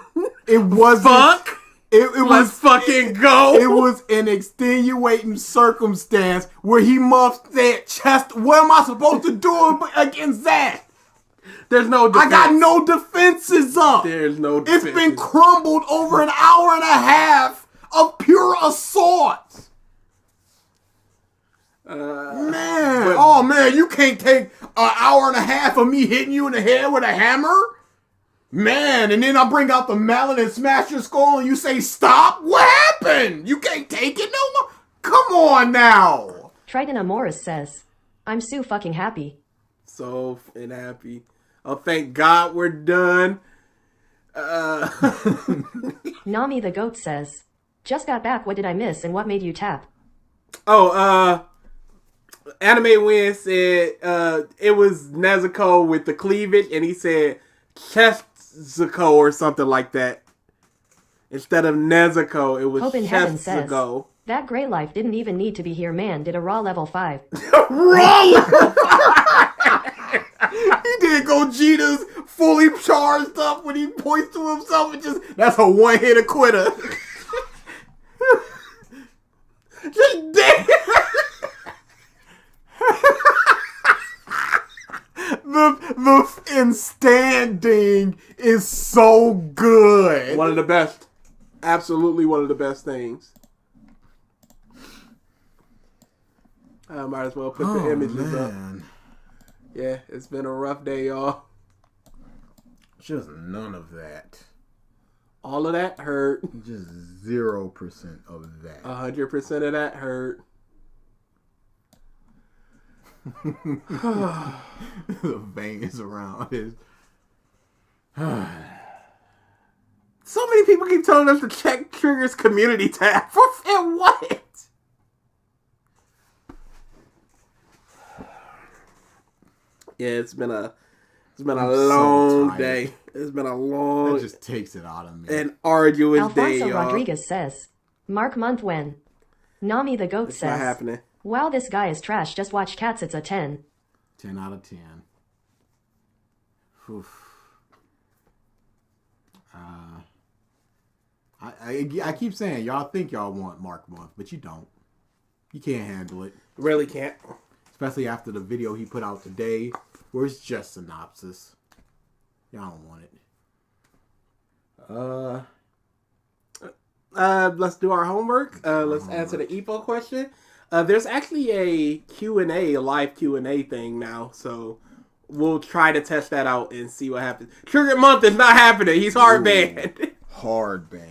Speaker 5: It wasn't.
Speaker 4: Fuck. Let's fucking go.
Speaker 5: It was an extenuating circumstance where he must said, chest, what am I supposed to do against that?
Speaker 4: There's no defense.
Speaker 5: I got no defenses up.
Speaker 4: There's no defense.
Speaker 5: It's been crumbled over an hour and a half of pure assault. Man, you can't take an hour and a half of me hitting you in the head with a hammer? Man, and then I bring out the mallet and smash your skull and you say, stop? What happened? You can't take it no more? Come on now.
Speaker 8: Trident Amoris says, I'm so fucking happy.
Speaker 4: So fucking happy. Oh, thank God we're done.
Speaker 8: Nami the Goat says, just got back, what did I miss and what made you tap?
Speaker 4: Anime Win said it was Nezuko with the cleavage, and he said Chezuko or something like that. Instead of Nezuko, it was
Speaker 8: Hope in Heaven says,
Speaker 4: Chezuko.
Speaker 8: that Grey Life didn't even need to be here, man, did a raw level 5.
Speaker 4: Raw level 5!
Speaker 5: He did Gogeta's fully charged up when he points to himself and just, that's a one-hitter quitter.
Speaker 4: Just damn.
Speaker 5: The standing is so good.
Speaker 4: One of the best. Absolutely one of the best things. I might as well put the images up. Yeah, it's been a rough day, y'all.
Speaker 5: Just none of that.
Speaker 4: All of that hurt.
Speaker 5: Just 0% of that.
Speaker 4: 100% of that hurt.
Speaker 5: The veins around his.
Speaker 4: So many people keep telling us to check Trigger's community tab. And what? Yeah, it's been a long day. It's been a long.
Speaker 5: That just takes it out of me.
Speaker 4: An arduous day,
Speaker 8: Alfonso
Speaker 4: y'all.
Speaker 8: Rodriguez says, Mark month when? Nami the goat
Speaker 4: It's
Speaker 8: says,
Speaker 4: not happening.
Speaker 8: Wow, this guy is trash. Just watch Cats. It's a 10.
Speaker 5: 10 out of 10. Oof. I keep saying y'all think y'all want Mark month, but you don't. You can't handle it.
Speaker 4: Really can't. Especially
Speaker 5: after the video he put out today, where it's just synopsis. Y'all don't want it.
Speaker 4: Let's do our homework. Let's answer the EPO question. There's actually a Q&A, a live Q&A thing now, so we'll try to test that out and see what happens. Trigger month is not happening. He's hard banned.
Speaker 5: Hard banned.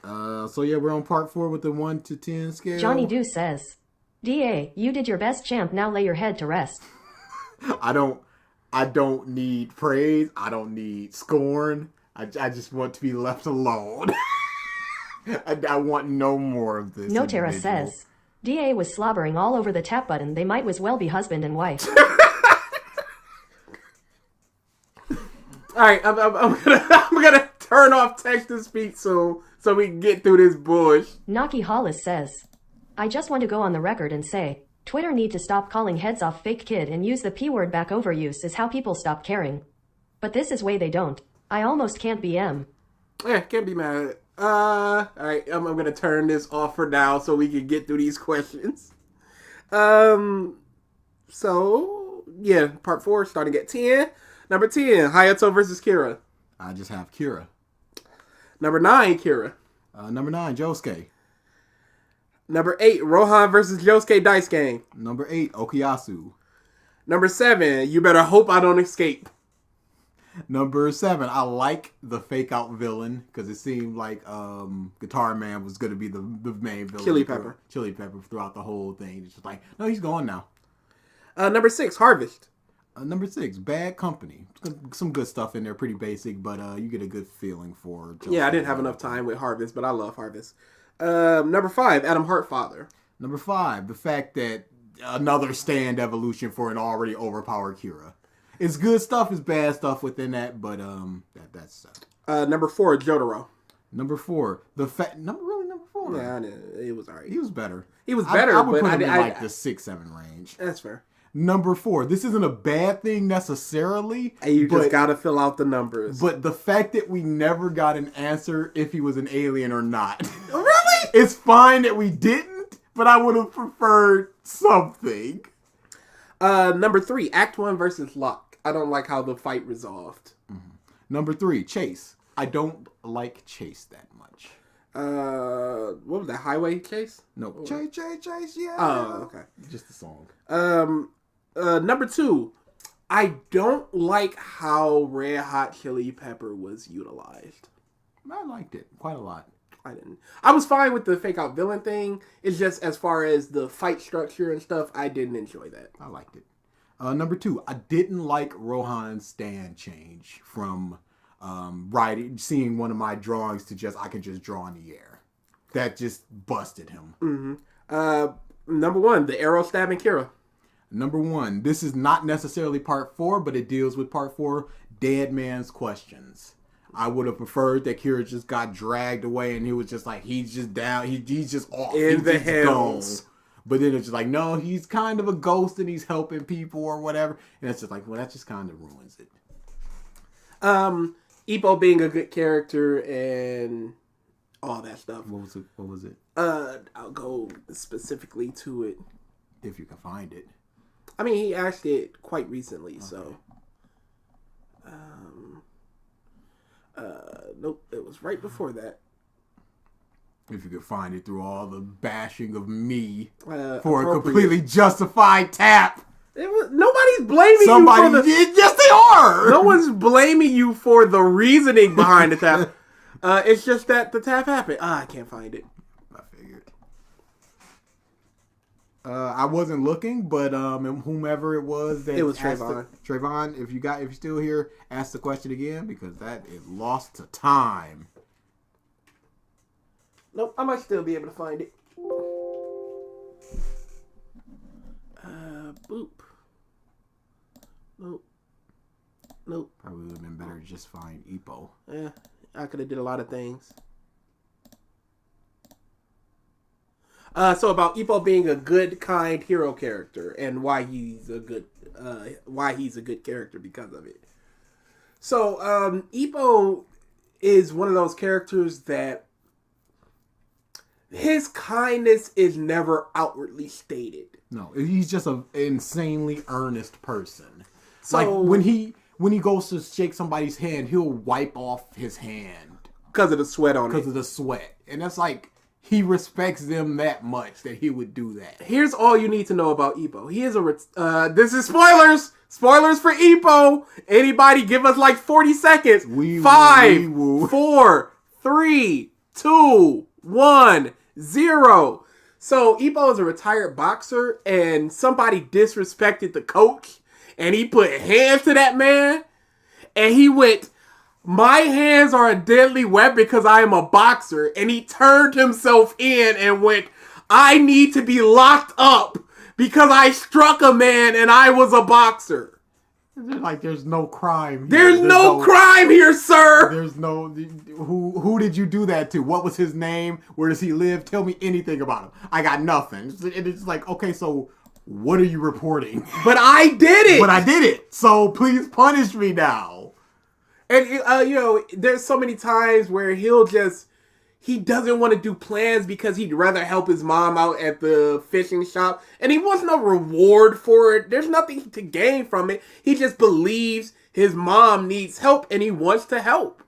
Speaker 5: So yeah, we're on part 4 with the 1 to 10 scale.
Speaker 8: Johnny Dew says, DA, you did your best, champ. Now lay your head to rest.
Speaker 5: I don't need praise. I don't need scorn. I just want to be left alone. I want no more of this.
Speaker 8: Notera says, DA was slobbering all over the tap button. They might as well be husband and wife.
Speaker 4: All right, I'm gonna turn off text to speech so we can get through this bush.
Speaker 8: Naki Hollis says, I just want to go on the record and say, Twitter need to stop calling heads off fake kid and use the P word back. Overuse is how people stop caring. But this is way they don't. I almost can't be M.
Speaker 4: Yeah, can't be mad at it. Alright, I'm gonna turn this off for now so we can get through these questions. So, yeah, part 4 starting at 10. Number 10, Hayato versus Kira.
Speaker 5: I just have Kira.
Speaker 4: Number 9, Kira.
Speaker 5: Number 9, Josuke.
Speaker 4: Number 8, Rohan versus Josuke Dice Game.
Speaker 5: Number 8, Okuyasu.
Speaker 4: Number 7, You Better Hope I Don't Escape.
Speaker 5: Number 7, I like the fake out villain because it seemed like Guitar Man was going to be the main villain.
Speaker 4: Chili Pepper
Speaker 5: throughout the whole thing. It's just like, no, he's gone now.
Speaker 4: Number 6, Harvest.
Speaker 5: Number 6, Bad Company. Some good stuff in there, pretty basic, but you get a good feeling for.
Speaker 4: Yeah, I didn't have enough time with Harvest, but I love Harvest. Number 5, Adam Heartfather.
Speaker 5: Number 5, the fact that another stand evolution for an already overpowered Kira. It's good stuff, it's bad stuff within that, but that's
Speaker 4: number 4, Jotaro.
Speaker 5: Number 4, number 4.
Speaker 4: Yeah, I know. It was alright.
Speaker 5: He was better.
Speaker 4: He was better,
Speaker 5: I would
Speaker 4: but
Speaker 5: put him in like the 6-7 range.
Speaker 4: That's fair.
Speaker 5: Number 4, this isn't a bad thing necessarily.
Speaker 4: And you just gotta fill out the numbers.
Speaker 5: But the fact that we never got an answer if he was an alien or not.
Speaker 4: Really?
Speaker 5: It's fine that we didn't, but I would have preferred something.
Speaker 4: Number 3, Act 1 versus Locke. I don't like how the fight resolved.
Speaker 5: Mm-hmm. Number 3, Chase. I don't like Chase that much.
Speaker 4: What was that, Highway Chase?
Speaker 5: No. Chase, yeah.
Speaker 4: Oh, okay.
Speaker 5: Just the song.
Speaker 4: Number 2, I don't like how Red Hot Chili Pepper was utilized.
Speaker 5: I liked it quite a lot.
Speaker 4: I didn't. I was fine with the fake out villain thing. It's just as far as the fight structure and stuff, I didn't enjoy that.
Speaker 5: I liked it. Number 2, I didn't like Rohan's stand change from seeing one of my drawings to just I can just draw in the air. That just busted him.
Speaker 4: Mm-hmm. Number 1, the arrow stabbing Kira.
Speaker 5: Number 1, this is not necessarily part 4, but it deals with part 4, Dead Man's Questions. I would have preferred that Kira just got dragged away and he was just like, he's just down, he's just off.
Speaker 4: In the hells.
Speaker 5: But then it's just like, no, he's kind of a ghost and he's helping people or whatever. And it's just like, well, that just kind of ruins it.
Speaker 4: Ippo being a good character and all that stuff.
Speaker 5: What was it?
Speaker 4: I'll go specifically to it.
Speaker 5: If you can find it.
Speaker 4: I mean, he asked it quite recently, okay. So. Nope, it was right before that.
Speaker 5: If you could find it through all the bashing of me for a
Speaker 4: appropriate.
Speaker 5: completely justified tap.
Speaker 4: Nobody's blaming you for the...
Speaker 5: Yes, they are!
Speaker 4: No one's blaming you for the reasoning behind the tap. It's just that the tap happened. I can't find it.
Speaker 5: I figured. I wasn't looking, but whomever it was that...
Speaker 4: It was Trayvon.
Speaker 5: Trayvon, if you're still here, ask the question again, because that is lost to time.
Speaker 4: Nope, I might still be able to find it. Boop. Nope.
Speaker 5: Probably would have been better to just find Ippo.
Speaker 4: Yeah, I could have did a lot of things. So about Ippo being a good, kind hero character and why he's a good character because of it. So Ippo is one of those characters that his kindness is never outwardly stated.
Speaker 5: No, he's just an insanely earnest person.
Speaker 4: So,
Speaker 5: like when he goes to shake somebody's hand, he'll wipe off his hand
Speaker 4: because of the sweat on it.
Speaker 5: Because of the sweat, and that's like he respects them that much that he would do that.
Speaker 4: Here's all you need to know about Ippo. He is a this is spoilers. Spoilers for Ippo. Anybody give us like 40 seconds. 5, 4, 3, 2, 1, 0. So Ippo is a retired boxer, and somebody disrespected the coach, and he put hands to that man, and he went, "My hands are a deadly weapon because I am a boxer," and he turned himself in and went, "I need to be locked up because I struck a man and I was a boxer."
Speaker 5: Like there's no crime here.
Speaker 4: There's no crime here, sir.
Speaker 5: There's no who did you do that to? What was his name? Where does he live? Tell me anything about him. I got nothing. And it's like, okay, so what are you reporting?
Speaker 4: But I did it.
Speaker 5: So please punish me now.
Speaker 4: And there's so many times where he doesn't want to do plans because he'd rather help his mom out at the fishing shop. And he wants no reward for it. There's nothing to gain from it. He just believes his mom needs help and he wants to help.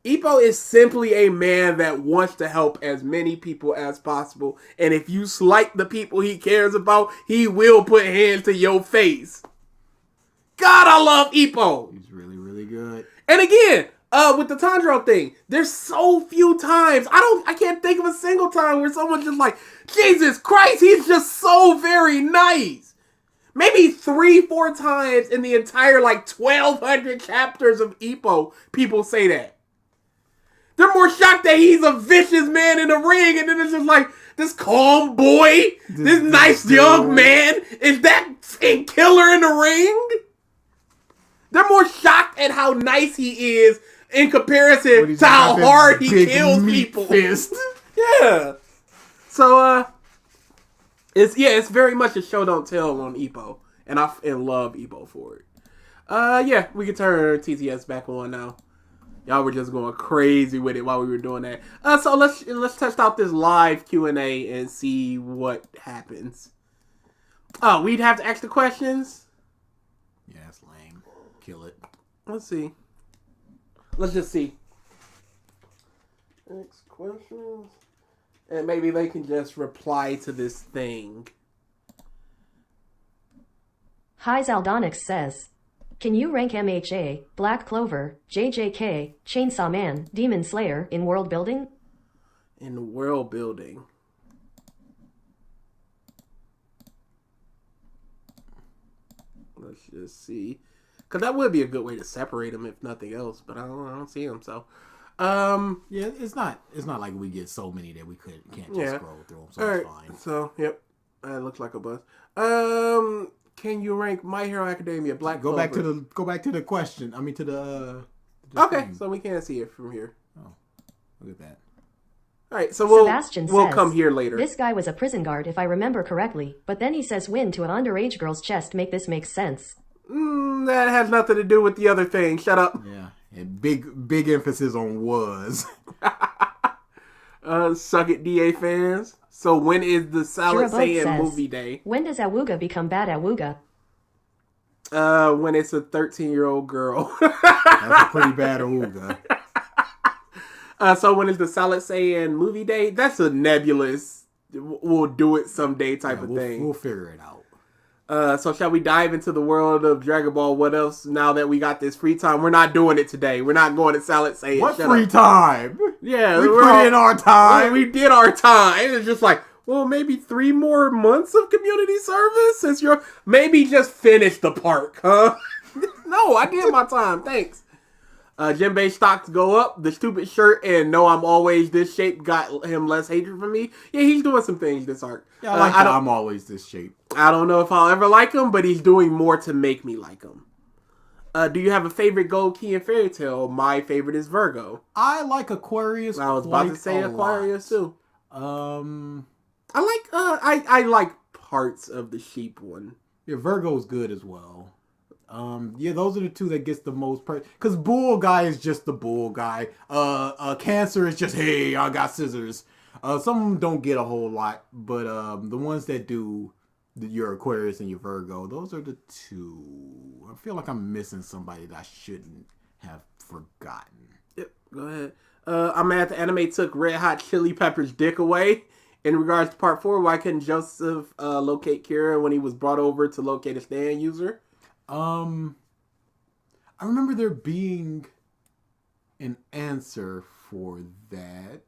Speaker 4: Ippo is simply a man that wants to help as many people as possible. And if you slight the people he cares about, he will put hands to your face. God, I love Ippo.
Speaker 5: He's really, really good.
Speaker 4: And again, with the Tanjiro thing, there's so few times. I can't think of a single time where someone's just like, Jesus Christ, he's just so very nice. Maybe 3-4 times in the entire 1,200 chapters of Ippo, people say that. They're more shocked that he's a vicious man in the ring, and then it's just like, this calm boy, this nice young man, is that same killer in the ring? They're more shocked at how nice he is in comparison to how hard he kills people.
Speaker 5: Fist.
Speaker 4: Yeah. So, it's very much a show don't tell on Ippo, and I love Ippo for it. Yeah, we can turn TTS back on now. Y'all were just going crazy with it while we were doing that. So let's test out this live Q&A and see what happens. Oh, we'd have to ask the questions?
Speaker 5: Yeah, that's lame. Kill it.
Speaker 4: Let's see. Let's just see. Next questions. And maybe they can just reply to this thing.
Speaker 8: Hi Zaldonix says, can you rank MHA, Black Clover, JJK, Chainsaw Man, Demon Slayer in world building?
Speaker 4: In world building. Let's just see. Because that would be a good way to separate them if nothing else. But I don't see them, so...
Speaker 5: yeah, it's not like we get so many that we can't just scroll through them, so it's fine.
Speaker 4: So, yep. That looks like a bust. Can you rank My Hero Academia Black Clover?
Speaker 5: Go back to the question. I mean to the
Speaker 4: okay,
Speaker 5: thing.
Speaker 4: so we can't see it from here.
Speaker 5: Oh. Look at that.
Speaker 4: Alright, so we'll
Speaker 8: says,
Speaker 4: come here later.
Speaker 8: This guy was a prison guard if I remember correctly, but then he says win to an underage girl's chest. Make this make sense.
Speaker 4: That has nothing to do with the other thing. Shut up.
Speaker 5: Yeah. And big emphasis on was.
Speaker 4: Suck it, DA fans. So when is the Salad
Speaker 8: Shirabog
Speaker 4: Saiyan
Speaker 8: says,
Speaker 4: movie day?
Speaker 8: When does Awuga become bad Awuga?
Speaker 4: When it's a 13-year-old girl.
Speaker 5: That's a pretty bad Awuga.
Speaker 4: So when is the Solid Saiyan movie date? That's a nebulous, we'll do it someday type of thing.
Speaker 5: We'll figure it out.
Speaker 4: So shall we dive into the world of Dragon Ball? What else? Now that we got this free time, we're not doing it today. We're not going to Solid Saiyan.
Speaker 5: What free time?
Speaker 4: Yeah,
Speaker 5: we put in our time.
Speaker 4: We did our time. It's just like, well, maybe 3 more months of community service since you're maybe just finish the park, huh? No, I did my time. Thanks. Jinbei stocks go up. The stupid shirt and no, I'm always this shape got him less hatred from me. Yeah, he's doing some things this arc.
Speaker 5: Yeah, I'm always this shape.
Speaker 4: I don't know if I'll ever like him, but he's doing more to make me like him. Do you have a favorite Gold Key and Fairy Tail? My favorite is Virgo.
Speaker 5: I like Aquarius.
Speaker 4: I was about to say Aquarius too. I like parts of the sheep one.
Speaker 5: Yeah, Virgo's good as well. Yeah, those are the two that gets the most because Bull Guy is just the Bull Guy. Cancer is just, hey, I got scissors. Some of them don't get a whole lot, but the ones that do, your Aquarius and your Virgo, those are the two. I feel like I'm missing somebody that I shouldn't have forgotten.
Speaker 4: Yep, go ahead. I'm mad the anime took Red Hot Chili Pepper's dick away. In regards to part 4, why couldn't Joseph locate Kira when he was brought over to locate a stand user?
Speaker 5: I remember there being an answer for that,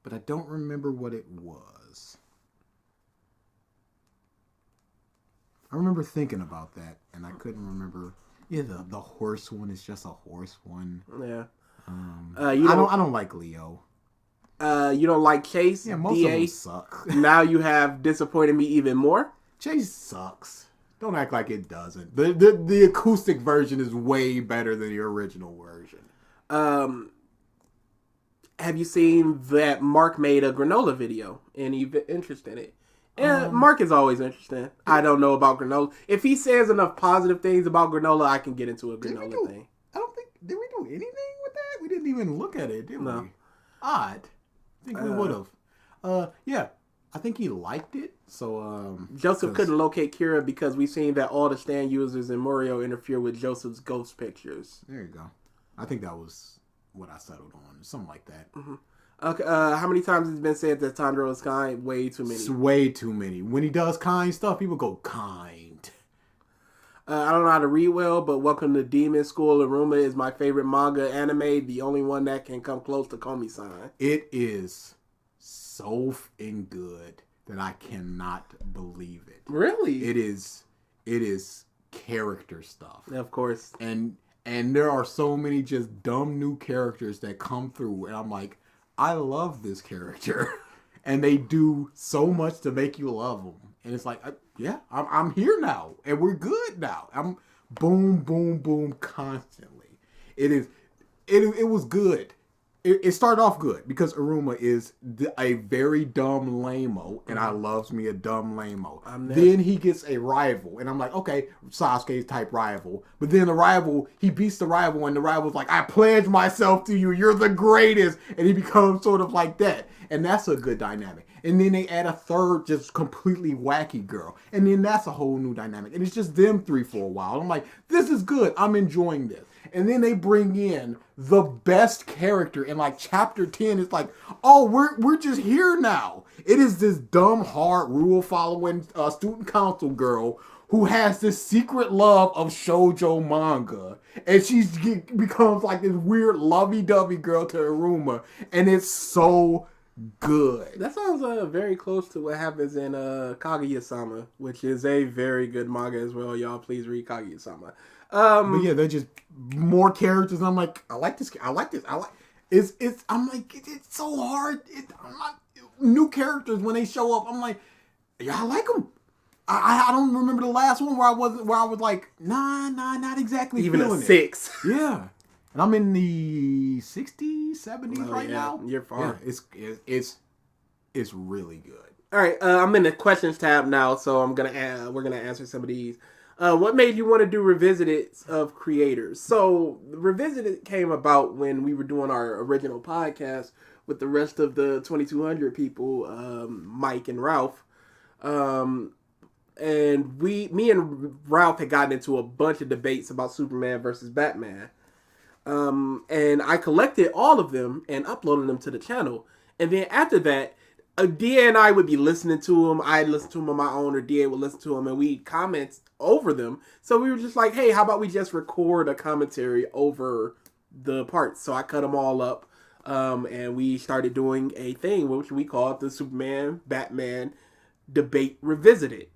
Speaker 5: but I don't remember what it was. I remember thinking about that, and I couldn't remember. Yeah, the horse one is just a horse one.
Speaker 4: Yeah.
Speaker 5: I don't like Leo.
Speaker 4: You don't like Chase?
Speaker 5: Yeah, most of them suck.
Speaker 4: Now you have disappointed me even more.
Speaker 5: Chase sucks. Don't act like it doesn't. The acoustic version is way better than the original version.
Speaker 4: Have you seen that Mark made a granola video? Any interest in it? Yeah, Mark is always interesting. I don't know about granola. If he says enough positive things about granola, I can get into a granola thing.
Speaker 5: Did we do anything with that? We didn't even look at it, did
Speaker 4: No.
Speaker 5: we? Odd. I think we would have. Yeah. I think he liked it. So
Speaker 4: Joseph couldn't locate Kira because we've seen that all the stand users in Morio interfere with Joseph's ghost pictures.
Speaker 5: There you go. I think that was what I settled on. Something like that.
Speaker 4: Mm-hmm. Okay. How many times has it been said that Tandro is kind? Way too many.
Speaker 5: It's way too many. When he does kind stuff, people go kind.
Speaker 4: I don't know how to read well, but Welcome to Demon School Aruma is my favorite manga anime. The only one that can come close to Komi-san.
Speaker 5: It is so f***ing good that I cannot believe it.
Speaker 4: Really?
Speaker 5: It is character stuff.
Speaker 4: Of course.
Speaker 5: And there are so many just dumb new characters that come through, and I'm like, I love this character. And they do so much to make you love them. And it's like, I'm here now, and we're good now. I'm boom, boom, boom constantly. It was good. It started off good because Aruma is a very dumb lame-o, and I loves me a dumb lame-o. Then he gets a rival, and I'm like, okay, Sasuke's type rival. But then the rival, he beats the rival, and the rival's like, I pledge myself to you, you're the greatest. And he becomes sort of like that. And that's a good dynamic. And then they add a third just completely wacky girl. And then that's a whole new dynamic. And it's just them three for a while. I'm like, this is good. I'm enjoying this. And then they bring in the best character in like chapter 10. It's like, oh, we're just here now. It is this dumb, hard, rule-following student council girl who has this secret love of shoujo manga. And she becomes like this weird lovey-dovey girl to Aruma. And it's so good.
Speaker 4: That sounds very close to what happens in Kaguya-sama, which is a very good manga as well. Y'all please read Kaguya-sama.
Speaker 5: But yeah, they're just more characters. And I'm like, I like this. I'm like, it's so hard. New characters when they show up, I'm like, yeah, I like them. I don't remember the last one where I was like, nah, not exactly.
Speaker 4: Even
Speaker 5: feeling
Speaker 4: a 6.
Speaker 5: It. Yeah. And I'm in the 60s, 70s right now.
Speaker 4: You're far.
Speaker 5: Yeah, it's really good.
Speaker 4: All right, I'm in the questions tab now, so we're gonna answer some of these. What made you want to do Revisited of creators? So Revisited came about when we were doing our original podcast with the rest of the 2200 people, Mike and Ralph, and me and Ralph had gotten into a bunch of debates about Superman versus Batman. And I collected all of them and uploaded them to the channel. And then after that, DA and I would be listening to them. I'd listen to them on my own, or DA would listen to them, and we'd comment over them. So we were just like, hey, how about we just record a commentary over the parts? So I cut them all up, and we started doing a thing which we called the Superman Batman Debate Revisited.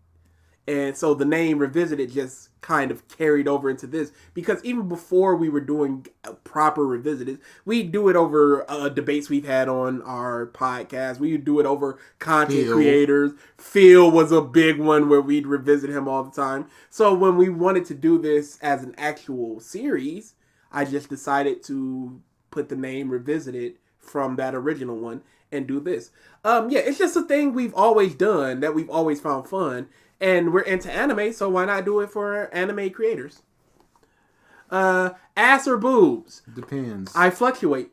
Speaker 4: And so the name Revisited just kind of carried over into this, because even before we were doing proper Revisited, we do it over debates we've had on our podcast. We do it over content creators. Phil was a big one where we'd revisit him all the time. So when we wanted to do this as an actual series, I just decided to put the name Revisited from that original one and do this. It's just a thing we've always done that we've always found fun. And we're into anime, so why not do it for anime creators? Ass or boobs?
Speaker 5: Depends.
Speaker 4: I fluctuate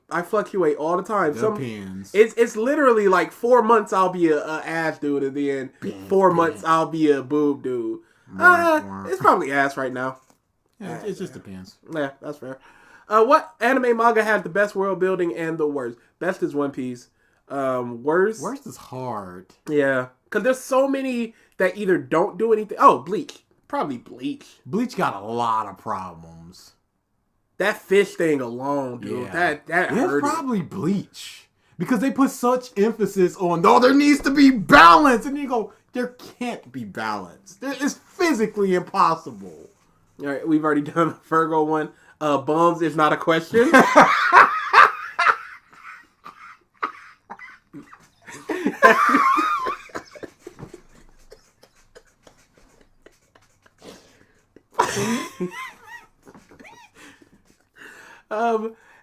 Speaker 4: all the time.
Speaker 5: Depends.
Speaker 4: It's literally like 4 months I'll be a ass dude, and then 4 months I'll be a boob dude. It's probably ass right now.
Speaker 5: Yeah, it just depends.
Speaker 4: Yeah, that's fair. What anime manga has the best world building and the worst? Best is One Piece. Worst?
Speaker 5: Worst is hard.
Speaker 4: Yeah, because there's so many that either don't do anything. Oh, Bleach. Probably Bleach.
Speaker 5: Bleach got a lot of problems.
Speaker 4: That fish thing alone, dude.
Speaker 5: Yeah.
Speaker 4: That hurt.
Speaker 5: It's probably Bleach. Because they put such emphasis on, there needs to be balance. And you go, there can't be balance. It's physically impossible.
Speaker 4: All right, we've already done the Virgo one. Bums is not a question.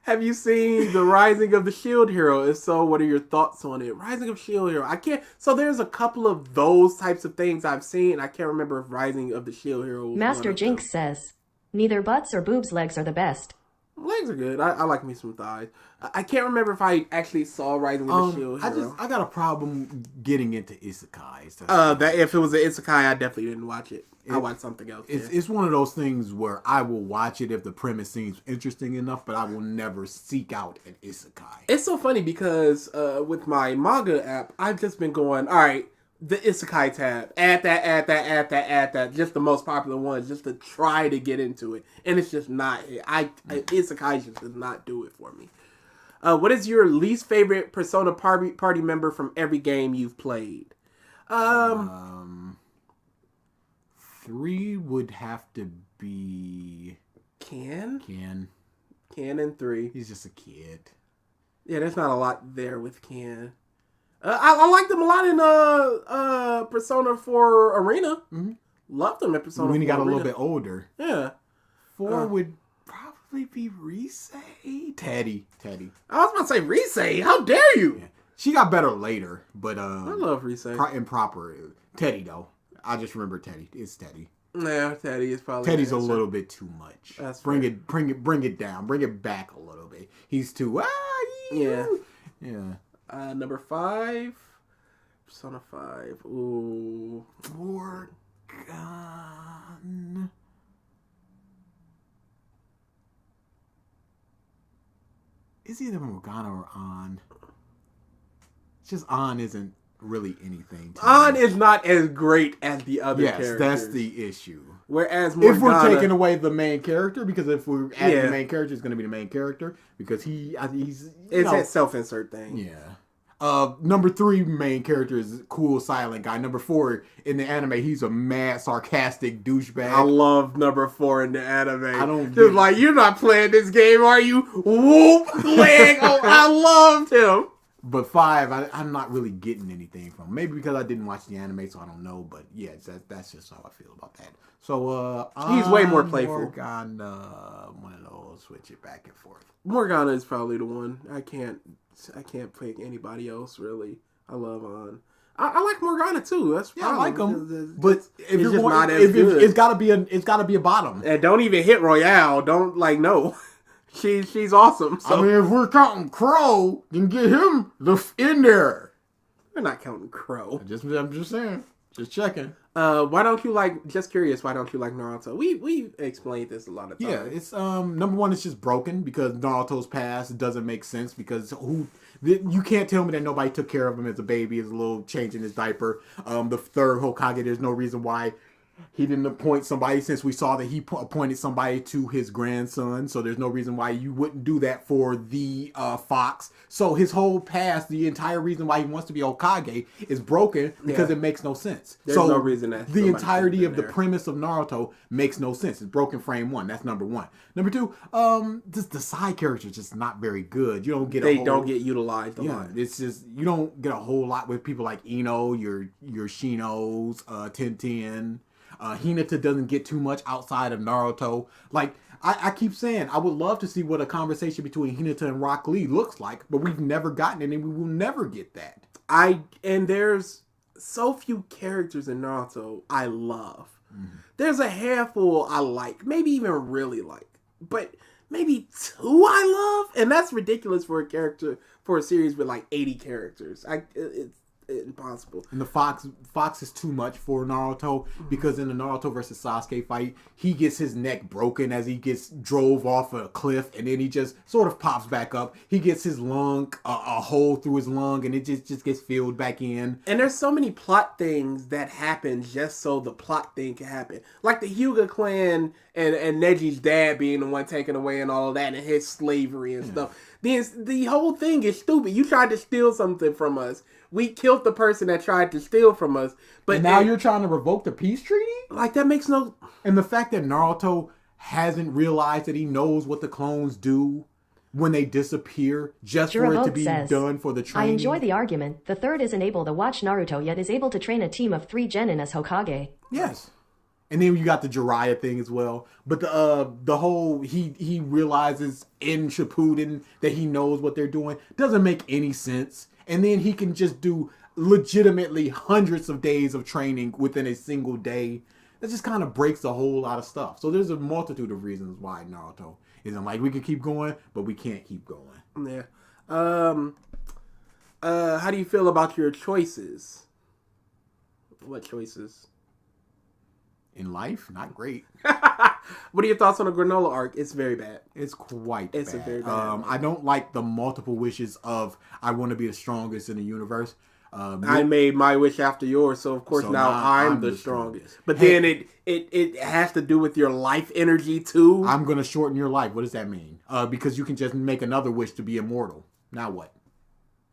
Speaker 4: Have you seen The Rising of the Shield Hero? If so, what are your thoughts on it? Rising of Shield Hero. So there's a couple of those types of things I've seen. I can't remember if Rising of the Shield Hero was
Speaker 8: Master Jinx says, neither butts or boobs legs are the best.
Speaker 4: Legs are good. I like me some thighs. I can't remember if I actually saw Rising of the Shield Hero.
Speaker 5: I got a problem getting into isekais.
Speaker 4: That if it was an isekai, I definitely didn't watch it. I watched something else.
Speaker 5: It's one of those things where I will watch it if the premise seems interesting enough, but I will never seek out an isekai.
Speaker 4: It's so funny because with my manga app, I've just been going, all right, the isekai tab, add that, just the most popular ones, just to try to get into it, and it's just not. Isekai just does not do it for me. What is your least favorite Persona party member from every game you've played?
Speaker 5: 3 would have to be
Speaker 4: Ken and 3.
Speaker 5: He's just a kid.
Speaker 4: Yeah, there's not a lot there with Ken. I liked him a lot in Persona 4 Arena.
Speaker 5: Mm-hmm.
Speaker 4: Loved him in Persona 4
Speaker 5: when he got
Speaker 4: Arena.
Speaker 5: a little bit older.
Speaker 4: Yeah.
Speaker 5: 4 would probably be Rise. Teddy.
Speaker 4: I was about to say Rise. How dare you?
Speaker 5: Yeah. She got better later, but
Speaker 4: I love Rise.
Speaker 5: Improper. Teddy though. I just remember Teddy. It's Teddy.
Speaker 4: Yeah, Teddy is probably.
Speaker 5: Teddy's a little bit too much.
Speaker 4: That's
Speaker 5: bring it down. Bring it back a little bit. He's too.
Speaker 4: Yeah.
Speaker 5: Number
Speaker 4: 5. Persona 5. Ooh.
Speaker 5: Morgan. It's either Morgana or An. It's just An isn't really anything.
Speaker 4: An is not as great as the other characters.
Speaker 5: Yes, that's the issue.
Speaker 4: Whereas Morgana,
Speaker 5: if we're taking away the main character, because if we're adding the main character, it's going to be the main character because he's
Speaker 4: it's that self-insert thing.
Speaker 5: Yeah. Number 3 main character is cool silent guy. Number 4 in the anime, he's a mad sarcastic douchebag.
Speaker 4: I love number 4 in the anime.
Speaker 5: I don't
Speaker 4: just like, you're not playing this game, are you? Whoop leg. Oh, I loved him.
Speaker 5: But 5, I'm not really getting anything from. Maybe because I didn't watch the anime, so I don't know. But yeah, that's just how I feel about that. So
Speaker 4: he's way more playful.
Speaker 5: Morgana, one of those, switch it back and forth.
Speaker 4: Morgana is probably the one. I can't pick anybody else really. I love An. I like Morgana too. That's
Speaker 5: I like him.
Speaker 4: But
Speaker 5: if it's not as good, it's gotta be a bottom.
Speaker 4: And don't even hit Royale. Don't no. She's awesome. So.
Speaker 5: I mean, if we're counting Crow, then get him in there.
Speaker 4: We're not counting Crow.
Speaker 5: I'm just saying. Just checking.
Speaker 4: Why don't you like? Just curious. Why don't you like Naruto? We explained this a lot of times.
Speaker 5: Yeah, it's number one. It's just broken because Naruto's past doesn't make sense because you can't tell me that nobody took care of him as a baby, as a little change in his diaper. The third Hokage, there's no reason why he didn't appoint somebody since we saw that he appointed somebody to his grandson. So there's no reason why you wouldn't do that for the Fox. So his whole past, the entire reason why he wants to be Hokage is broken because it makes no sense.
Speaker 4: There's no reason that
Speaker 5: the entirety of the premise of Naruto makes no sense. It's broken frame one. That's number one. Number two, just the side characters just not very good. You don't get
Speaker 4: don't get utilized a lot.
Speaker 5: It's just you don't get a whole lot with people like Ino, your Shinos, Tenten. Hinata doesn't get too much outside of Naruto. Like, I keep saying, I would love to see what a conversation between Hinata and Rock Lee looks like, but we've never gotten it, and we will never get that.
Speaker 4: And there's so few characters in Naruto I love. Mm-hmm. There's a handful I like, maybe even really like, but maybe two I love, and that's ridiculous for a series with like 80 characters. It's impossible.
Speaker 5: And the Fox is too much for Naruto because in the Naruto versus Sasuke fight, he gets his neck broken as he gets drove off a cliff, and then he just sort of pops back up. He gets his lung, a hole through his lung, and it just gets filled back in.
Speaker 4: And there's so many plot things that happen just so the plot thing can happen. Like the Hyuga clan and Neji's dad being the one taken away and all of that, and his slavery and stuff. The whole thing is stupid. You tried to steal something from us. We killed the person that tried to steal from us. But
Speaker 5: now you're trying to revoke the peace treaty?
Speaker 4: Like, that makes no...
Speaker 5: And the fact that Naruto hasn't realized that he knows what the clones do when they disappear just for it to be done for the training.
Speaker 8: I enjoy the argument. The third isn't able to watch Naruto yet is able to train a team of 3 genin as Hokage.
Speaker 5: Yes. And then you got the Jiraiya thing as well. But the whole, he realizes in Shippuden that he knows what they're doing. Doesn't make any sense. And then he can just do legitimately hundreds of days of training within a single day. That just kind of breaks a whole lot of stuff. So there's a multitude of reasons why Naruto isn't like, we can keep going, but we can't keep going.
Speaker 4: Yeah. How do you feel about your choices? What choices?
Speaker 5: In life, not great.
Speaker 4: What are your thoughts on the granola arc? It's very bad.
Speaker 5: It's quite
Speaker 4: bad. It's a very bad.
Speaker 5: I don't like the multiple wishes of I want to be the strongest in the universe.
Speaker 4: I made my wish after yours, so of course now I'm the strongest. But then it has to do with your life energy too.
Speaker 5: I'm gonna shorten your life. What does that mean? Because you can just make another wish to be immortal. Now what?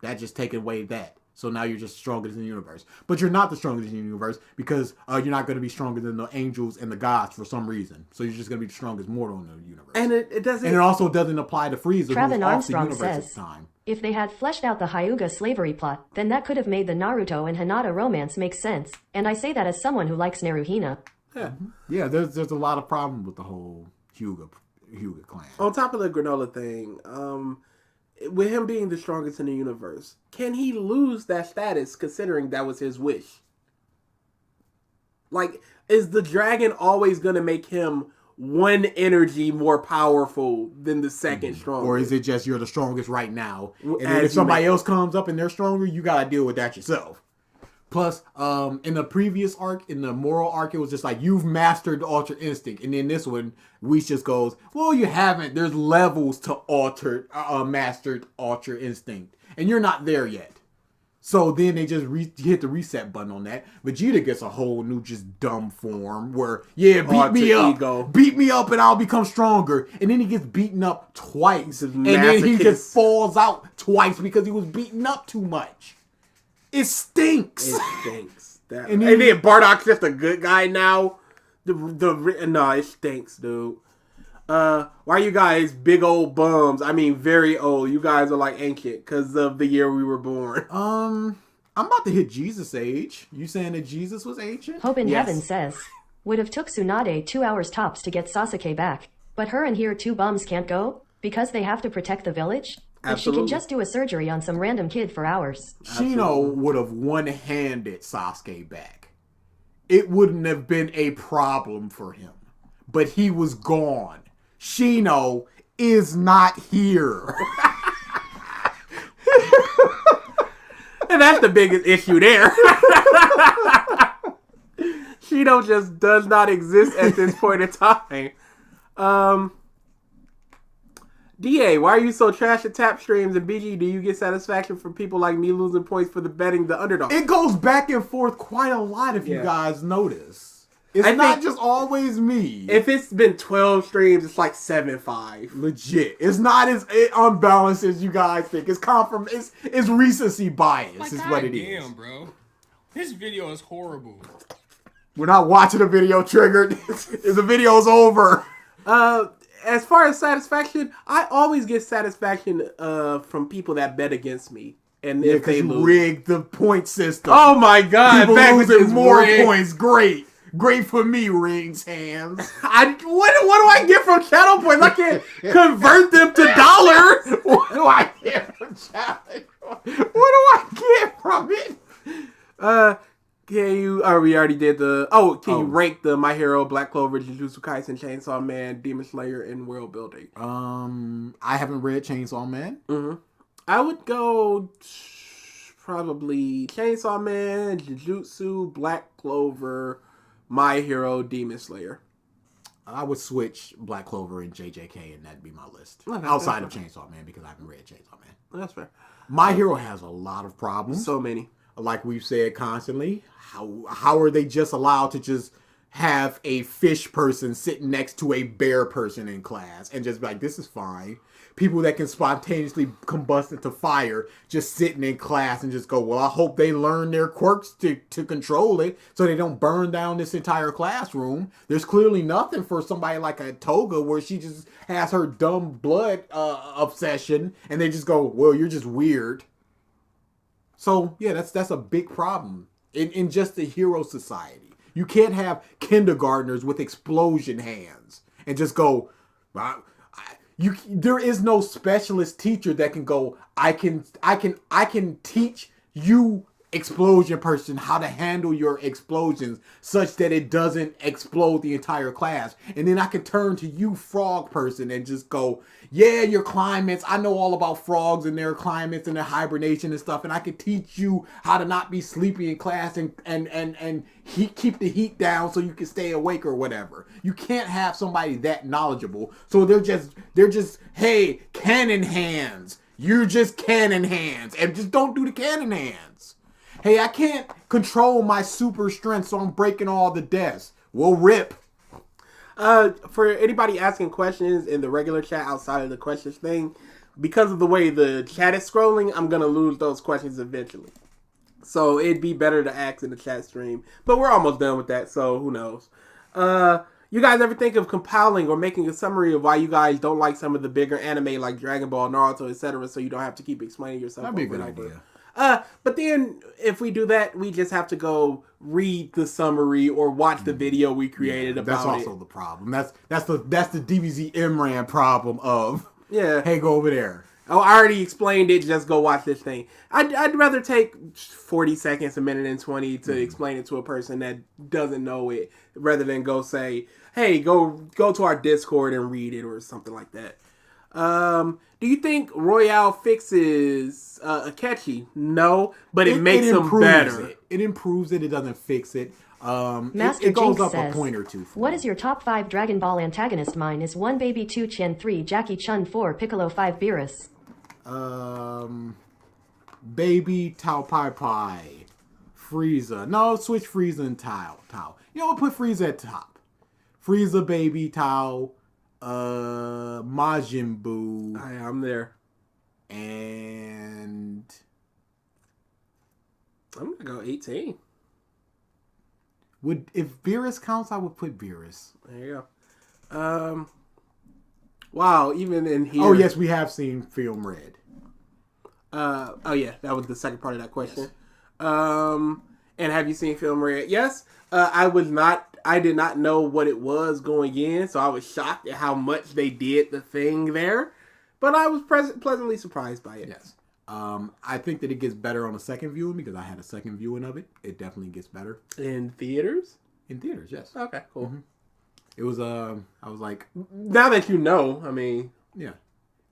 Speaker 5: That just take away that. So now you're just strongest in the universe. But you're not the strongest in the universe because you're not going to be stronger than the angels and the gods for some reason. So you're just going to be the strongest mortal in the universe.
Speaker 4: And it doesn't...
Speaker 5: And it also doesn't apply to Frieza,
Speaker 8: Travin
Speaker 5: who's
Speaker 8: Armstrong
Speaker 5: off the universe
Speaker 8: says,
Speaker 5: at the time.
Speaker 8: If they had fleshed out the Hyuga slavery plot, then that could have made the Naruto and Hinata romance make sense. And I say that as someone who likes Naruhina.
Speaker 4: Yeah.
Speaker 5: Yeah, there's a lot of problems with the whole Hyuga clan.
Speaker 4: On top of the granola thing, with him being the strongest in the universe, can he lose that status considering that was his wish? Like, is the dragon always going to make him one energy more powerful than the second strongest?
Speaker 5: Or is it just you're the strongest right now? And then if somebody else comes up and they're stronger, you got to deal with that yourself. Plus, in the previous arc, in the moral arc, it was just like, you've mastered the Ultra Instinct. And then this one, Whis just goes, well, you haven't. There's levels to mastered Ultra Instinct. And you're not there yet. So then they just hit the reset button on that. Vegeta gets a whole new just dumb form where, yeah, beat me up and I'll become stronger. And then he gets beaten up twice. And then he just falls out twice because he was beaten up too much. It stinks.
Speaker 4: It stinks. And then Bardock's just a good guy now. No, it stinks, dude. Why are you guys big old bums? I mean, very old. You guys are like ancient because of the year we were born.
Speaker 5: I'm about to hit Jesus age. You saying that Jesus was ancient?
Speaker 8: Hope in Heaven says, would have took Tsunade 2 hours tops to get Sasuke back, but her and here 2 bums can't go because they have to protect the village. But she can just do a surgery on some random kid for hours.
Speaker 5: Shino would have one-handed Sasuke back. It wouldn't have been a problem for him. But he was gone. Shino is not here.
Speaker 4: And that's the biggest issue there. Shino just does not exist at this point in time. DA, why are you so trash at tap streams? And BG, do you get satisfaction from people like me losing points for the betting the underdog?
Speaker 5: It goes back and forth quite a lot if you guys notice. It's not just always me.
Speaker 4: If it's been 12 streams, it's like 7-5.
Speaker 5: Legit. It's not as unbalanced as you guys think. It's recency bias is what it is.
Speaker 15: Damn, bro. This video is horrible.
Speaker 5: We're not watching a video triggered. The video's over.
Speaker 4: As far as satisfaction, I always get satisfaction from people that bet against me. And if they lose,
Speaker 5: rigged the point system.
Speaker 4: Oh my god.
Speaker 5: People losing more points. Great. Great for me, Rings Hands.
Speaker 4: What do I get from channel points? I can't convert them to dollars.
Speaker 5: What do I get from channel? What do I get from it?
Speaker 4: Can you? We already did the. Can you rank the My Hero, Black Clover, Jujutsu Kaisen, Chainsaw Man, Demon Slayer, and World Building?
Speaker 5: I haven't read Chainsaw Man.
Speaker 4: Mm-hmm. I would go probably Chainsaw Man, Jujutsu, Black Clover, My Hero, Demon Slayer.
Speaker 5: I would switch Black Clover and JJK, and that'd be my list. Outside of Chainsaw Man, because I haven't read Chainsaw Man.
Speaker 4: That's fair.
Speaker 5: My Hero has a lot of problems.
Speaker 4: So many.
Speaker 5: Like we've said constantly, how are they just allowed to just have a fish person sitting next to a bear person in class and just be like, this is fine. People that can spontaneously combust into fire just sitting in class and just go, well, I hope they learn their quirks to control it so they don't burn down this entire classroom. There's clearly nothing for somebody like a Toga where she just has her dumb blood obsession and they just go, well, you're just weird. So, yeah, that's a big problem in just the hero society. You can't have kindergartners with explosion hands and just go, there is no specialist teacher that can go, I can teach you explosion person how to handle your explosions such that it doesn't explode the entire class. And then I can turn to you frog person and just go, yeah, your climates, I know all about frogs and their climates and their hibernation and stuff, and I can teach you how to not be sleepy in class and keep the heat down so you can stay awake or whatever. You can't have somebody that knowledgeable. So they're just hey, cannon hands. You're just cannon hands. And just don't do the cannon hands. Hey, I can't control my super strength, so I'm breaking all the desks. We'll rip.
Speaker 4: For anybody asking questions in the regular chat outside of the questions thing, because of the way the chat is scrolling, I'm going to lose those questions eventually. So it'd be better to ask in the chat stream. But we're almost done with that, so who knows. You guys ever think of compiling or making a summary of why you guys don't like some of the bigger anime like Dragon Ball, Naruto, etc., so you don't have to keep explaining yourself?
Speaker 5: That'd be a good idea.
Speaker 4: But then if we do that, we just have to go read the summary or watch the video we created about it.
Speaker 5: That's also the problem. That's the DBZ Imran problem of,
Speaker 4: yeah,
Speaker 5: hey, go over there.
Speaker 4: Oh, I already explained it. Just go watch this thing. I'd rather take 40 seconds, a minute and 20 to explain it to a person that doesn't know it, rather than go say, hey, go to our Discord and read it or something like that. Do you think Royale fixes Akechi? No, but it makes him better.
Speaker 5: It improves it. It doesn't fix it.
Speaker 8: Master
Speaker 5: it goes
Speaker 8: Jinx
Speaker 5: up
Speaker 8: says,
Speaker 5: a point or two.
Speaker 8: What is your top 5 Dragon Ball antagonist? Mine is 1 Baby, 2 Chen, 3 Jackie Chun, 4 Piccolo, 5 Beerus.
Speaker 5: Baby, Tao Pai Pai, Frieza. No, switch Frieza and Tao. You know what? Put Frieza at top. Frieza, Baby, Tao, Majin Buu.
Speaker 4: I'm there.
Speaker 5: And
Speaker 4: I'm gonna go 18.
Speaker 5: If Beerus counts, I would put Beerus.
Speaker 4: There you go. Wow, even in here.
Speaker 5: Oh yes, we have seen Film Red.
Speaker 4: Oh yeah, that was the second part of that question. Yes. And have you seen Film Red? Yes. I did not know what it was going in, so I was shocked at how much they did the thing there. But I was pleasantly surprised by it.
Speaker 5: Yes. I think that it gets better on a second viewing because I had a second viewing of it. It definitely gets better.
Speaker 4: In theaters?
Speaker 5: In theaters, yes.
Speaker 4: Okay, cool.
Speaker 5: Mm-hmm. It was, I was like...
Speaker 4: Now that you know, I mean...
Speaker 5: Yeah.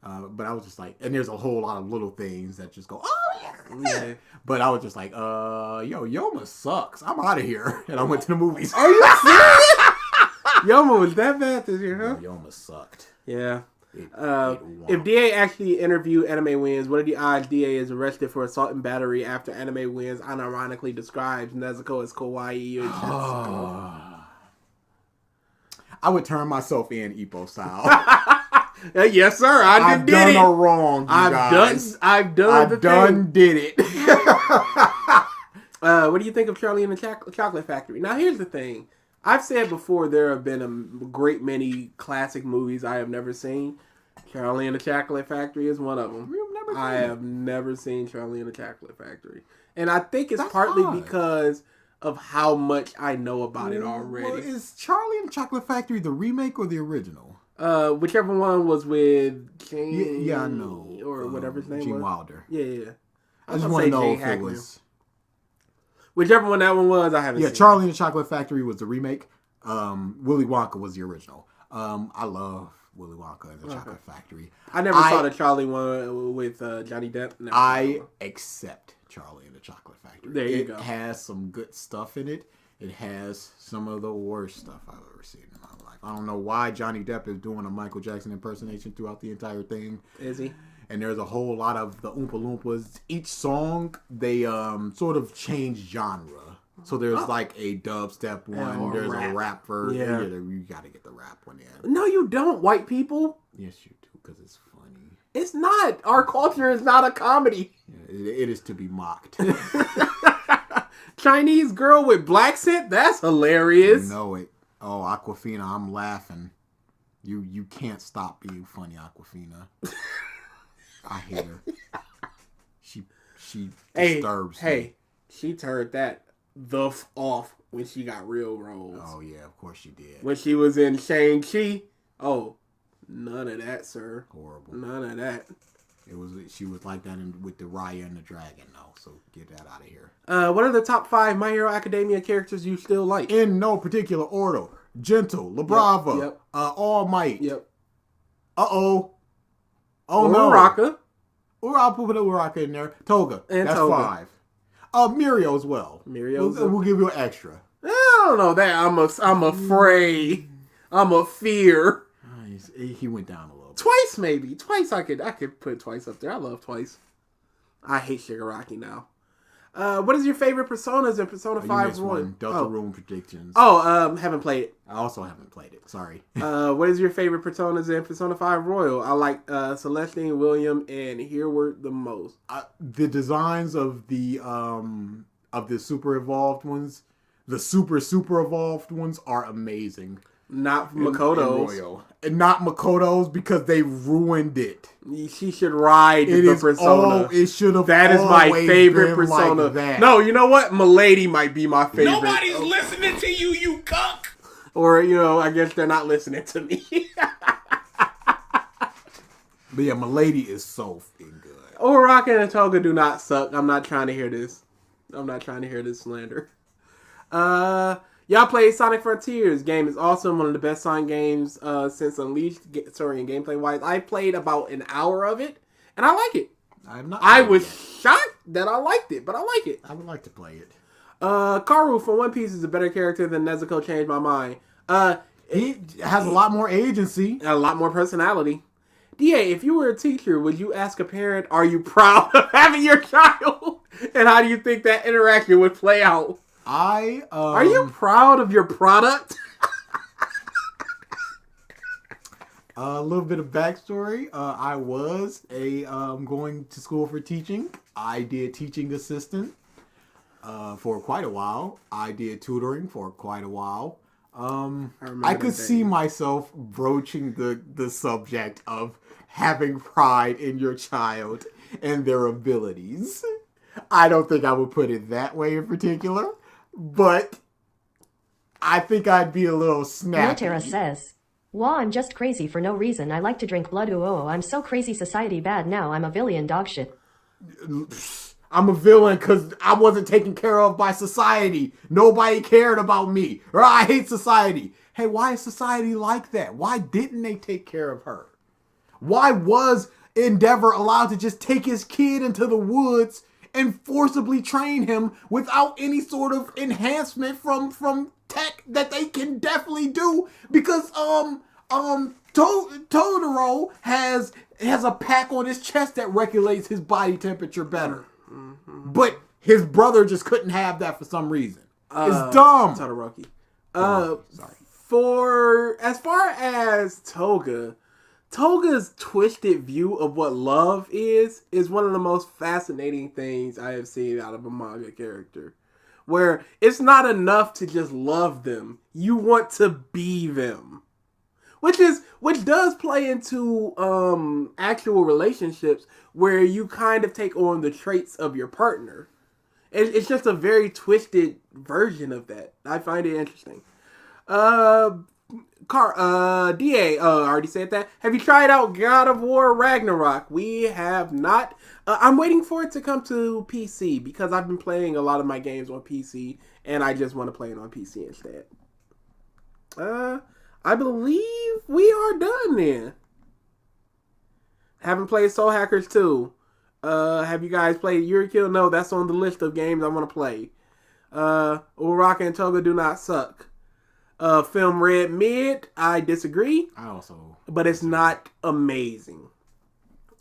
Speaker 5: But I was just like, and there's a whole lot of little things that just go, oh yeah. But I was just like, Yoma sucks. I'm out of here. And I went to the movies.
Speaker 4: Are you serious? Yoma was that bad this year, huh?
Speaker 5: Yoma sucked.
Speaker 4: Yeah. If DA actually interviewed Anime Wins, what are the odds DA is arrested for assault and battery after Anime Wins unironically describes Nezuko as kawaii or
Speaker 5: I would turn myself in Ippo style.
Speaker 4: Yes, sir. I've
Speaker 5: done a wrong.
Speaker 4: I've done did it. What do you think of Charlie and the Chocolate Factory? Now, here's the thing. I've said before there have been a great many classic movies I have never seen. Charlie and the Chocolate Factory is one of them. I have never seen Charlie and the Chocolate Factory. And I think it's partly because of how much I know about it already.
Speaker 5: Well, is Charlie and the Chocolate Factory the remake or the original?
Speaker 4: Whichever one was with Gene...
Speaker 5: Yeah, I know.
Speaker 4: Or whatever his name was.
Speaker 5: Gene Wilder.
Speaker 4: Yeah.
Speaker 5: I just want to know if it was...
Speaker 4: Whichever one that one was, I haven't seen.
Speaker 5: Yeah, Charlie and the Chocolate Factory was the remake. Willy Wonka was the original. I love Willy Wonka and the Chocolate Factory.
Speaker 4: I never saw the Charlie one with Johnny Depp.
Speaker 5: I accept Charlie and the Chocolate Factory.
Speaker 4: There you go.
Speaker 5: It has some good stuff in it. It has some of the worst stuff I've ever seen in my life. I don't know why Johnny Depp is doing a Michael Jackson impersonation throughout the entire thing.
Speaker 4: Is he?
Speaker 5: And there's a whole lot of the Oompa Loompas. Each song, they sort of change genre. So there's like a dubstep one. There's a rap version. Yeah. You got to get the rap one in.
Speaker 4: No, you don't, white people.
Speaker 5: Yes, you do, because it's funny.
Speaker 4: It's not. Our culture is not a comedy.
Speaker 5: Yeah, it is to be mocked.
Speaker 4: Chinese girl with black scent? That's hilarious.
Speaker 5: You know it. Oh, Aquafina, I'm laughing. You can't stop being funny, Aquafina. I hate her. She disturbs me.
Speaker 4: Hey, she turned that off when she got real roles.
Speaker 5: Oh yeah, of course she did.
Speaker 4: When she was in Shang-Chi. Oh, none of that, sir.
Speaker 5: Horrible.
Speaker 4: None of that.
Speaker 5: She was like that with the Raya and the Dragon, though. So get that out of here.
Speaker 4: What are the top 5 My Hero Academia characters you still like?
Speaker 5: In no particular order. Gentle, LaBrava,
Speaker 4: Yep.
Speaker 5: All Might.
Speaker 4: Yep.
Speaker 5: Oh no.
Speaker 4: Uraraka.
Speaker 5: I'll put Uraraka in there. Toga.
Speaker 4: And
Speaker 5: that's
Speaker 4: Toga.
Speaker 5: 5. Mirio as well. We'll give you an extra.
Speaker 4: I don't know that. I'm afraid. I'm a fear.
Speaker 5: He went down a little bit.
Speaker 4: Twice maybe. Twice I could put Twice up there. I love Twice. I hate Shigaraki now. What is your favorite Personas in Persona 5 1?
Speaker 5: Delta Room Predictions.
Speaker 4: Haven't played it.
Speaker 5: I also haven't played it. Sorry.
Speaker 4: What is your favorite Personas in Persona 5 Royal? I like Celestine, William, and Hereward the most.
Speaker 5: The designs of the super evolved ones, the super evolved ones are amazing.
Speaker 4: Not Makoto's.
Speaker 5: And not Makoto's because they ruined it.
Speaker 4: She should ride the Persona.
Speaker 5: It should have.
Speaker 4: That is my favorite
Speaker 5: been
Speaker 4: Persona.
Speaker 5: Like that.
Speaker 4: No, you know what? Milady might be my favorite.
Speaker 15: Nobody's listening to you, you cuck.
Speaker 4: Or, I guess they're not listening to me.
Speaker 5: But yeah, Milady is so fucking good.
Speaker 4: Uraraka and Toga do not suck. I'm not trying to hear this. Slander. Y'all played Sonic Frontiers. Game is awesome. One of the best Sonic games since Unleashed. Story and gameplay wise, I played about an hour of it, and I like it. I was shocked that I liked it, but I like it.
Speaker 5: I would like to play it.
Speaker 4: Karu from One Piece is a better character than Nezuko. Changed my mind.
Speaker 5: He has a lot more agency,
Speaker 4: and a lot more personality. DA, if you were a teacher, would you ask a parent, "Are you proud of having your child?" And how do you think that interaction would play out?
Speaker 5: Are
Speaker 4: you proud of your product?
Speaker 5: A little bit of backstory. I was going to school for teaching. I did teaching assistant for quite a while. I did tutoring for quite a while. I could see myself broaching the subject of having pride in your child and their abilities. I don't think I would put it that way in particular. But I think I'd be a little snappy.
Speaker 8: Notera says, "Wah, I'm just crazy for no reason. I like to drink blood. Oh, I'm so crazy. Society bad now. I'm a villain. Dog shit."
Speaker 5: I'm a villain because I wasn't taken care of by society. Nobody cared about me. Or I hate society. Hey, why is society like that? Why didn't they take care of her? Why was Endeavor allowed to just take his kid into the woods and forcibly train him without any sort of enhancement from tech that they can definitely do? Because Totoro has a pack on his chest that regulates his body temperature better. But his brother just couldn't have that for some reason. It's dumb.
Speaker 4: Todoroki.
Speaker 5: Sorry.
Speaker 4: For as far as Toga's twisted view of what love is one of the most fascinating things I have seen out of a manga character. Where it's not enough to just love them. You want to be them. Which does play into actual relationships where you kind of take on the traits of your partner. It's just a very twisted version of that. I find it interesting. DA, I already said that. Have you tried out God of War Ragnarok? We have not. I'm waiting for it to come to PC because I've been playing a lot of my games on PC and I just want to play it on PC instead. I believe we are done then. Haven't played Soul Hackers 2. Have you guys played Yurikill? No, that's on the list of games I want to play. Uraraka and Toga do not suck. Film Red Mid, I disagree. But it's not amazing.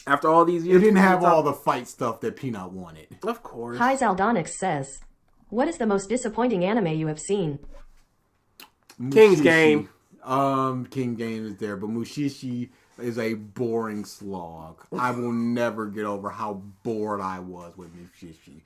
Speaker 4: After all these years...
Speaker 5: It didn't have all the fight stuff that Peanut wanted.
Speaker 4: Of course.
Speaker 8: Hi Zaldonix says, what is the most disappointing anime you have seen?
Speaker 4: King's Game.
Speaker 5: King Game is there, but Mushishi is a boring slog. I will never get over how bored I was with Mushishi.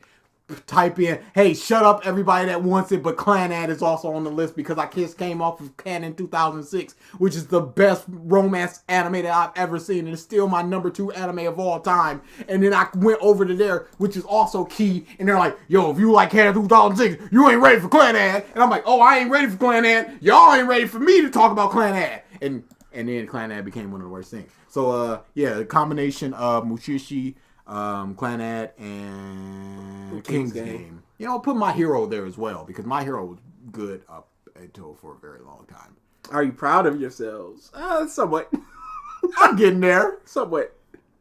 Speaker 5: Type in, hey, shut up everybody that wants it, but Clanad is also on the list because I just came off of Canon 2006, which is the best romance anime that I've ever seen, and it's still my number 2 anime of all time. And then I went over to there, which is also key, and they're like, yo, if you like Canon 2006, you ain't ready for Clanad. And I'm like, oh, I ain't ready for Clanad. Y'all ain't ready for me to talk about Clanad. And then Clanad became one of the worst things. So, yeah, the combination of Mushishi, Clanad, and King's Game. You know, put My Hero there as well, because My Hero was good up until for a very long time.
Speaker 4: Are you proud of yourselves? Somewhat.
Speaker 5: I'm getting there.
Speaker 4: Somewhat.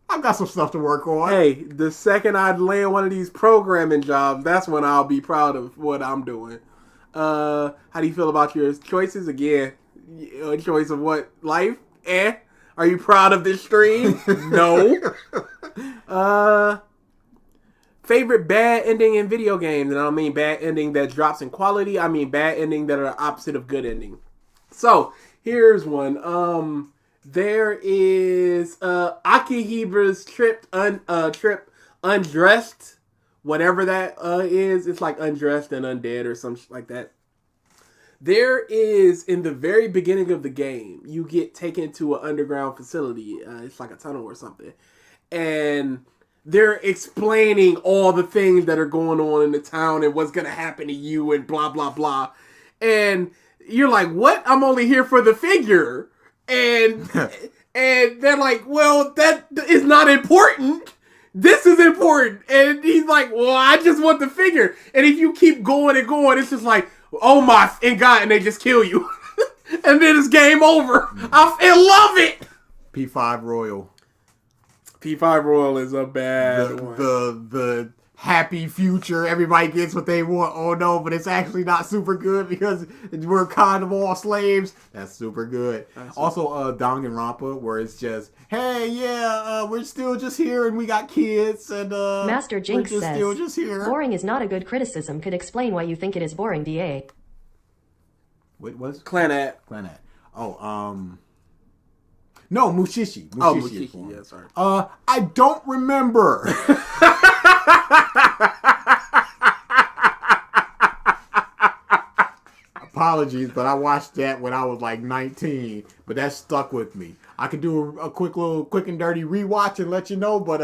Speaker 5: I've got some stuff to work on.
Speaker 4: Hey, the second I land one of these programming jobs, that's when I'll be proud of what I'm doing. How do you feel about your choices? Again, a choice of what? Life? Are you proud of this stream? No. Favorite bad ending in video games, and I don't mean bad ending that drops in quality. I mean bad ending that are the opposite of good ending. So here's one. There is Akihibra's trip undressed, whatever that is. It's like undressed and undead or something like that. There is, in the very beginning of the game, you get taken to an underground facility. It's like a tunnel or something. And they're explaining all the things that are going on in the town and what's going to happen to you and blah, blah, blah. And you're like, what? I'm only here for the figure. And and they're like, well, that is not important. This is important. And he's like, well, I just want the figure. And if you keep going and going, it's just like, oh my and God, and they just kill you. And then it's game over. I love it.
Speaker 5: P5 Royal.
Speaker 4: P5 Royal is a bad one.
Speaker 5: The happy future, everybody gets what they want. Oh no, but it's actually not super good because we're kind of all slaves. That's super good. Also, Danganronpa, where it's just, hey, yeah, we're still just here and we got kids and
Speaker 8: Master Jinx
Speaker 5: we're
Speaker 8: says,
Speaker 5: still just here.
Speaker 8: Boring is not a good criticism. Could explain why you think it is boring, DA.
Speaker 5: What was
Speaker 4: Clanad.
Speaker 5: Oh, no, Mushishi.
Speaker 4: Mushishi. Yeah, sorry.
Speaker 5: I don't remember. Apologies, but I watched that when I was like 19, but that stuck with me. I could do a quick and dirty rewatch and let you know, but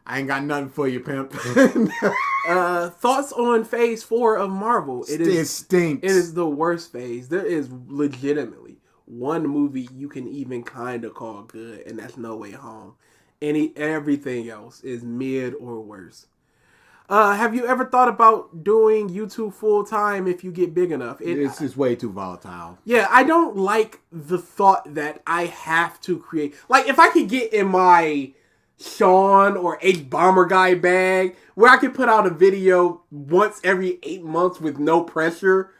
Speaker 5: I ain't got nothing for you, pimp.
Speaker 4: Thoughts on Phase 4 of Marvel?
Speaker 5: It stinks.
Speaker 4: It is the worst phase. There is legitimately one movie you can even kind of call good, and that's No Way Home. Everything else is mid or worse. Have you ever thought about doing YouTube full time if you get big enough?
Speaker 5: It's just way too volatile.
Speaker 4: Yeah, I don't like the thought that I have to create. Like, if I could get in my Sean or H Bomber Guy bag where I could put out a video once every 8 months with no pressure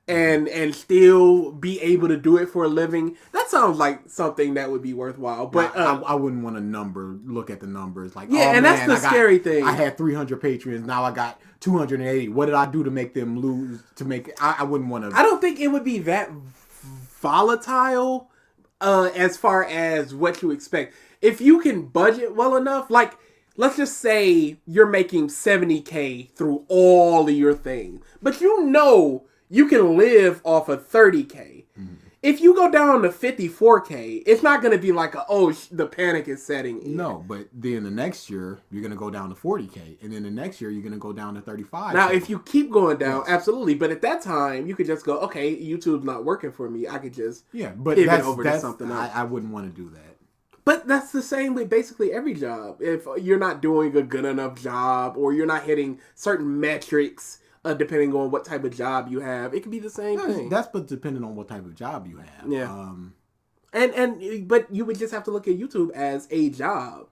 Speaker 4: and still be able to do it for a living, that sounds like something that would be worthwhile. But
Speaker 5: I wouldn't want to look at the numbers like,
Speaker 4: yeah,
Speaker 5: oh,
Speaker 4: and
Speaker 5: man,
Speaker 4: that's the scary thing.
Speaker 5: I had 300 patrons, now I got 280. What did I do to make them lose? I wouldn't want to.
Speaker 4: I don't think it would be that volatile as far as what you expect. If you can budget well enough, like, let's just say you're making 70K through all of your things, but you can live off of 30K. Mm-hmm. If you go down to 54K, it's not going to be like, the panic is setting in.
Speaker 5: No, but then the next year, you're going to go down to 40K. And then the next year, you're going to go down to 35K.
Speaker 4: Now, if you keep going down, absolutely. But at that time, you could just go, okay, YouTube's not working for me. I could just pivot over to something else.
Speaker 5: I wouldn't want to do that.
Speaker 4: But that's the same with basically every job. If you're not doing a good enough job or you're not hitting certain metrics, depending on what type of job you have, it could be the same thing.
Speaker 5: That's but depending on what type of job you have.
Speaker 4: Yeah. But you would just have to look at YouTube as a job.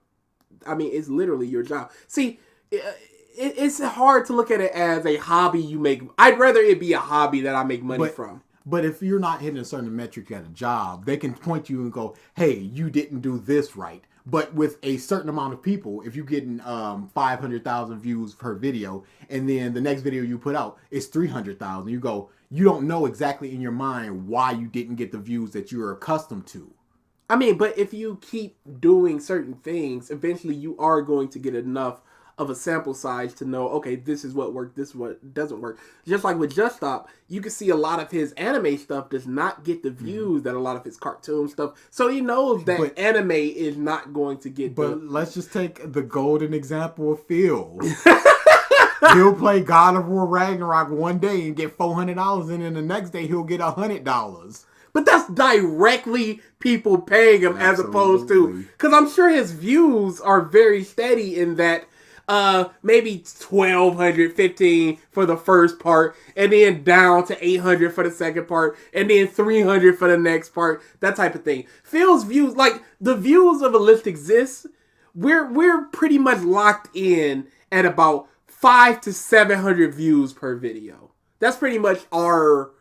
Speaker 4: I mean, it's literally your job. See, it's hard to look at it as a hobby you make. I'd rather it be a hobby that I make money from.
Speaker 5: But if you're not hitting a certain metric at a job, they can point you and go, hey, you didn't do this right. But with a certain amount of people, if you're getting 500,000 views per video, and then the next video you put out is 300,000, you don't know exactly in your mind why you didn't get the views that you're accustomed to.
Speaker 4: I mean, but if you keep doing certain things, eventually you are going to get enough of a sample size to know, okay, this is what worked, this is what doesn't work. Just like with Just Stop, you can see a lot of his anime stuff does not get the views that a lot of his cartoon stuff. So he knows that anime is not going to get
Speaker 5: let's just take the golden example of Phil. He'll play God of War Ragnarok one day and get $400, and then the next day he'll get $100.
Speaker 4: But that's directly people paying him as opposed to... Because I'm sure his views are very steady in that maybe 1,200, 15 for the first part, and then down to 800 for the second part, and then 300 for the next part, that type of thing. Phil's views, like the views of a list exists, we're pretty much locked in at about 500 to 700 views per video. That's pretty much our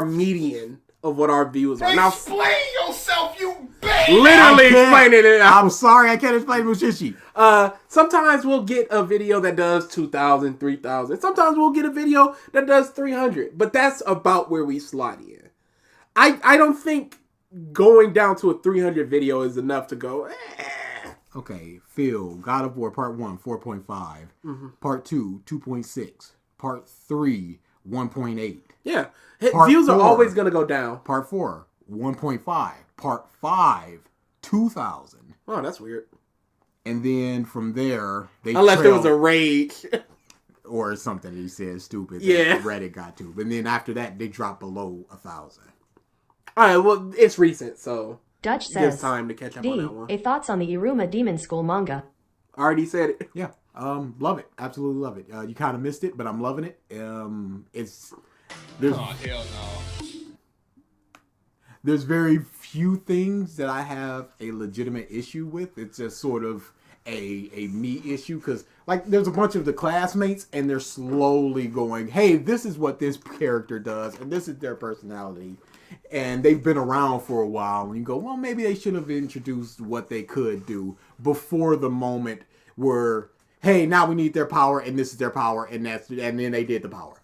Speaker 4: median of what our views are. Now,
Speaker 15: explain yourself, you baby!
Speaker 4: Literally explaining it.
Speaker 5: I'm sorry, I can't explain Mushishi.
Speaker 4: Sometimes we'll get a video that does 2,000, 3,000. Sometimes we'll get a video that does 300. But that's about where we slot in. I don't think going down to a 300 video is enough to go,
Speaker 5: Okay, Phil, God of War Part 1, 4.5. Mm-hmm. Part 2, 2.6. Part 3, 1.8.
Speaker 4: Yeah. Views are always going to go down.
Speaker 5: Part 4, 1.5. Part 5, 2,000.
Speaker 4: Oh, that's weird.
Speaker 5: And then from there,
Speaker 4: unless there was a rage.
Speaker 5: Or something he said stupid
Speaker 4: that
Speaker 5: Reddit got to. And then after that, they dropped below 1,000.
Speaker 4: All right, well, it's recent, so...
Speaker 8: Dutch says,
Speaker 4: time to catch up on that one.
Speaker 8: Thoughts on the Iruma Demon School manga?
Speaker 4: I already said it.
Speaker 5: Yeah, love it. Absolutely love it. You kind of missed it, but I'm loving it. There's very few things that I have a legitimate issue with. It's just sort of a me issue because like there's a bunch of the classmates and they're slowly going, hey, this is what this character does and this is their personality. And they've been around for a while, and you go, well, maybe they should have introduced what they could do before the moment where, hey, now we need their power, and this is their power, and then they did the power.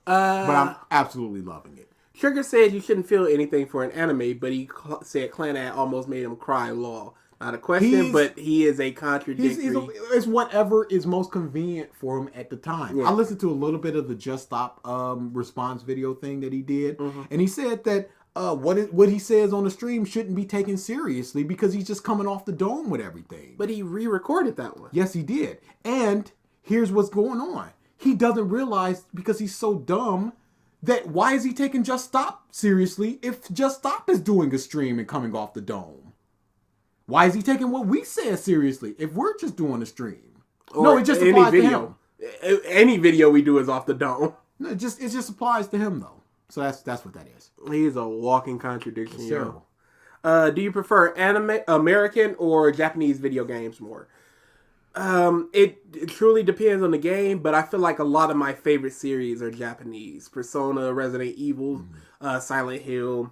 Speaker 5: But I'm absolutely loving it.
Speaker 4: Trigger said you shouldn't feel anything for an anime, but he said Clannad almost made him cry law. Not a question, but he is a contradictory.
Speaker 5: It's whatever is most convenient for him at the time.
Speaker 4: Yeah.
Speaker 5: I listened to a little bit of the Just Stop response video thing that he did, and he said that what he says on the stream shouldn't be taken seriously because he's just coming off the dome with everything.
Speaker 4: But he re-recorded that one.
Speaker 5: Yes, he did. And here's what's going on. He doesn't realize, because he's so dumb, that why is he taking Just Stop seriously if Just Stop is doing a stream and coming off the dome? Why is he taking what we said seriously if we're just doing a stream? No, it just
Speaker 4: any
Speaker 5: applies
Speaker 4: video.
Speaker 5: to him.
Speaker 4: Any video we do is off the dome.
Speaker 5: No, it just applies to him though. So that's what that is.
Speaker 4: He's a walking contradiction.
Speaker 5: It's terrible.
Speaker 4: Do you prefer American or Japanese video games more? It truly depends on the game, but I feel like a lot of my favorite series are Japanese. Persona, Resident Evil, Silent Hill,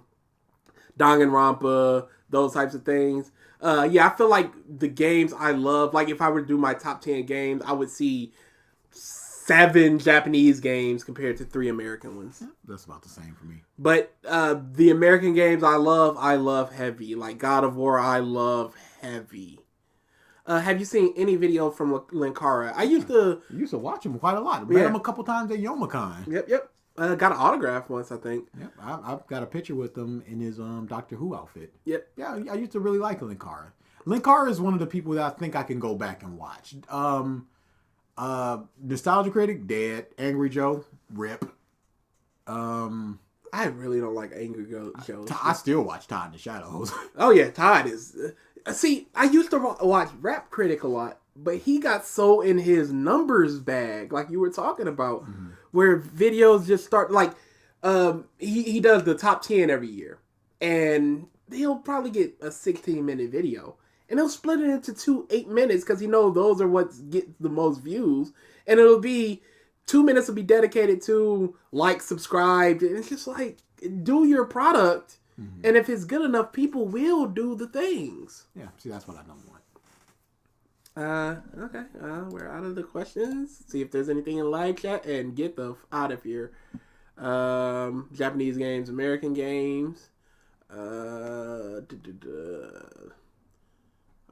Speaker 4: Danganronpa, those types of things. I feel like the games I love, like if I were to do my top 10 games, I would see 7 Japanese games compared to 3 American ones.
Speaker 5: That's about the same for me.
Speaker 4: But the American games I love heavy. Like God of War, I love heavy. Have you seen any video from Linkara? I used to
Speaker 5: watch him quite a lot.
Speaker 4: Yeah.
Speaker 5: Met him a couple times at Youmacon.
Speaker 4: Yep. Got an autograph once, I think.
Speaker 5: Yep, I've got a picture with him in his Doctor Who outfit.
Speaker 4: Yep.
Speaker 5: Yeah, I used to really like Linkara. Linkara is one of the people that I think I can go back and watch. Nostalgia Critic, dead. Angry Joe, rip.
Speaker 4: I really don't like Angry Joe.
Speaker 5: I still watch Todd in the Shadows.
Speaker 4: Oh yeah, Todd is... see, I used to watch Rap Critic a lot, but he got so in his numbers bag, like you were talking about, where videos just start, like, he does the top 10 every year, and he'll probably get a 16-minute video, and he'll split it into 2 8 minutes, because he knows those are what gets the most views, and it'll be, 2 minutes will be dedicated to, like, subscribe, and it's just like, do your product. And if it's good enough, people will do the things.
Speaker 5: Yeah, see, that's what I don't want.
Speaker 4: Okay. We're out of the questions. See if there's anything in live chat and get the out of here. Japanese games, American games.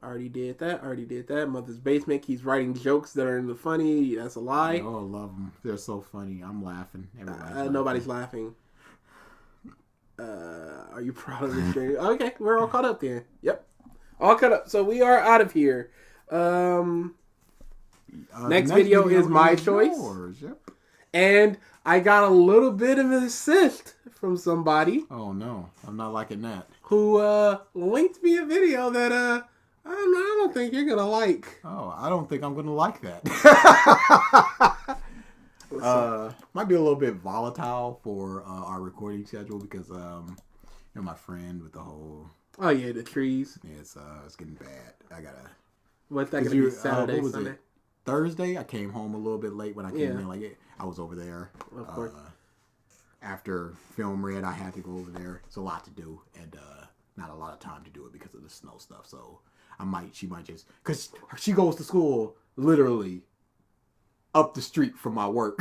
Speaker 4: Already did that. Mother's Basement keeps writing jokes that are in the funny. That's a lie.
Speaker 5: Oh, I love them. They're so funny. I'm laughing.
Speaker 4: Nobody's laughing. Are you proud of the stream? Okay, we're all caught up then. Yep. All caught up. So we are out of here. Next video is my choice.
Speaker 5: Yours. Yep.
Speaker 4: And I got a little bit of an assist from somebody.
Speaker 5: Oh no, I'm not liking that.
Speaker 4: Who linked me a video that I don't think you're gonna like.
Speaker 5: Oh, I don't think I'm gonna like that. Might be a little bit volatile for our recording schedule because my friend with the whole
Speaker 4: the trees.
Speaker 5: Yeah, it's getting bad. I gotta.
Speaker 4: What's that gonna be? Saturday, Sunday?
Speaker 5: It? Thursday. I came home a little bit late when I came in. I was over there.
Speaker 4: Of course.
Speaker 5: After film read, I had to go over there. It's a lot to do and not a lot of time to do it because of the snow stuff. So she might just because she goes to school literally up the street from my work.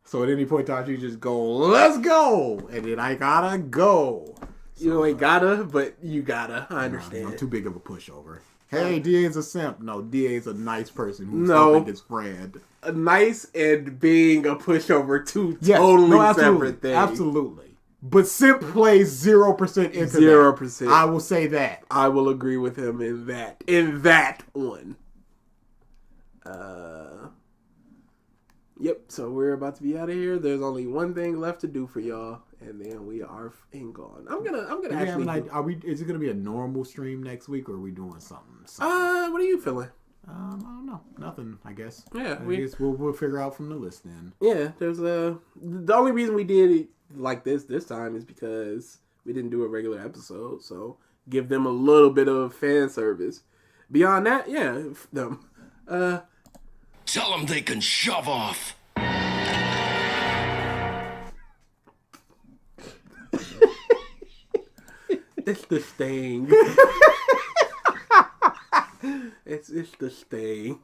Speaker 5: So at any point in time, you just go, let's go. And then I gotta go. So,
Speaker 4: you ain't gotta, but you gotta. I understand.
Speaker 5: I'm too big of a pushover. Hey, DA's a simp. No, DA's a nice person who's helping his friend.
Speaker 4: Nice and being a pushover, two totally separate things.
Speaker 5: Absolutely. But simp plays 0% into
Speaker 4: 0%.
Speaker 5: That. I will say that.
Speaker 4: I will agree with him in that. In that one. Yep, so we're about to be out of here. There's only one thing left to do for y'all, and then we are gone. I'm gonna actually.
Speaker 5: Is it gonna be a normal stream next week, or are we doing something?
Speaker 4: What are you feeling?
Speaker 5: I don't know. Nothing, I guess.
Speaker 4: Yeah,
Speaker 5: I guess we'll figure out from the list then.
Speaker 4: Yeah, there's the only reason we did it like this time is because we didn't do a regular episode, so give them a little bit of fan service. Beyond that, them.
Speaker 14: Tell them they can shove off.
Speaker 4: It's the sting. It's the sting.